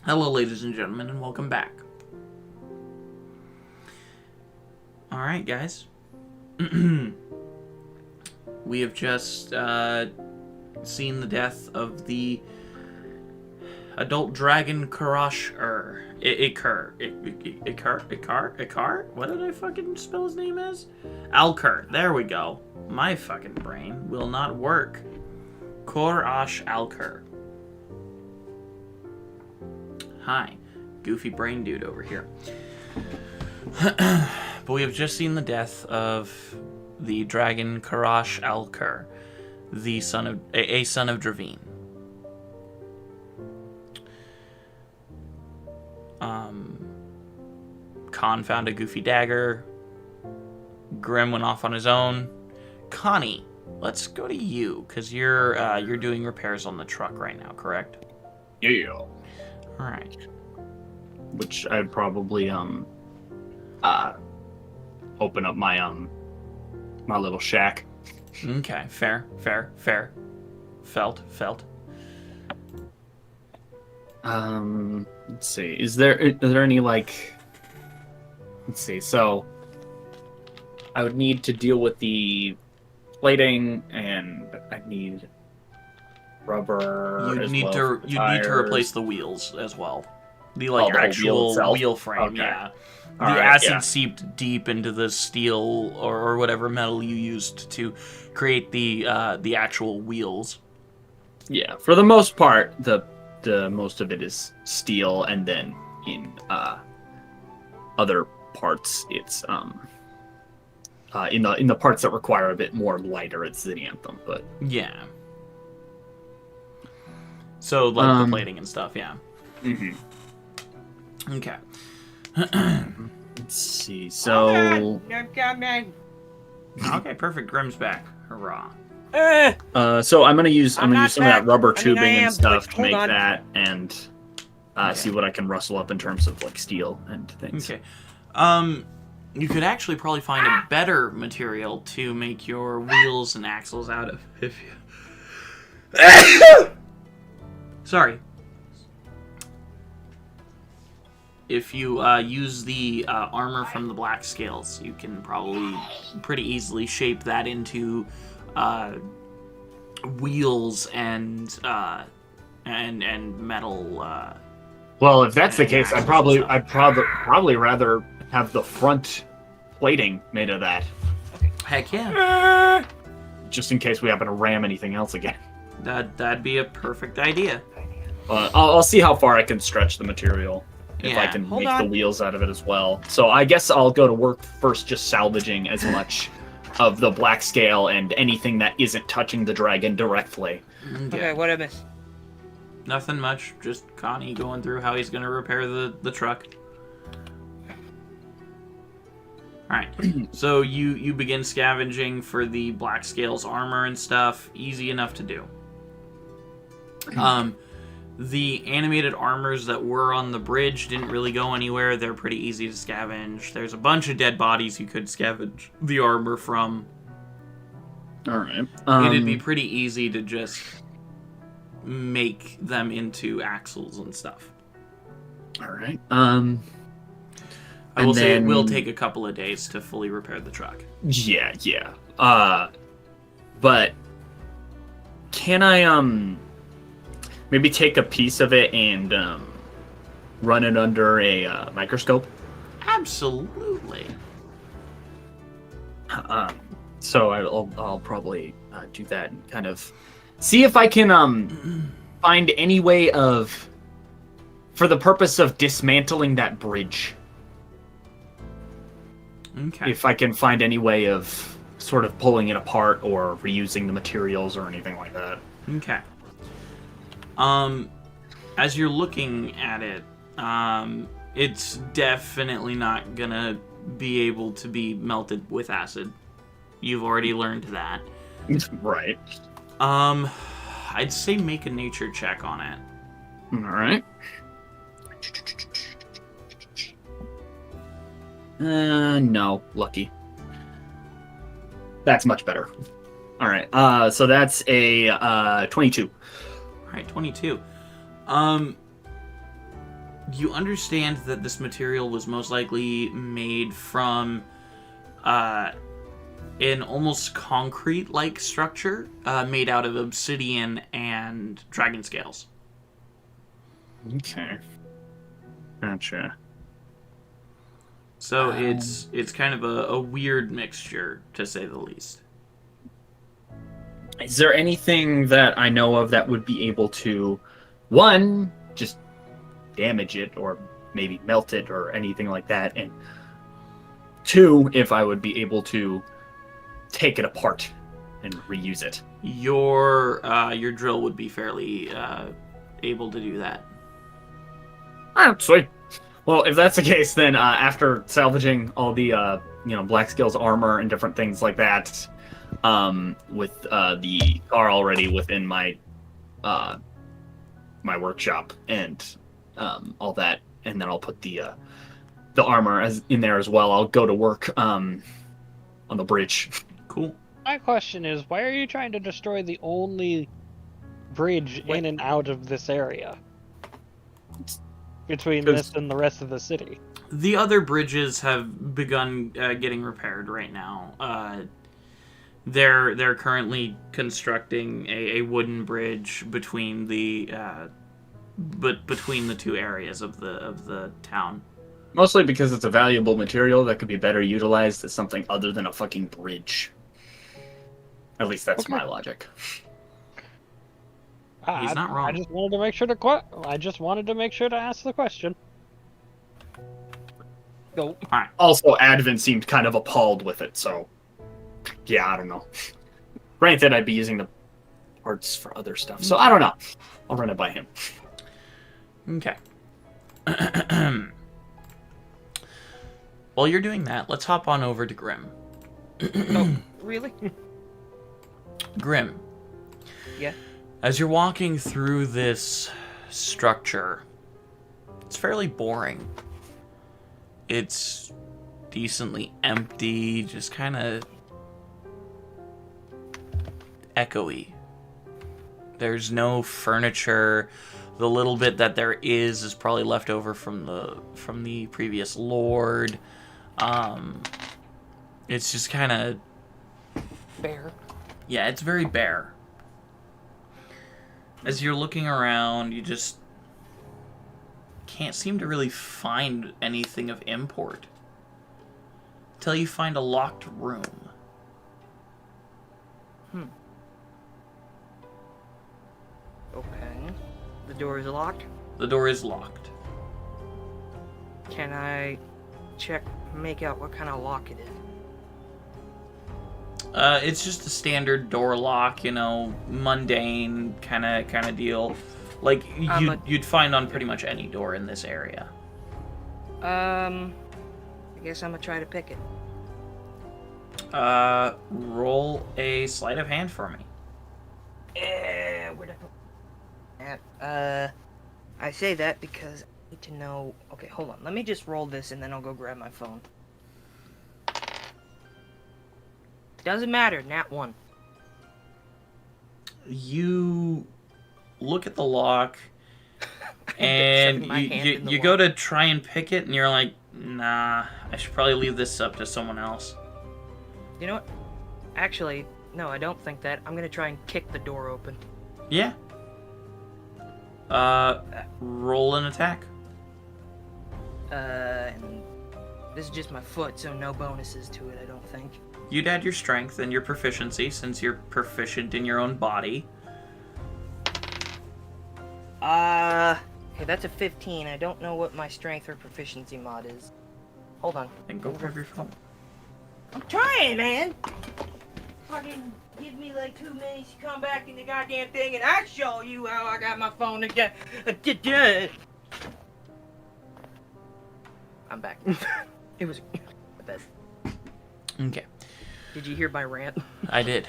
Hello, ladies and gentlemen, and welcome back. Alright, guys. We have just seen the death of the adult dragon Karash-er. Ikar? What did I fucking spell his name as? Alker. There we go. My fucking brain will not work. Karash Alker. Hi. Goofy brain dude over here. But we have just seen the death of the dragon Karash Alker, the son of a son of Draveen. Khan found a goofy dagger. Grim went off on his own. Connie, let's go to you, because you're doing repairs on the truck right now, correct? Yeah. All right. Which I'd probably open up my my little shack. Okay, fair. Felt. Let's see. Is there any like? Let's see. So I would need to deal with the plating, and I need rubber. You'd need to replace the wheels as well. The the actual wheel frame, okay. yeah. All The right, acid seeped deep into the steel or whatever metal you used to create the actual wheels. Yeah, for the most part, the most of it is steel, and then in other parts, it's in the parts that require a bit more lighter, it's the anthem. But yeah. So like the plating and stuff, yeah. Mm-hmm. Okay. Let's see. So okay, perfect. Grim's back. Hurrah. So I'm gonna use some of that rubber I tubing am, and stuff but to make hold on. that, and see what I can rustle up in terms of like steel and things. Okay. You could actually probably find a better material to make your wheels and axles out of if you Sorry. If you use the armor from the Black Scales, you can probably pretty easily shape that into wheels and metal. Well, if that's the and case, axles and I'd stuff. probably rather have the front plating made of that, Heck yeah. just in case we happen to ram anything else again. That'd be a perfect idea. I'll see how far I can stretch the material. If I Yeah. can Hold make on. the wheels out of it as well. So I guess I'll go to work first just salvaging as much of the black scale and anything that isn't touching the dragon directly. Okay, what did I miss? Nothing much. Just Connie going through how he's going to repair the truck. Alright, so you begin scavenging for the Black Scales armor and stuff. Easy enough to do. The animated armors that were on the bridge didn't really go anywhere. They're pretty easy to scavenge. There's a bunch of dead bodies you could scavenge the armor from. Alright. It'd be pretty easy to just make them into axles and stuff. Alright. I will say it will take a couple of days to fully repair the truck. Yeah. But can I maybe take a piece of it and run it under a microscope? Absolutely. So I'll probably do that and kind of see if I can find any way of, for the purpose of dismantling that bridge. Okay. If I can find any way of sort of pulling it apart or reusing the materials or anything like that. Okay. As you're looking at it, it's definitely not gonna be able to be melted with acid. You've already learned that. Right. I'd say make a nature check on it. Alright. No, lucky. That's much better. All right. So that's a 22. All right, 22. You understand that this material was most likely made from an almost concrete-like structure made out of obsidian and dragon scales. Okay. Gotcha. So it's kind of a weird mixture, to say the least. Is there anything that I know of that would be able to, one, just damage it, or maybe melt it, or anything like that, and two, if I would be able to take it apart and reuse it? Your drill would be fairly able to do that. Ah, sweet. Well, if that's the case, then after salvaging all the Black Scales armor and different things like that, with the car already within my my workshop and all that, and then I'll put the armor in there as well. I'll go to work on the bridge. Cool. My question is, why are you trying to destroy the only bridge in and out of this area? Between this and the rest of the city. The other bridges have begun getting repaired right now. They're currently constructing a wooden bridge between the between the two areas of the town. Mostly because it's a valuable material that could be better utilized as something other than a fucking bridge. At least that's my logic. He's not wrong. I just wanted to make sure to ask the question. Go. Alright. Also, Advent seemed kind of appalled with it, so yeah, I don't know. Granted, I'd be using the parts for other stuff, so I don't know. I'll run it by him. Okay. While you're doing that, let's hop on over to Grim. Oh, really? Grim. Yeah. As you're walking through this structure, it's fairly boring. It's decently empty, just kind of echoey. There's no furniture. The little bit that there is probably left over from the previous lord. It's just kind of bare. Yeah, it's very bare. As you're looking around, you just can't seem to really find anything of import. Until you find a locked room. Okay. The door is locked? The door is locked. Can I make out what kind of lock it is? It's just a standard door lock, mundane kind of deal. Like you'd find on pretty much any door in this area. I guess I'm gonna try to pick it. Roll a sleight of hand for me. Where'd I put that? I say that because I need to know. Okay, hold on. Let me just roll this and then I'll go grab my phone. Doesn't matter, nat 1. You look at the lock, and you go to try and pick it, and you're like, nah, I should probably leave this up to someone else. You know what? Actually, no, I don't think that. I'm gonna try and kick the door open. Yeah. Roll an attack. And this is just my foot, so no bonuses to it, I don't think. You'd add your strength and your proficiency, since you're proficient in your own body. Okay, that's a 15. I don't know what my strength or proficiency mod is. Hold on. Then go grab your phone. I'm trying, man! Fucking give me like 2 minutes to come back in the goddamn thing and I show you how I got my phone again. I'm back. It was a bed. Okay. Did you hear my rant? I did.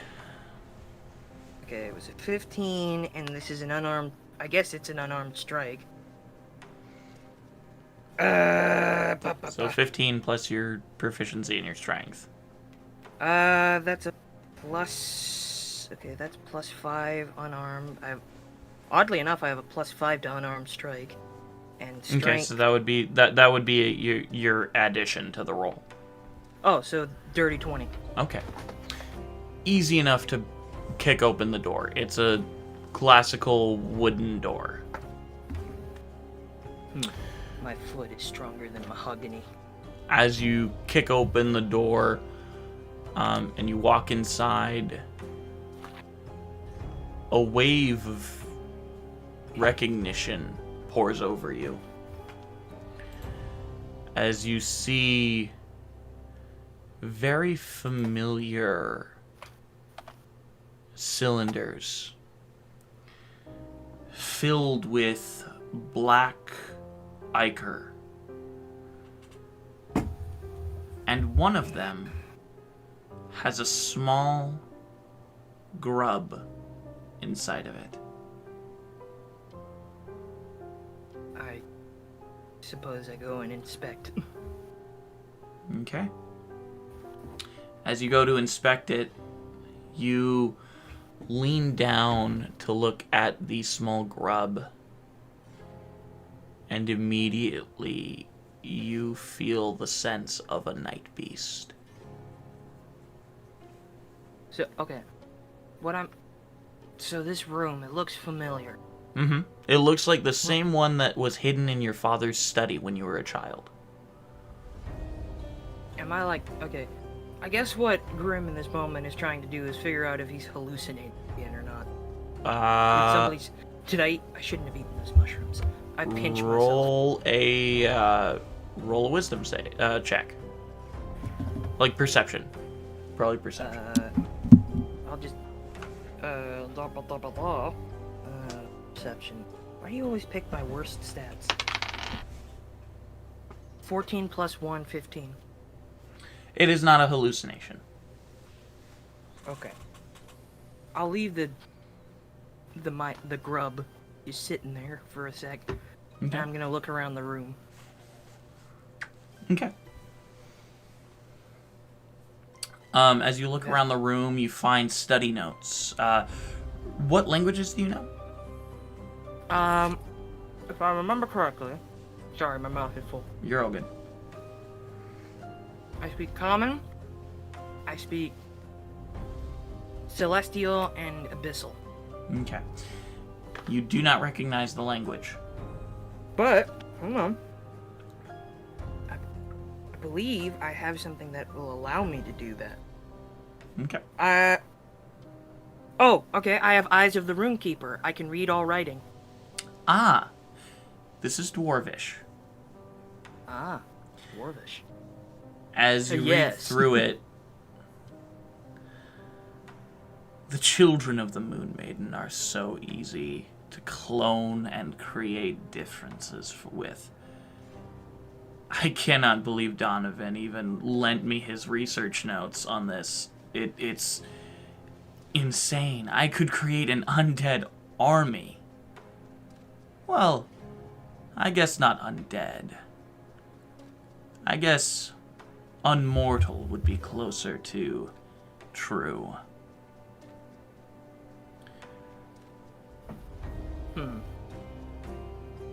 Okay, it was a 15, and this is an unarmed... I guess it's an unarmed strike. So 15 plus your proficiency and your strength. That's a plus Okay, that's +5 unarmed. Oddly enough, I have a +5 to unarmed strike. And strength. Okay, so that would be your addition to the roll. Oh, so dirty 20. Okay. Easy enough to kick open the door. It's a classical wooden door. My foot is stronger than mahogany. As you kick open the door, and you walk inside, a wave of recognition pours over you as you see very familiar cylinders filled with black ichor, and one of them has a small grub inside of it. I suppose I go and inspect. Okay. As you go to inspect it, you lean down to look at the small grub, and immediately you feel the sense of a night beast. So, okay. So this room, it looks familiar. Mm-hmm. It looks like the same one that was hidden in your father's study when you were a child. Am I like, okay, I guess what Grim in this moment is trying to do is figure out if he's hallucinating again or not. Did I shouldn't have eaten those mushrooms. I pinched myself. Roll a wisdom check. Like perception. Probably perception. I'll just, perception. Why do you always pick my worst stats? 14 plus 1, 15. It is not a hallucination. Okay. I'll leave the grub just sitting there for a sec. Okay. And I'm gonna look around the room. Okay. As you look around the room, you find study notes. What languages do you know? If I remember correctly, sorry, my mouth is full. You're all good. I speak Common, I speak Celestial, and Abyssal. Okay. You do not recognize the language. But, hold on. I believe I have something that will allow me to do that. Okay. Oh, okay, I have Eyes of the Runekeeper. I can read all writing. Ah. This is Dwarvish. Ah, Dwarvish. As you read through it, the children of the Moon Maiden are so easy to clone and create differences with. I cannot believe Donovan even lent me his research notes on this. It's insane. I could create an undead army. Well, I guess not undead. I guess unmortal would be closer to true.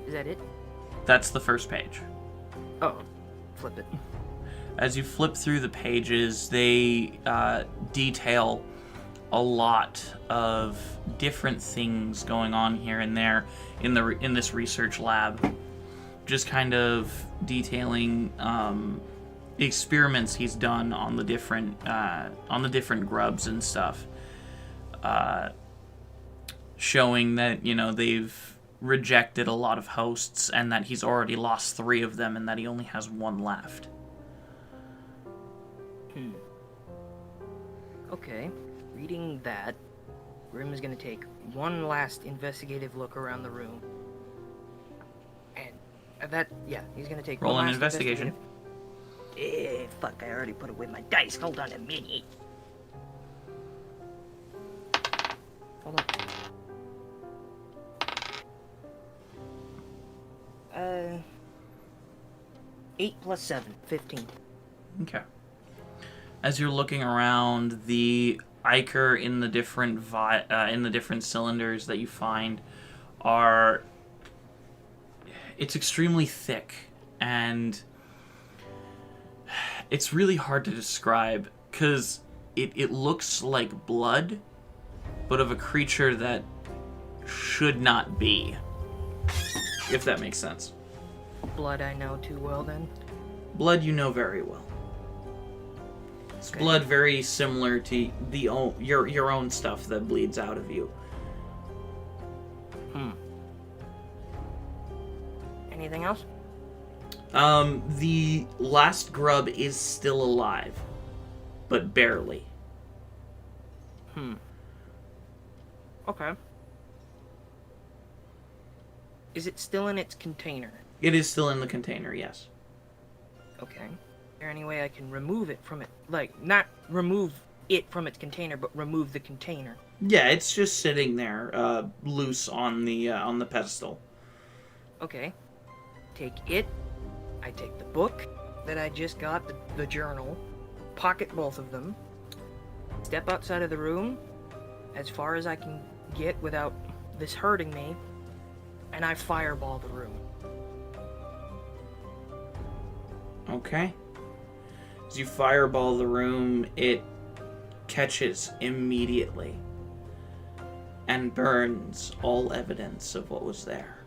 Is that it? That's the first page. Oh, flip it. As you flip through the pages, they detail a lot of different things going on here and there in this research lab. Just kind of detailing experiments he's done on the different grubs and stuff, showing that they've rejected a lot of hosts and that he's already lost 3 of them and that he only has 1 left. Okay, reading that, Grim is gonna take one last investigative look around the room. And he's gonna take Roll one an last investigation. Fuck, I already put it with my dice. Hold on a minute. Hold on. 8 plus 7, 15. Okay. As you're looking around, the ichor in the different cylinders that you find are... It's extremely thick, and it's really hard to describe, because it looks like blood, but of a creature that should not be. If that makes sense. Blood I know too well, then? Blood you know very well. It's Okay. blood very similar to your own stuff that bleeds out of you. Anything else? The last grub is still alive, but barely. Okay. Is it still in its container? It is still in the container, yes. Okay. Is there any way I can remove it from it? Like, not remove it from its container, but remove the container? Yeah, it's just sitting there, loose on the pedestal. Okay. Take it. I take the book that I just got, the journal, pocket both of them, step outside of the room as far as I can get without this hurting me, and I fireball the room. Okay. As you fireball the room, it catches immediately and burns all evidence of what was there.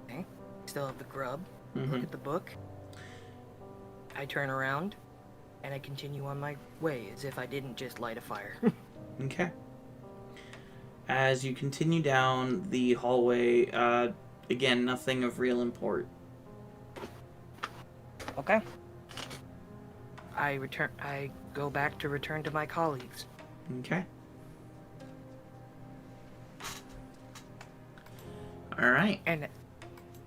Okay. Still have the grub. Mhm. Look at the book. I turn around, and I continue on my way as if I didn't just light a fire. Okay. As you continue down the hallway, again, nothing of real import. Okay. I go back to return to my colleagues. Okay. Alright. And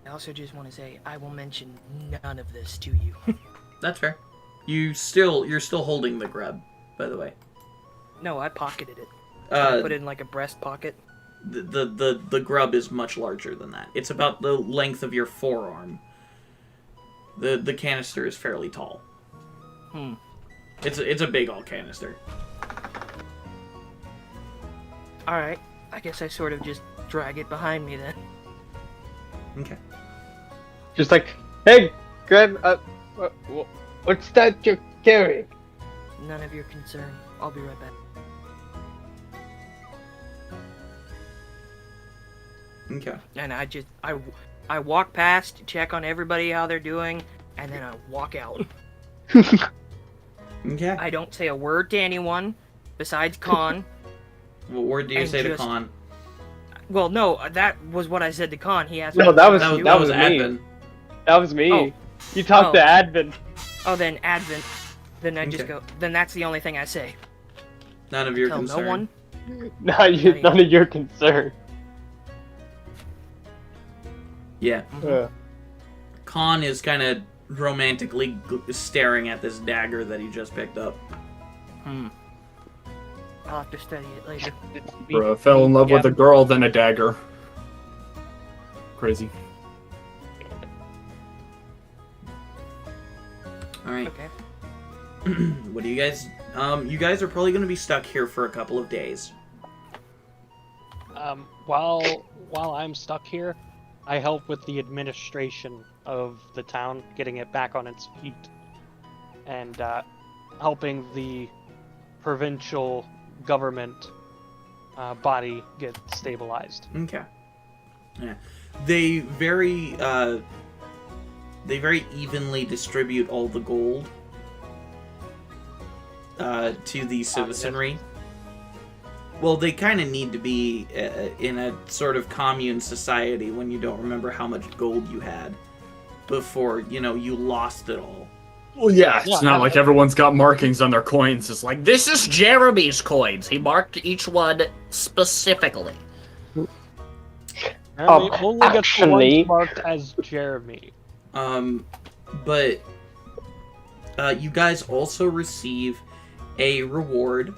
I also just want to say, I will mention none of this to you. That's fair. You're still holding the grub, by the way. No, I pocketed it. I put it in like a breast pocket. The grub is much larger than that. It's about the length of your forearm. The canister is fairly tall. It's a big old canister. Alright. I guess I sort of just drag it behind me then. Okay. Just like, hey, grab, what's that you're carrying? None of your concern. I'll be right back. Okay. And I walk past, check on everybody how they're doing, and then I walk out. Okay. I don't say a word to anyone besides Khan. What word do you say to Khan? Well, no, that was what I said to Khan. He asked. No, me that was what to do. me. Advent. That was me. Oh. You talked to Advent. Oh, then Advent. Then I just go. Then that's the only thing I say. None of your Tell concern. no one. None of your concern. Yeah. Khan is kind of romantically staring at this dagger that he just picked up. I'll have to study it later. Bruh, fell in love with a girl, then a dagger. Crazy. Alright. Okay. What do you guys... you guys are probably going to be stuck here for a couple of days. While I'm stuck here, I help with the administration of the town, getting it back on its feet, and helping the provincial government body get stabilized. Okay. Yeah. They very evenly distribute all the gold to the citizenry. Well, they kind of need to be in a sort of commune society when you don't remember how much gold you had before, you lost it all. Well, yeah, it's not like everyone's got markings on their coins. It's like, this is Jeremy's coins. He marked each one specifically. Only gets the ones marked as Jeremy. But you guys also receive a reward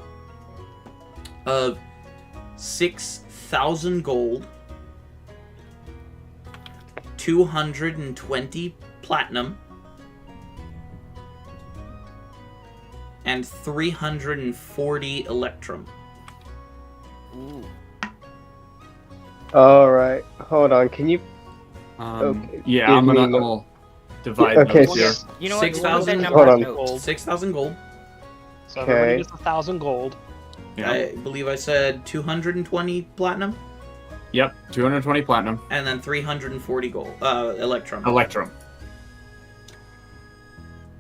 of 6,000 gold, 220 platinum, and 340 electrum. Ooh. All right, hold on. Can you? Yeah, give I'm me gonna the- I'll divide Okay, those here. You know what? 6,000 Hold on. gold. 6,000 gold. So everybody Okay. gets 1,000 gold. Yeah. I believe I said 220 platinum, Yep, 220 platinum. and then 340 gold. Electrum. Electrum.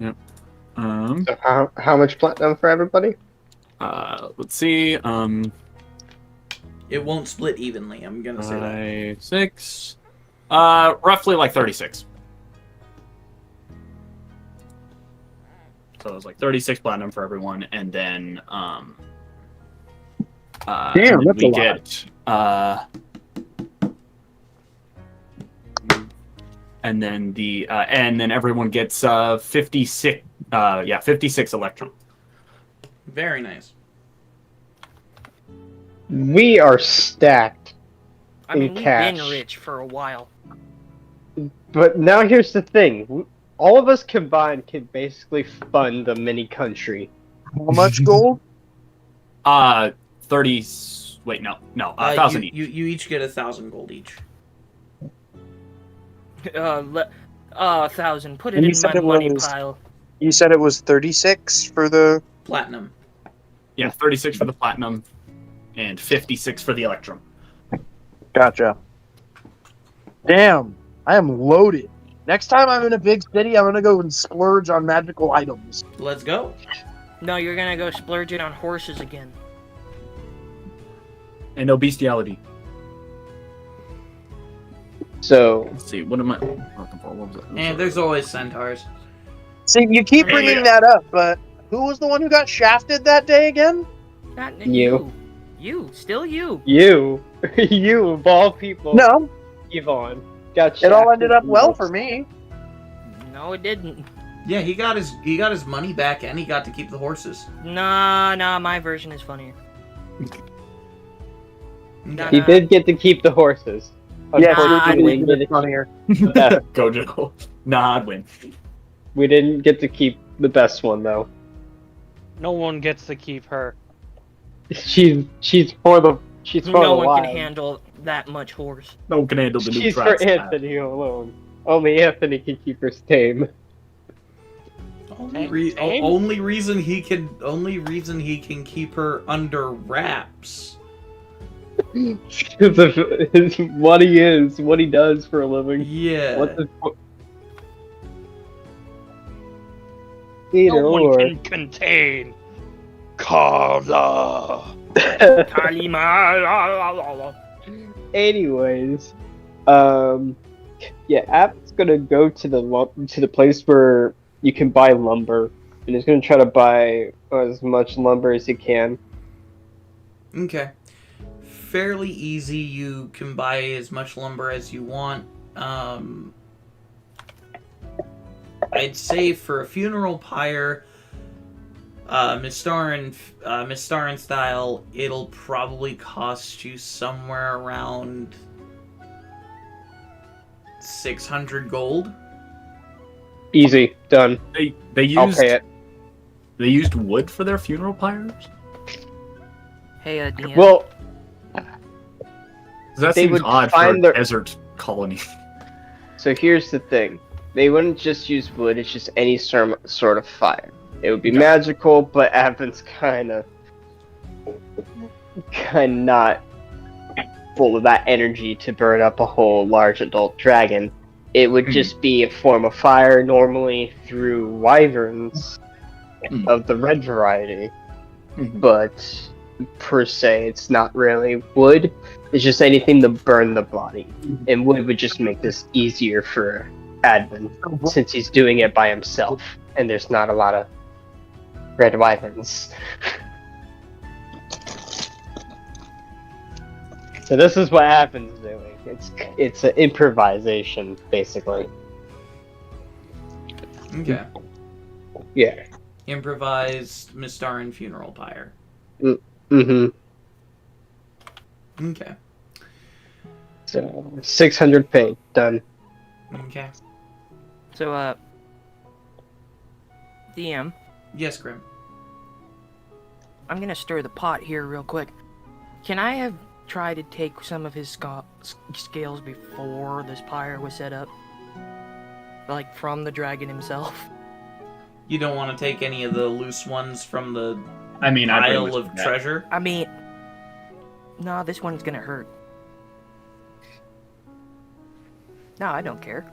Yep. So how much platinum for everybody? Let's see. It won't split evenly. I'm gonna say that. 6. Roughly like 36. So it was like 36 platinum for everyone, and then Damn, that's we a lot. get and then everyone gets 56 56 electrum. Very nice. We are stacked I mean, in we've cash. been rich for a while. But now here's the thing: all of us combined can basically fund a mini country. How much gold? 30. Wait, no, 1,000 each. You each get 1,000 gold each. 1,000. Put it And you in said my it money was- pile. You said it was 36 for the... Platinum. Yeah, 36 for the platinum, and 56 for the electrum. Gotcha. Damn, I am loaded. Next time I'm in a big city, I'm gonna go and splurge on magical items. Let's go. No, you're gonna go splurge it on horses again. And no bestiality. So Let's see, what am I looking for? What was it? And there's always centaurs. See, you keep bringing that up, but who was the one who got shafted that day again? Not You. You. Still you. you of all people, No, Yvonne, got it all shafted ended up the well most. for me. No, it didn't. Yeah, he got his money back, and he got to keep the horses. Nah, my version is funnier. Okay. He did get to keep the horses. Yes, Unfortunately, it we was didn't funnier. get the best- Gojo. Nah, I'd win. we didn't get to keep the best one though. No one gets to keep her. She's for the No one wild. can handle that much horse. No one can handle the new She's tracks. for Anthony alone. Only Anthony can keep her tame. Only reason he can keep her under wraps. Because of what he is, what he does for a living. Yeah. What's his Either No or. one can contain Carla. Kalima. Anyways, yeah, App's gonna go to the place where you can buy lumber, and he's gonna try to buy as much lumber as he can. Okay. Fairly easy. You can buy as much lumber as you want. I'd say for a funeral pyre, Mistaran style, it'll probably cost you somewhere around 600 gold. Easy, done. They I'll used pay it. They used wood for their funeral pyres. Hey, DM. Well, That They seems would odd for find a their- desert colony. so here's the thing: they wouldn't just use wood; it's just any sort of fire. It would be magical, but Advent's kind of not full of that energy to burn up a whole large adult dragon. It would just be a form of fire, normally through wyverns of the red variety. But per se, it's not really wood. It's just anything to burn the body. And wood would just make this easier for Advent, since he's doing it by himself, and there's not a lot of red wyverns. So this is what Advent's doing. It's an improvisation, basically. Okay. Yeah. Improvised Mistaran funeral pyre. Mm-hmm. Okay. So 600 paid. Done. Okay. So, DM. Yes, Grim. I'm gonna stir the pot here real quick. Can I have tried to take some of his scales before this pyre was set up? Like, from the dragon himself? You don't want to take any of the loose ones from the I pile of treasure? I mean... No, this one's gonna hurt. No, I don't care.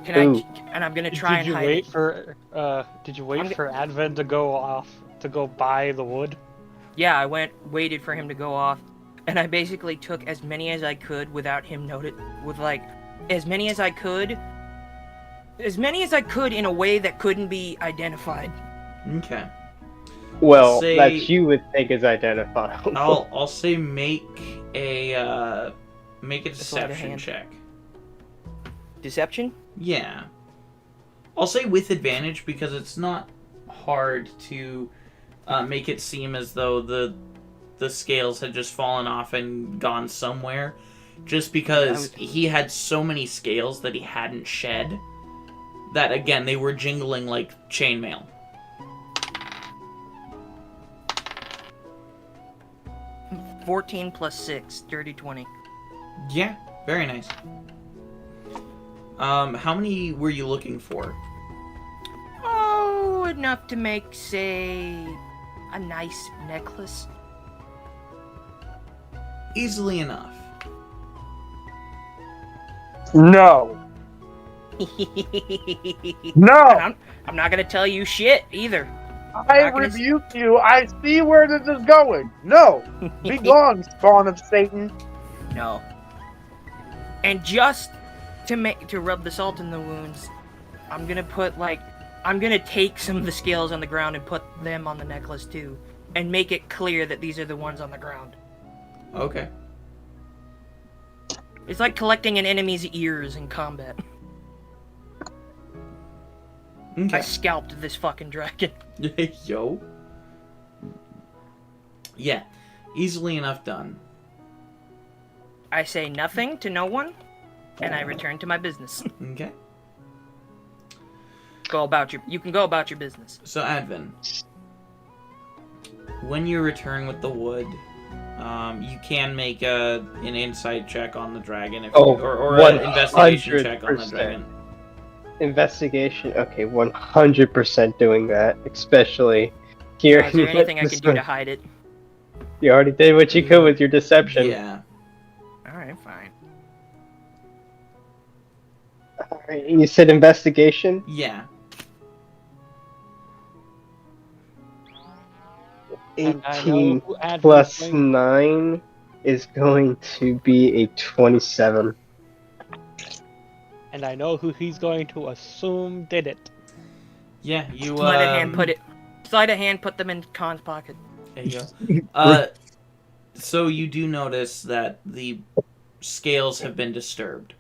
And I'm gonna try and hide it. Did you wait for Advent to go off to go buy the wood? Yeah, I waited for him to go off, and I basically took as many as I could without him noted, with like, as many as I could in a way that couldn't be identified. Okay. Well, say, that you would think is identifiable. I'll say make a deception check. Deception? Yeah. I'll say with advantage because it's not hard to make it seem as though the scales had just fallen off and gone somewhere. Just because he had so many scales that he hadn't shed that, again, they were jingling like chainmail. $14 plus 6, dirty 20. Yeah, very nice. How many were you looking for? Oh, enough to make, say, a nice necklace. Easily enough. No. No. I'm not gonna tell you shit either. I rebuke you. I see where this is going. No. Be gone, spawn of Satan. No. And just to rub the salt in the wounds, I'm gonna take some of the scales on the ground and put them on the necklace too, and make it clear that these are the ones on the ground. Okay. It's like collecting an enemy's ears in combat. Okay. I scalped this fucking dragon. Yo. Yeah, easily enough done. I say nothing to no one, and I return to my business. Okay. You can go about your business. So, Advin, when you return with the wood, you can make an insight check on the dragon, or an investigation check on the dragon. Investigation? Okay, 100% doing that, especially here. Is there anything I can do to hide it? You already did what you could with your deception. Yeah. Alright, fine. Alright, you said investigation? Yeah. 18 plus 9 is going to be a 27. And I know who he's going to assume did it. Yeah, you Sleight of hand, put them in Khan's pocket. There you go. So you do notice that the scales have been disturbed.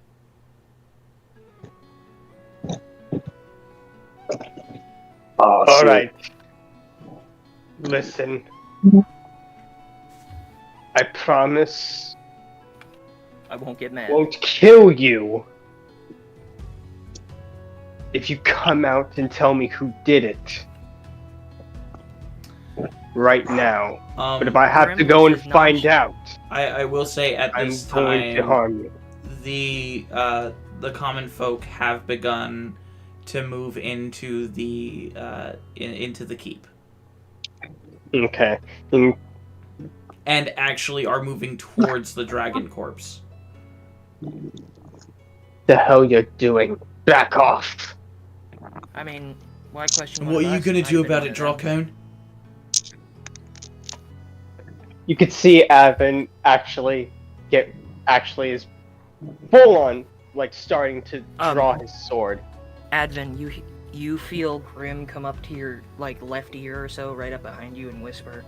Alright. Listen. I promise I won't get mad. won't kill you if you come out and tell me who did it. Right now. But if I have to go and find out, I will say at I'm this going to time, harm you. the common folk have begun to move into the into the keep. Okay. And actually are moving towards the dragon corpse. The hell you're doing? Back off. I mean, why question What are you gonna do about it, Drawcone? You could see Avin actually is full on like starting to draw his sword. Advin, you feel Grim come up to your left ear or so, right up behind you, and whisper,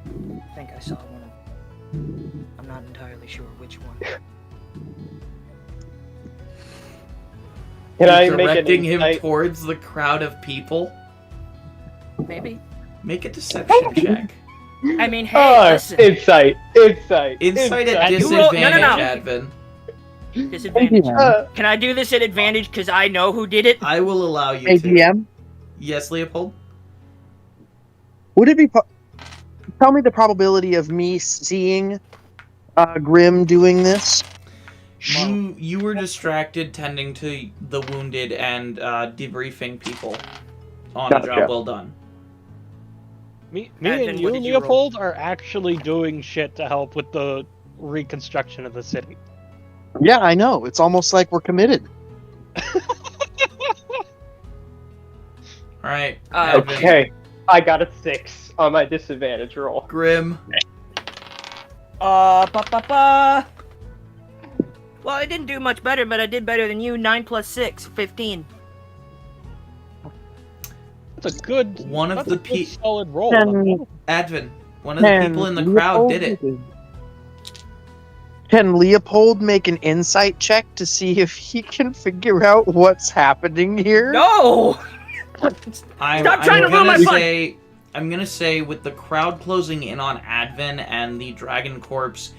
I think I saw one of them. I'm not entirely sure which one. Can I directing him towards the crowd of people? Maybe. Make a deception check. I mean, hey, listen. Insight at disadvantage, Advin. Disadvantage. Can I do this at advantage because I know who did it? I will allow you ADM? Yes, Leopold? Would it be? Tell me the probability of me seeing Grim doing this. You were distracted tending to the wounded and debriefing people on a job well done. Me Advin, and what you, did you roll? Leopold, are actually doing shit to help with the reconstruction of the city. Yeah, I know. It's almost like we're committed. Alright. Okay, I got a 6 on my disadvantage roll. Grim. Ba-ba-ba. Well, I didn't do much better, but I did better than you. 9 plus 6, 15. That's a good. One of that's the a good solid roll. Advin, one of the people in the crowd did it. Can Leopold make an insight check to see if he can figure out what's happening here? No! Stop trying to ruin my fun! I'm gonna say, with the crowd closing in on Advin and the dragon corpse,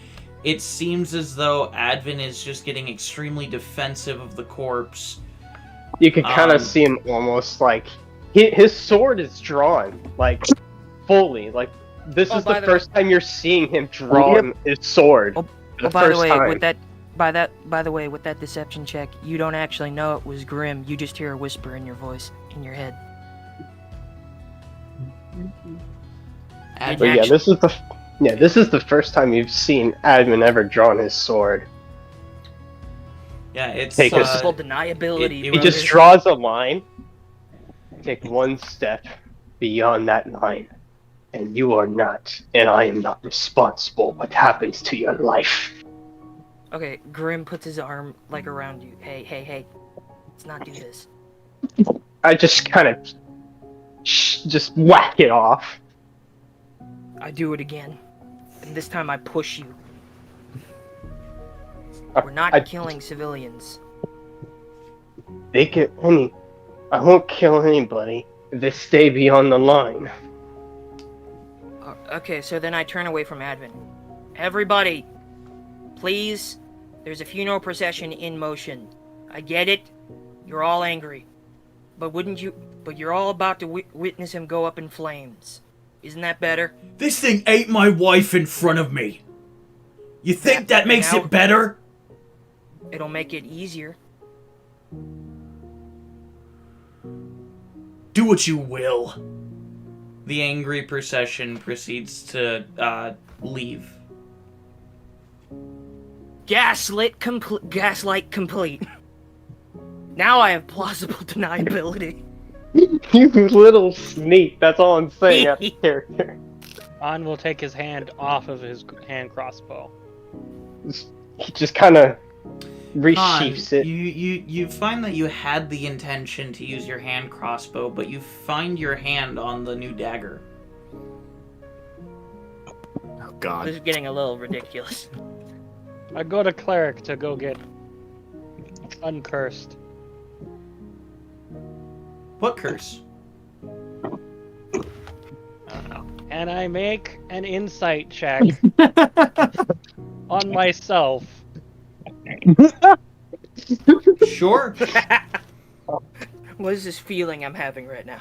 it seems as though Advin is just getting extremely defensive of the corpse. You can kind of see him almost like his sword is drawn, like fully. Like this is the first time you're seeing him draw his sword. By the way, with that deception check, you don't actually know it was Grim. You just hear a whisper in your voice, in your head. But yeah, this is the first time you've seen Admin ever drawn his sword. Yeah, it's possible deniability. He just draws a line. Take one step beyond that line, and you are not, and I am not responsible what happens to your life. Okay, Grim puts his arm like around you. Hey, let's not do this. I just kind of just whack it off. I do it again, and this time I push you. We're not killing civilians. I won't kill anybody if they stay beyond the line. Okay, so then I turn away from Advin. Everybody, please, there's a funeral procession in motion. I get it, you're all angry. But you're all about to witness him go up in flames. Isn't that better? This thing ate my wife in front of me. You think that makes it better? It'll make it easier. Do what you will. The angry procession proceeds to leave. Gaslight complete. Now I have plausible deniability. You little sneak, that's all I'm saying out of character. On will take his hand off of his hand crossbow. He just kind of resheaths it. You find that you had the intention to use your hand crossbow, but you find your hand on the new dagger. Oh god. This is getting a little ridiculous. I go to cleric to go get uncursed. What curse? And I make an insight check on myself. Sure. What is this feeling I'm having right now?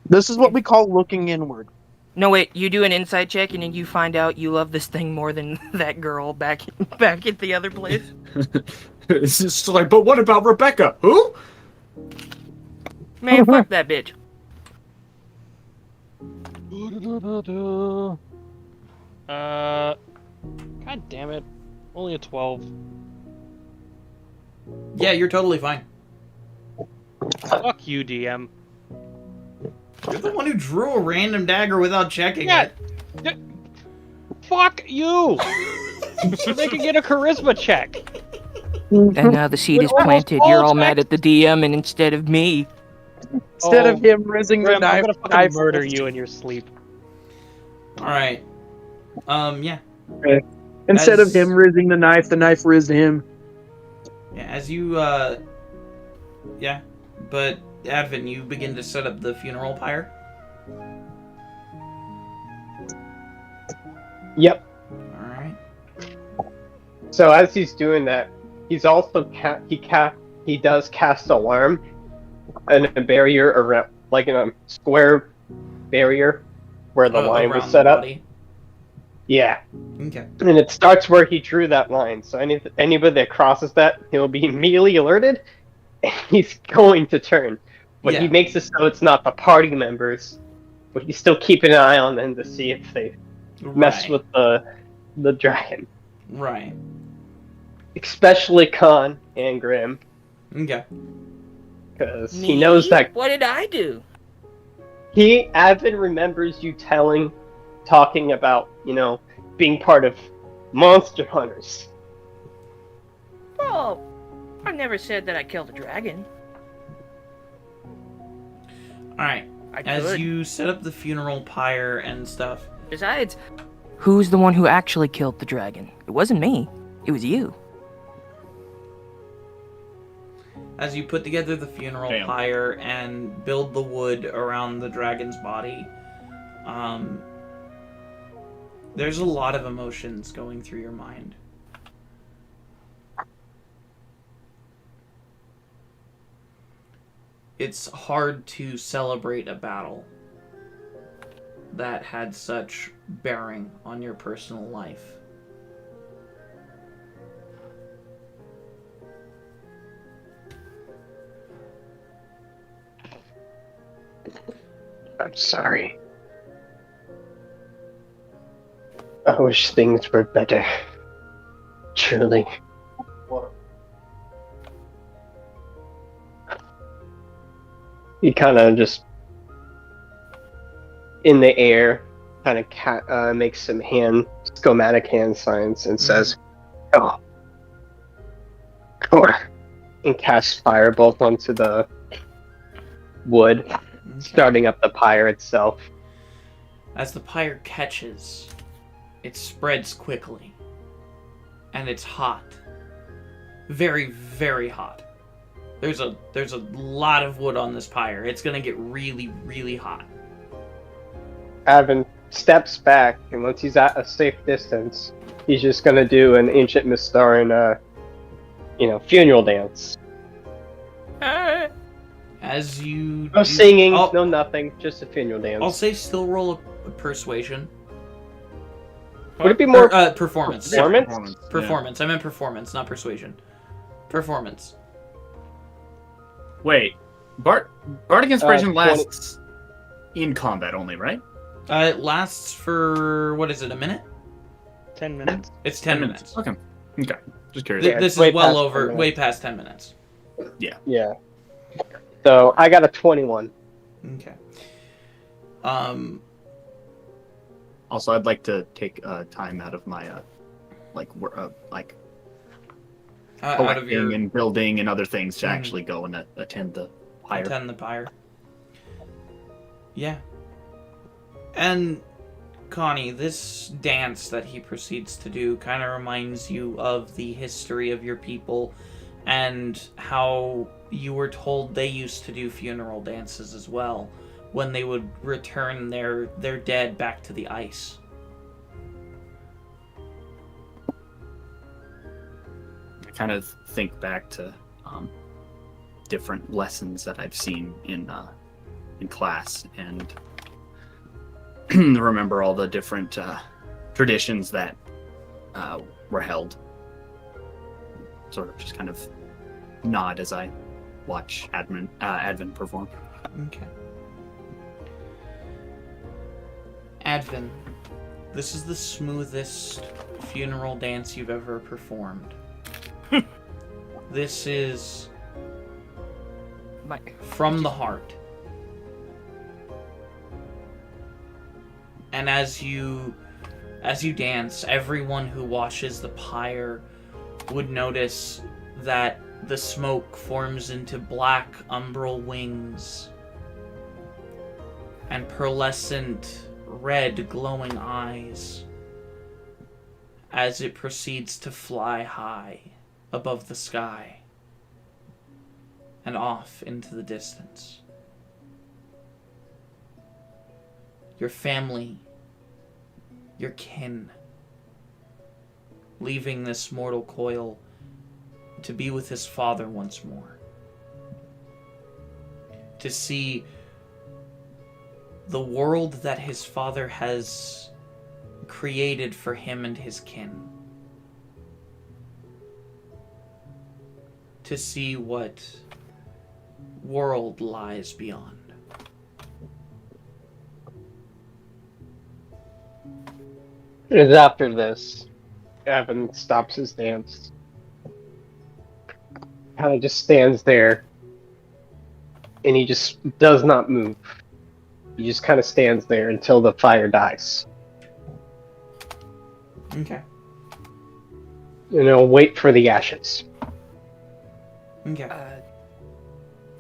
This is what we call looking inward. No, wait, you do an insight check and then you find out you love this thing more than that girl back at the other place. It's just like, but what about Rebecca? Who? Man, fuck that bitch. God damn it. Only a 12. Yeah, you're totally fine. Fuck you, DM. You're the one who drew a random dagger without checking it. Fuck you! So they can get a charisma check. And now the seed is planted. You're all mad at the DM, and instead of me. Instead of him raising the knife, I'm gonna fucking murder you in your sleep. Alright. Yeah. Okay. Instead of him raising the knife rizzed him. Yeah, as you, yeah. But, Advin, you begin to set up the funeral pyre? Yep. Alright. So as he's doing that, he's also he does cast alarm and a barrier around, like in a square barrier where the line was around set the up. body? Yeah. Okay. And it starts where he drew that line. So anybody that crosses that, he'll be immediately alerted, and he's going to turn. But he Yeah. makes it so it's not the party members, but he's still keeping an eye on them to see if they mess Right. with the dragon. Right. Especially Khan and Grim, Okay. because he knows that What did I do? Advin remembers you talking about, being part of Monster Hunters. Well, I never said that I killed a dragon. Alright. I As could. you set up the funeral pyre and stuff. Besides, who's the one who actually killed the dragon? It wasn't me. It was you. As you put together the funeral pyre and build the wood around the dragon's body, there's a lot of emotions going through your mind. It's hard to celebrate a battle that had such bearing on your personal life. I'm sorry. I wish things were better. Truly. He kind of just, in the air, kind of makes some schematic hand signs and says, "Oh." And casts firebolt onto the wood, starting up the pyre itself. As the pyre catches, it spreads quickly. And it's hot. Very, very hot. There's a lot of wood on this pyre. It's gonna get really, really hot. Advin steps back, and once he's at a safe distance, he's just gonna do an ancient Mystaran, funeral dance. As you No singing, no nothing, just a funeral dance. I'll say still roll a persuasion. Would it be more performance? Performance? Performance. I meant performance, not persuasion. Performance. Wait, Bardic Inspiration 20. lasts in combat only, right? It lasts for, what is it, a minute? 10 minutes. It's 10 minutes. Okay. Just curious. This is well over, way past 10 minutes. Yeah. Yeah. So I got a 21. Okay. Also, I'd like to take time out of my out of your and building and other things to actually go and attend the pyre. Attend the pyre. Yeah. And Connie, this dance that he proceeds to do kind of reminds you of the history of your people and how you were told they used to do funeral dances as well when they would return their dead back to the ice. I kind of think back to different lessons that I've seen in class and remember all the different traditions that were held. Sort of just kind of nod as I watch Advin perform. Okay. Advin, this is the smoothest funeral dance you've ever performed. This is from the heart. And as you dance, everyone who watches the pyre would notice that the smoke forms into black umbral wings and pearlescent red glowing eyes as it proceeds to fly high above the sky and off into the distance. Your family, your kin, leaving this mortal coil to be with his father once more. To see the world that his father has created for him and his kin. To see what world lies beyond. It is after this, Evan stops his dance. Kind of just stands there, and he just does not move. He just kind of stands there until the fire dies. Okay. And he'll wait for the ashes. Okay.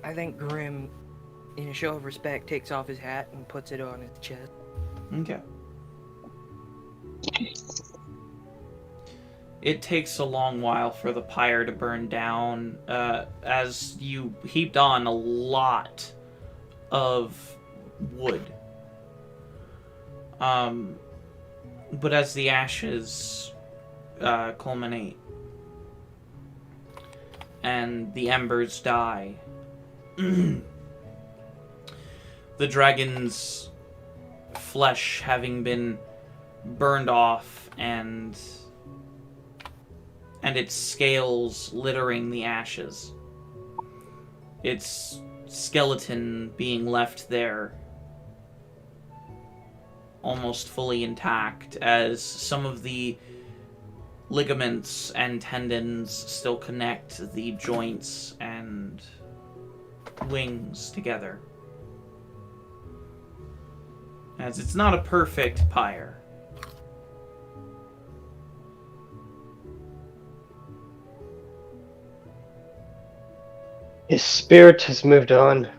I think Grim, in a show of respect, takes off his hat and puts it on his chest. Okay. It takes a long while for the pyre to burn down, as you heaped on a lot of wood. But as the ashes culminate and the embers die, the dragon's flesh having been burned off and its scales littering the ashes, its skeleton being left there almost fully intact, as some of the ligaments and tendons still connect the joints and wings together. As it's not a perfect pyre. His spirit has moved on.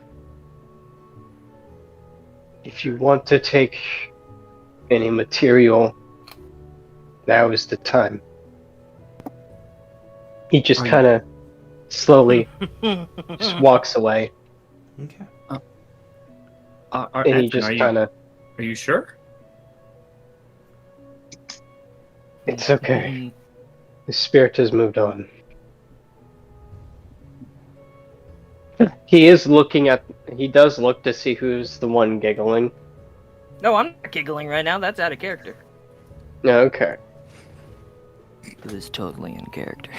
If you want to take any material, now is the time. He just kind of slowly just walks away. Okay. And he just kind of... Are you sure? It's okay. His spirit has moved on. He is looking at... He does look to see who's the one giggling. No, I'm not giggling right now. That's out of character. Okay. It was totally in character.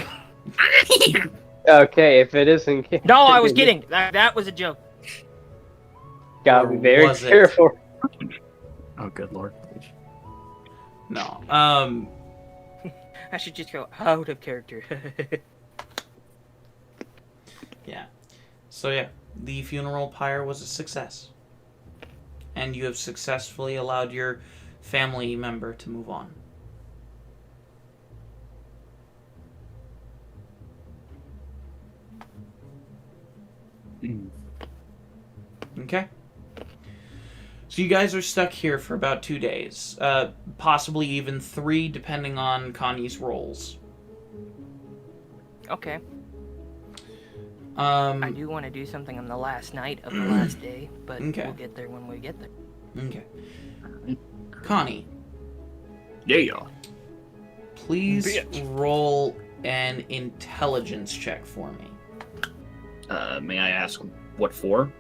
Okay, if it isn't... No, I was kidding. That was a joke. Gotta be very was it? careful. Oh, good lord. No. I should just go out of character. Yeah. So yeah, the funeral pyre was a success. And you have successfully allowed your family member to move on. Okay. So you guys are stuck here for about 2 days. Possibly even 3, depending on Connie's rolls. Okay. I do want to do something on the last night of the last day, but Okay. we'll get there when we get there. Okay. Connie. Yeah. Please Bitch. roll an intelligence check for me. May I ask what for?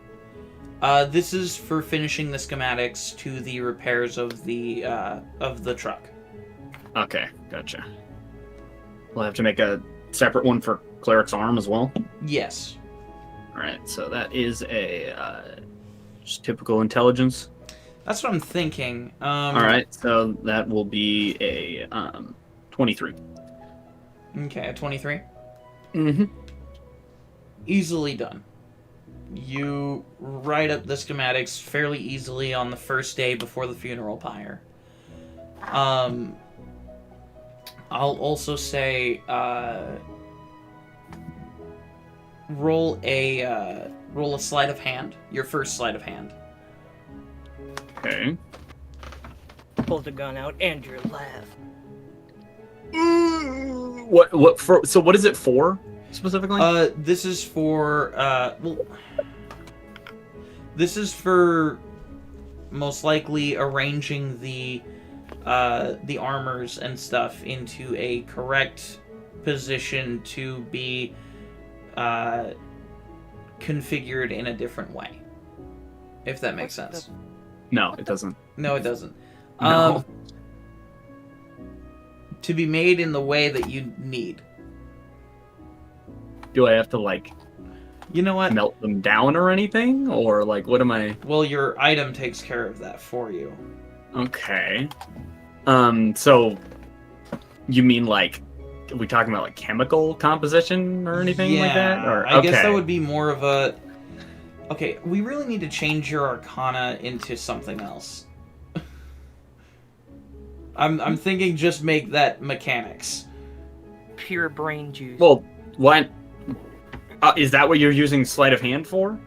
This is for finishing the schematics to the repairs of the truck. Okay, gotcha. We'll have to make a separate one for Cleric's arm as well? Yes. Alright, so that is a just typical intelligence. That's what I'm thinking. Alright, so that will be a 23. Okay, a 23? Mm-hmm. Easily done. You write up the schematics fairly easily on the first day before the funeral pyre. I'll also say, roll a sleight of hand. Your first sleight of hand. Okay. Pull the gun out and your laugh. What for? So what is it for specifically? This is for this is for most likely arranging the armors and stuff into a correct position to be configured in a different way. If that makes sense. No, it doesn't. No, it doesn't. No. To be made in the way that you need. Do I have to, like, you know what? Melt them down or anything? Or, like, what am I... Well, your item takes care of that for you. Okay. So, you mean, like, are we talking about, like, chemical composition or anything like that? Or, I guess that would be more of a... Okay, we really need to change your Arcana into something else. I'm thinking just make that mechanics. Pure brain juice. Well, what... is that what you're using sleight of hand for?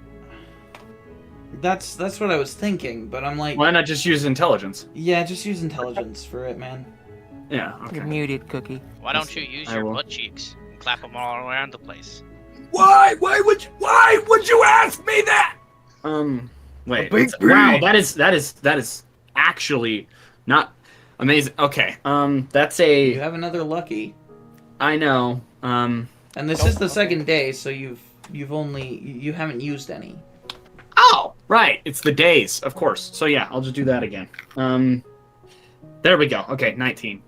That's what I was thinking, but I'm like... Why not just use intelligence? Yeah, just use intelligence for it, man. Yeah, okay. You're muted, Cookie. Why don't you use your butt cheeks and clap them all around the place? Why? Why would you ask me that? Wait. big Wow, that is actually not amazing. Okay. That's a... You have another lucky. I know. And this is the second day, so you haven't used any. Oh, right. It's the days, of course. So yeah, I'll just do that again. There we go. Okay, 19.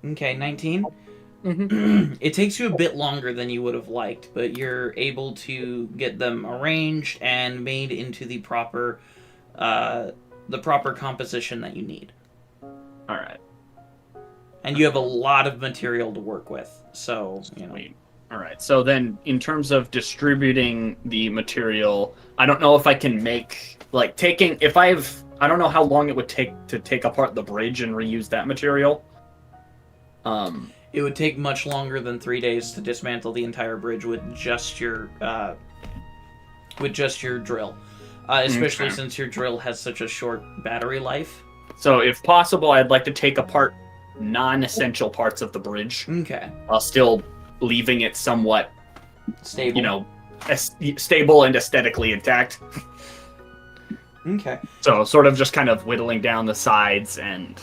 Okay, 19. It takes you a bit longer than you would have liked, but you're able to get them arranged and made into the proper composition that you need. All right. And you have a lot of material to work with, so you know. All right. So then, in terms of distributing the material, I don't know if I can make like taking if I don't know how long it would take to take apart the bridge and reuse that material. It would take much longer than 3 days to dismantle the entire bridge with just your drill, especially since your drill has such a short battery life. So, if possible, I'd like to take apart non-essential parts of the bridge. Okay. While still leaving it somewhat stable. You know, stable and aesthetically intact. Okay. So, sort of just kind of whittling down the sides and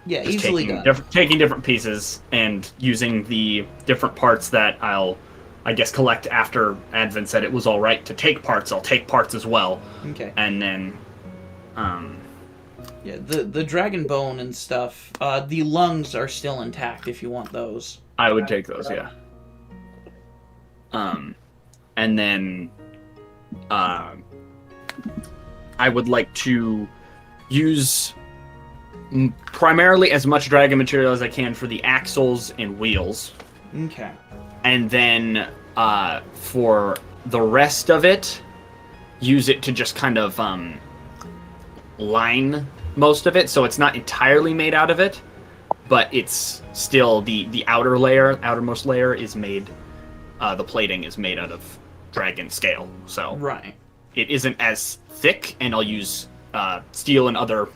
just easily taking different pieces and using the different parts that I'll, I guess, collect after Advent said it was all right to take parts. I'll take parts as well. Okay. And then, yeah, the dragon bone and stuff. The lungs are still intact if you want those. I would take those, yeah. And then, I would like to use primarily as much dragon material as I can for the axles and wheels. Okay. And then, for the rest of it, use it to just kind of, line most of it, so it's not entirely made out of it, but it's still the outermost layer is made, the plating is made out of dragon scale, so right. It isn't as thick, and I'll use steel and other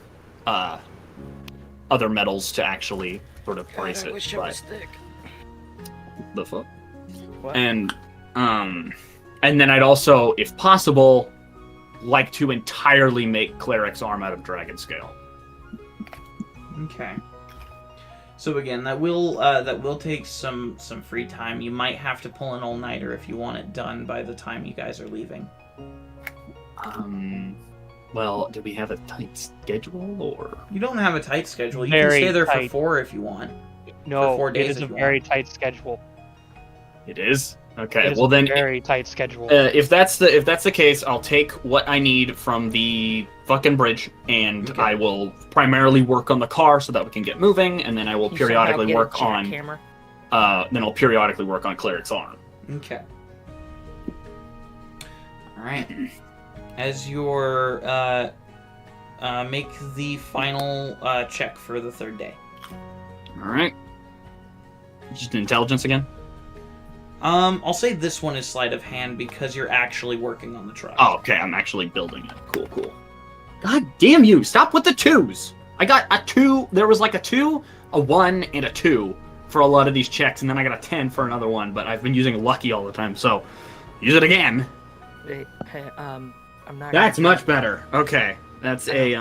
metals to actually sort of brace it. I wish it was thick. The fuck? What? And then I'd also, if possible, like to entirely make cleric's arm out of dragon scale. Okay. So again, that will take some free time. You might have to pull an all-nighter if you want it done by the time you guys are leaving. Well, do we have a tight schedule, or you don't have a tight schedule? You Very can stay there tight. for 4 if you want. No, for 4 days it is if a you very want. tight schedule. It is? Okay. It is Well a then, very tight schedule. if that's the case, I'll take what I need from the fucking bridge, and I will primarily work on the car so that we can get moving, and then I will periodically work on. Camera. Then I'll periodically work on cleric's arm. Okay. All right. As your make the final check for the 3rd day. All right. Just intelligence again. I'll say this one is sleight of hand because you're actually working on the truck. Oh, okay. I'm actually building it. Cool. God damn you! Stop with the 2s. I got a 2. There was like a 2, a 1, and a 2 for a lot of these checks, and then I got a 10 for another one. But I've been using lucky all the time, so use it again. Wait, I'm not. That's much better. Okay, that's a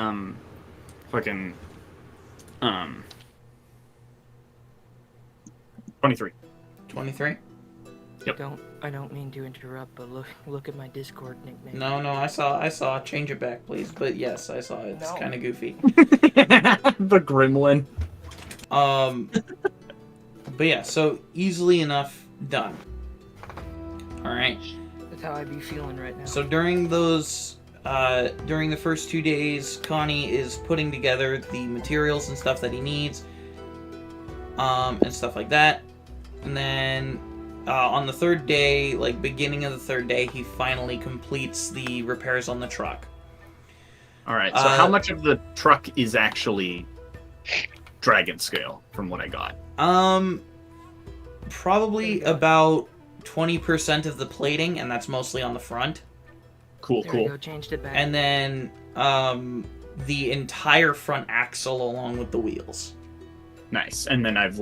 fucking 23. 23. I don't mean to interrupt, but look at my Discord nickname. No, I saw. Change it back, please. But yes, I saw it. It's kind of goofy. The gremlin. But yeah, so easily enough done. All right. That's how I be feeling right now. So during those, during the first 2 days, Connie is putting together the materials and stuff that he needs, and stuff like that. And then on the third day, like beginning of the third day, he finally completes the repairs on the truck. All right. So how much of the truck is actually dragon scale, from what I got? Probably about 20% of the plating, and that's mostly on the front. Cool. Go, changed it back. And then the entire front axle along with the wheels. Nice. And then I've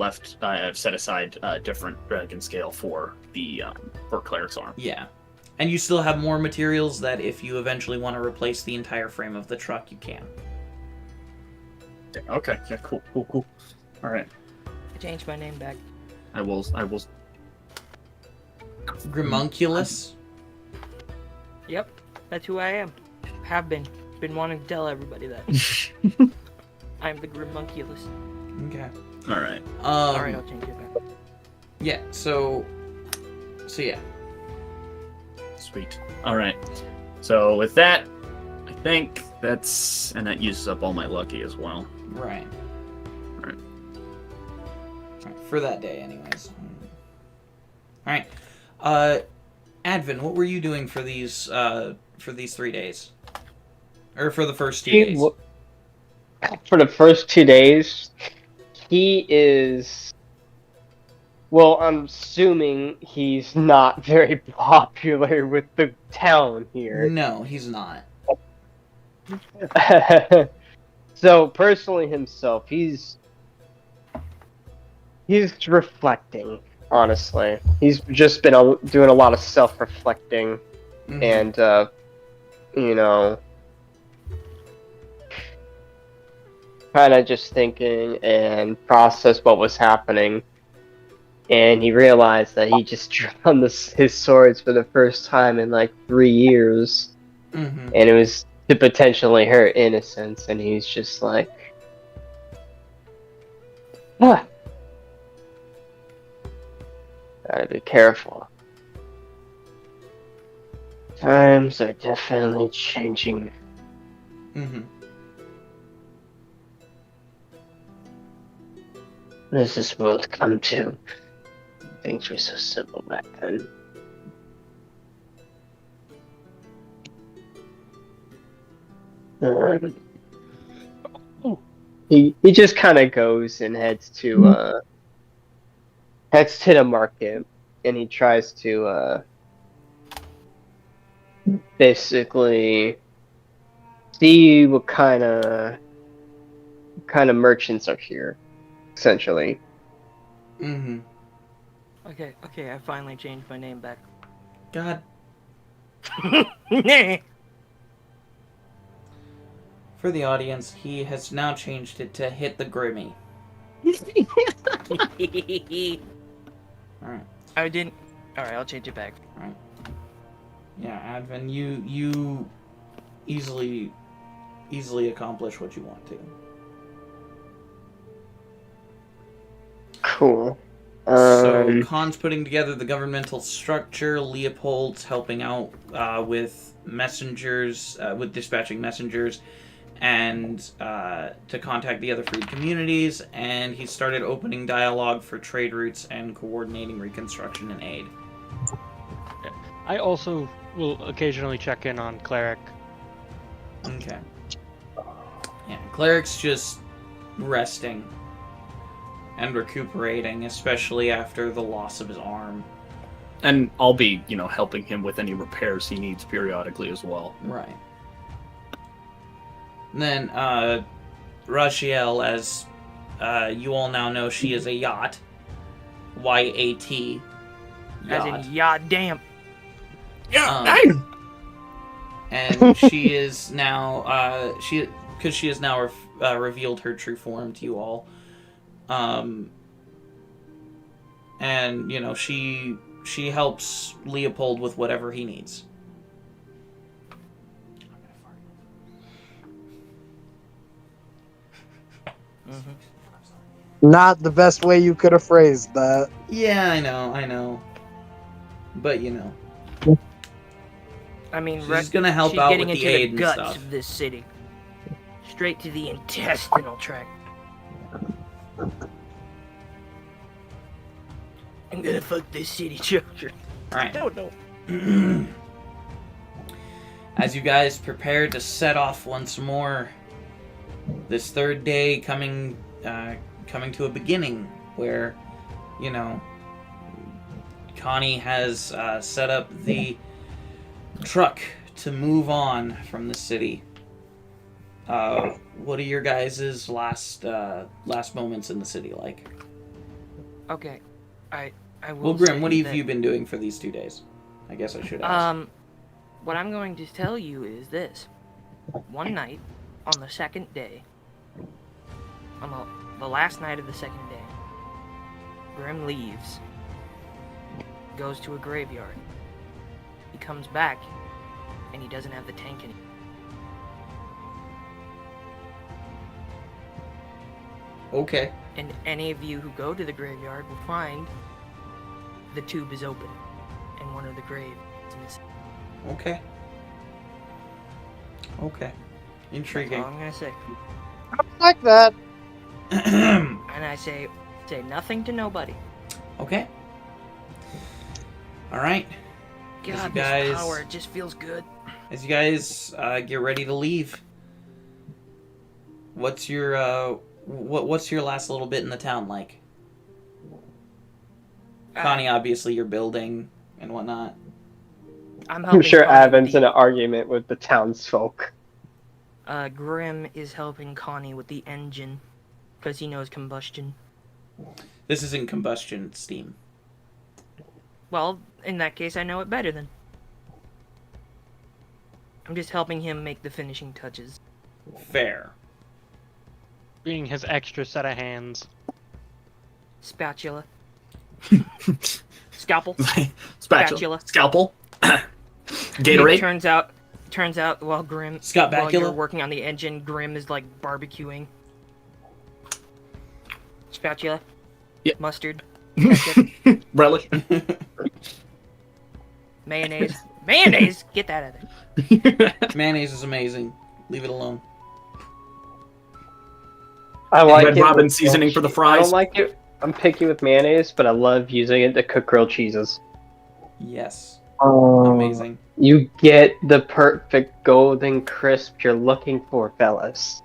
set aside a different dragon scale for the for Cleric's arm. Yeah. And you still have more materials that if you eventually want to replace the entire frame of the truck, you can. Okay. Yeah. Cool. All right. I changed my name back. I will. Grimunculus. Yep, that's who I am. Have been wanting to tell everybody that. I'm the Grimunculus. Okay. All right. All right, I'll change it back. Yeah. So yeah. Sweet. All right. So with that, I think that uses up all my lucky as well. Right. All right. For that day, anyways. All right. Advin, what were you doing for these 3 days, or for the first 2 days? For the first 2 days, he is. Well, I'm assuming he's not very popular with the town here. No, he's not. So personally himself, he's reflecting, honestly. He's just been doing a lot of self-reflecting, and kind of just thinking and process what was happening. And he realized that he just drawn his swords for the first time in like 3 years, and it was to potentially hurt innocents, and he's just like, gotta be careful. Times are definitely changing. This is what it's come to. Things were so simple back then. He just kind of goes and heads to the market, and he tries to basically see what kind of merchants are here, essentially. Okay, I finally changed my name back. God. For the audience, he has now changed it to Hit the Grimmy. Alright. I didn't. Alright, I'll change it back. Alright. Yeah, Advin, you easily accomplish what you want to. Cool. So Khan's putting together the governmental structure. Leopold's helping out with messengers, with dispatching messengers, and to contact the other freed communities. And he started opening dialogue for trade routes and coordinating reconstruction and aid. I also will occasionally check in on Cleric. Okay. Yeah, Cleric's just resting and recuperating, especially after the loss of his arm. And I'll be, helping him with any repairs he needs periodically as well. Right. And then, Rachiel, as you all now know, she is a yacht. Y-A-T. As in yacht damn. Yeah, and she is now, because she has now revealed her true form to you all. And she she helps Leopold with whatever he needs. Not the best way you could have phrased that. Yeah, I know. But you know. I mean, she's gonna help she's out getting with the into aid the and guts stuff. of this city. Straight to the intestinal tract. I'm gonna fuck this city, children. Alright. No. As you guys prepare to set off once more, this third day coming to a beginning where, you know, Connie has set up the truck to move on from the city. What are your guys' last moments in the city like? Okay, I will. Well, Grim, say what have that, you been doing for these 2 days? I guess I should ask. What I'm going to tell you is this: one night, on the second day, on the last night of the second day, Grim leaves, goes to a graveyard. He comes back, and he doesn't have the tank anymore. Okay. And any of you who go to the graveyard will find the tube is open, and one of the graves is missing. Okay. Intriguing. That's all I'm gonna say. I like that. And I say nothing to nobody. Okay. Alright. God, this power, it just feels good. As you guys get ready to leave, what's your what's your last little bit in the town like? Connie, obviously you're building and whatnot. I'm sure Advin's in an argument with the townsfolk. Grim is helping Connie with the engine, because he knows combustion. This isn't combustion, it's steam. Well, in that case, I know it better then. I'm just helping him make the finishing touches. Fair. Being his extra set of hands. Spatula. Scalpel. Spatula. Scalpel. Gatorade. It turns out while Scott while Bakula? you're working on the engine, Grim is like barbecuing. Spatula. Yep. Mustard. Ketchup. Relish. Mayonnaise. Mayonnaise! Get that out of there. Mayonnaise is amazing. Leave it alone. I like Red it. Robin seasoning for the fries. I don't like it. I'm picky with mayonnaise, but I love using it to cook grilled cheeses. Yes. Oh, Amazing. You get the perfect golden crisp you're looking for, fellas.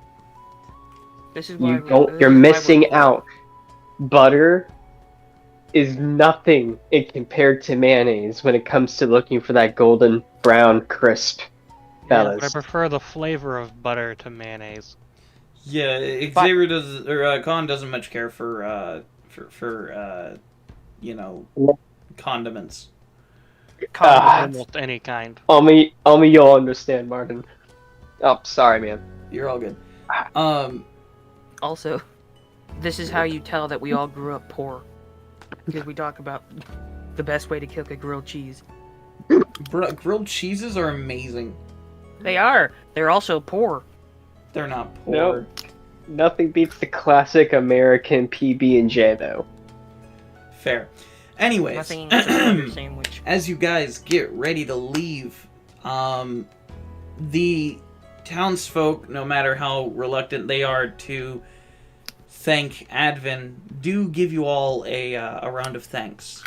This is why You're missing out. Butter is nothing compared to mayonnaise when it comes to looking for that golden brown crisp, fellas. Yeah, but I prefer the flavor of butter to mayonnaise. Yeah, Xavier does, or Con doesn't much care for you know, condiments. Almost any kind. Only you'll understand, Martin. Oh, sorry, man. You're all good. Also, this is how you tell that we all grew up poor. Because we talk about the best way to cook a grilled cheese. Grilled cheeses are amazing. They are. They're also poor. They're not poor. Nope. Nothing beats the classic American PB&J, though. Fair. Anyways, Nothing but a butter sandwich. as you guys get ready to leave, the townsfolk, no matter how reluctant they are to thank Advin, do give you all a round of thanks.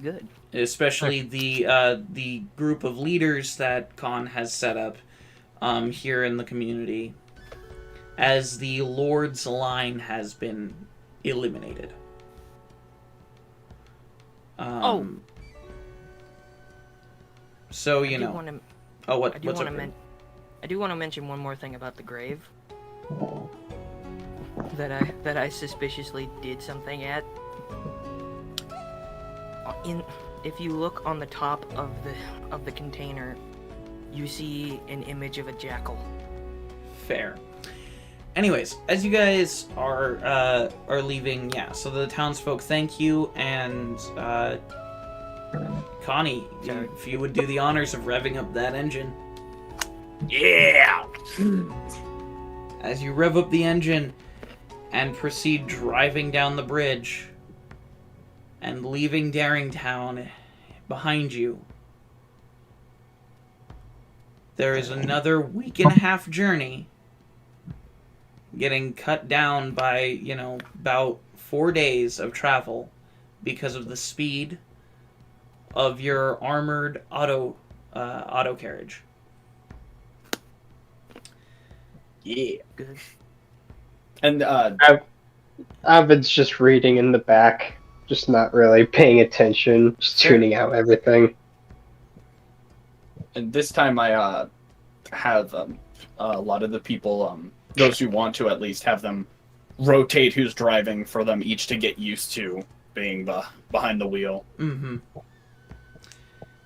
Good. Especially the group of leaders that Khan has set up here in the community, as the Lord's line has been eliminated. So, you know. What's up? I do want to mention one more thing about the grave. That I suspiciously did something at. If you look on the top of the container, you see an image of a jackal. Fair. anyways, as you guys are leaving, yeah. So the townsfolk thank you, and Connie, if you would do the honors of revving up that engine. Yeah. As you rev up the engine and proceed driving down the bridge and leaving Darringtown behind you, there is another week-and-a-half journey getting cut down by, about 4 days of travel because of the speed of your armored auto carriage. Yeah. Good. And Avid's just reading in the back, just not really paying attention, just tuning out everything. And this time I have a lot of the people, those who want to at least, have them rotate who's driving for them each to get used to being behind the wheel. Mm-hmm.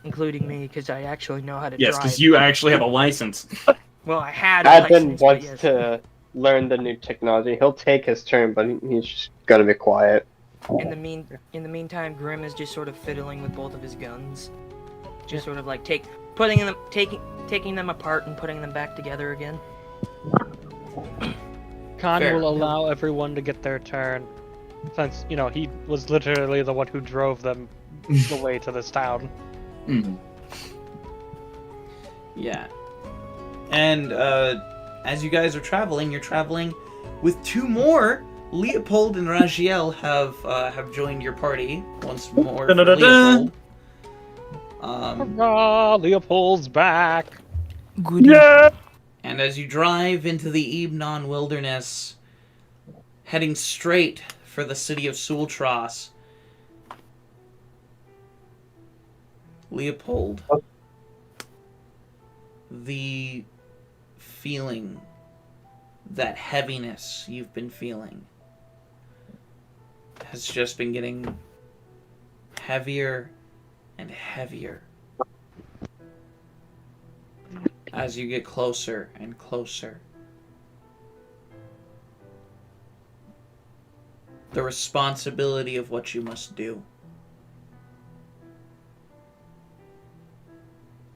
Including me, because I actually know how to drive. Yes, because you actually have a license. Well, I had a Advin license, wants but yes. to learn the new technology. He'll take his turn, but he's just gonna be quiet. In the meantime, Grim is just sort of fiddling with both of his guns. Just sort of like taking them apart and putting them back together again. Khan Fair. will allow everyone to get their turn, since, he was literally the one who drove them the way to this town. Mm-hmm. Yeah. And as you guys are traveling, you're traveling with two more. Leopold and Raziel have joined your party once more. For Leopold. Hurrah, Leopold's back! Goody. Yeah! And as you drive into the Ebnon wilderness, heading straight for the city of Sultras, Leopold, the feeling, that heaviness you've been feeling, has just been getting heavier and heavier as you get closer and closer. The responsibility of what you must do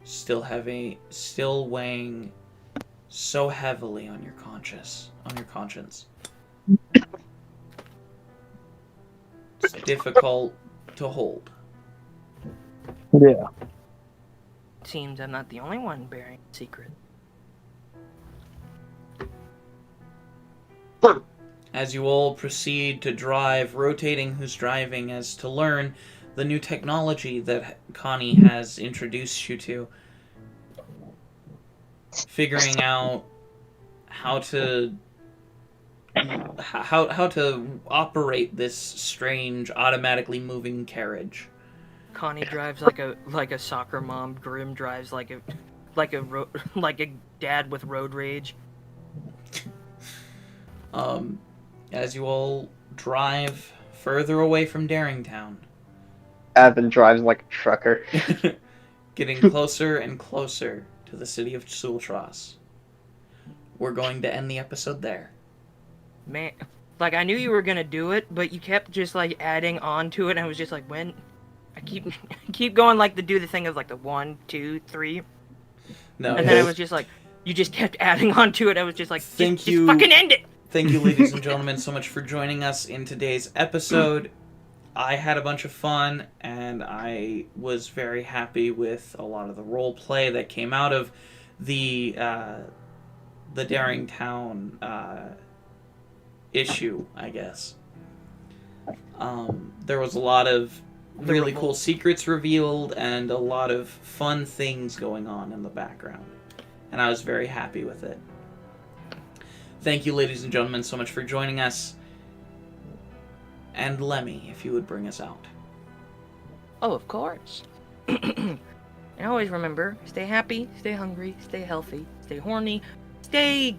still weighing so heavily on your conscience. It's difficult to hold. Yeah. Seems I'm not the only one bearing a secret. As you all proceed to drive, rotating who's driving as to learn the new technology that Connie has introduced you to, figuring out how to operate this strange automatically moving carriage. Connie drives like a soccer mom. Grim drives like a dad with road rage. As you all drive further away from Darringtown, Advin drives like a trucker. getting closer and closer to the city of Sultras. We're going to end the episode there. Man, like I knew you were gonna do it, but you kept just like adding on to it, and I was just like, when? I keep going like do the thing of like the 1, 2, 3. No, and then I was just like, you just kept adding on to it. I was just like, Thank just fucking end it. Thank you, ladies and gentlemen, so much for joining us in today's episode. I had a bunch of fun, and I was very happy with a lot of the role play that came out of the Darringtown issue, I guess. There was a lot of really cool secrets revealed and a lot of fun things going on in the background, and I was very happy with it. Thank you, ladies and gentlemen, so much for joining us. And Lemmy, if you would bring us out. Oh, of course. And always remember, stay happy, stay hungry, stay healthy, stay horny, stay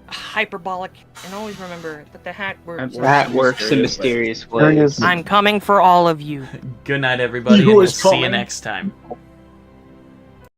hyperbolic, and always remember that the hat works. That works in mysterious ways. I'm coming for all of you. Good night, everybody, and we'll see you next time.